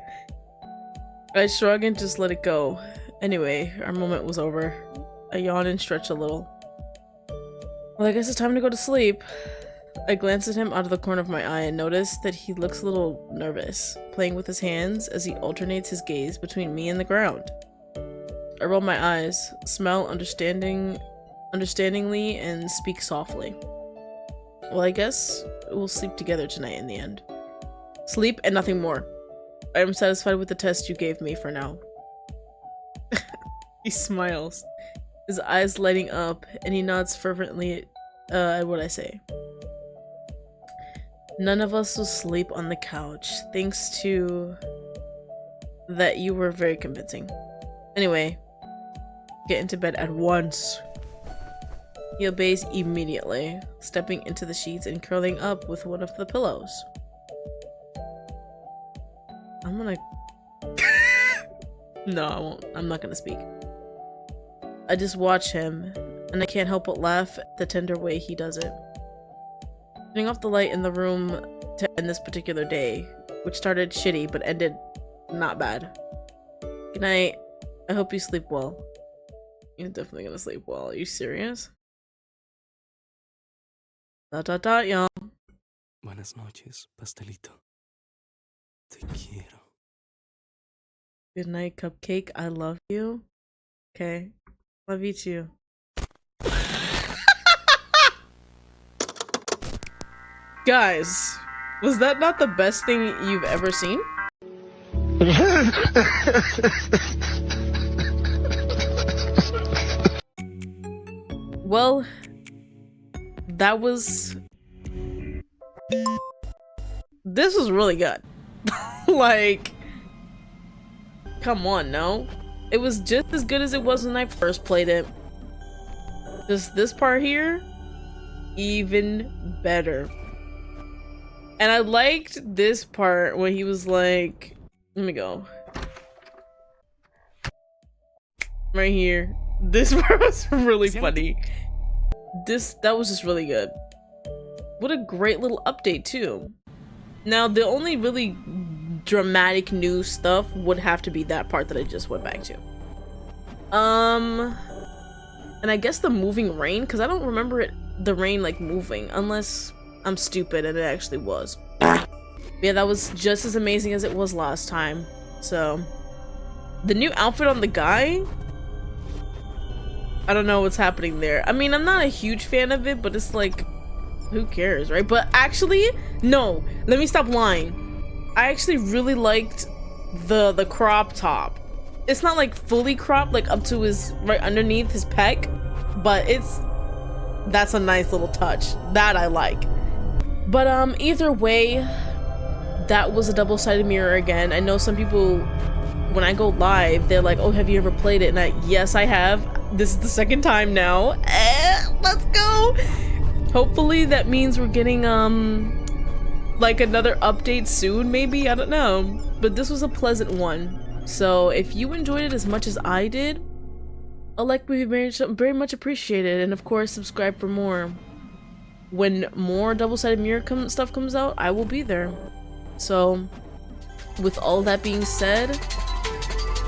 Speaker 1: I shrug and just let it go. Anyway, our moment was over. I yawn and stretch a little. Well, I guess it's time to go to sleep. I glance at him out of the corner of my eye and notice that he looks a little nervous, playing with his hands as he alternates his gaze between me and the ground. I roll my eyes, smile understandingly, and speak softly. Well, I guess we'll sleep together tonight in the end. Sleep and nothing more. I am satisfied with the test you gave me for now. He smiles, his eyes lighting up, and he nods fervently at what I say. None of us will sleep on the couch, thanks to that you were very convincing. Anyway, get into bed at once. He obeys immediately, stepping into the sheets and curling up with one of the pillows. I'm gonna... No, I won't. I'm not gonna speak. I just watch him, and I can't help but laugh at the tender way he does it. Turning off the light in the room to end this particular day, which started shitty but ended not bad. Good night. I hope you sleep well. You're definitely gonna sleep well. Are you serious? ... y'all.
Speaker 2: Buenas noches, pastelito. Te quiero.
Speaker 1: Good night, cupcake. I love you. Okay. Love you too. Guys, was that not the best thing you've ever seen? Well, that was... This was really good. Like, come on, no? It was just as good as it was when I first played it. Just this part here, even better. And I liked this part when he was like, let me go. Right here. This part was really funny. That was just really good. What a great little update too. Now the only really dramatic new stuff would have to be that part that I just went back to. And I guess the moving rain, because I don't remember the rain like moving unless I'm stupid and it actually was. Yeah, that was just as amazing as it was last time. So the new outfit on the guy, I don't know what's happening there. I mean, I'm not a huge fan of it, but it's like, who cares, right? But actually, no, let me stop lying. I actually really liked the crop top. It's not like fully cropped, like up to his, right underneath his pec, but that's a nice little touch that I like. But either way, that was a double-sided mirror again. I know some people, when I go live, they're like, oh, have you ever played it? And yes, I have. This is the second time now. Let's go. Hopefully that means we're getting like another update soon, maybe. I don't know, but this was a pleasant one. So if you enjoyed it as much as I did, a like would be very much appreciated, and of course subscribe for more. When more double-sided mirror stuff comes out, I will be there. So with all that being said,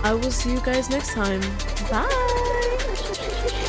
Speaker 1: I will see you guys next time. Bye.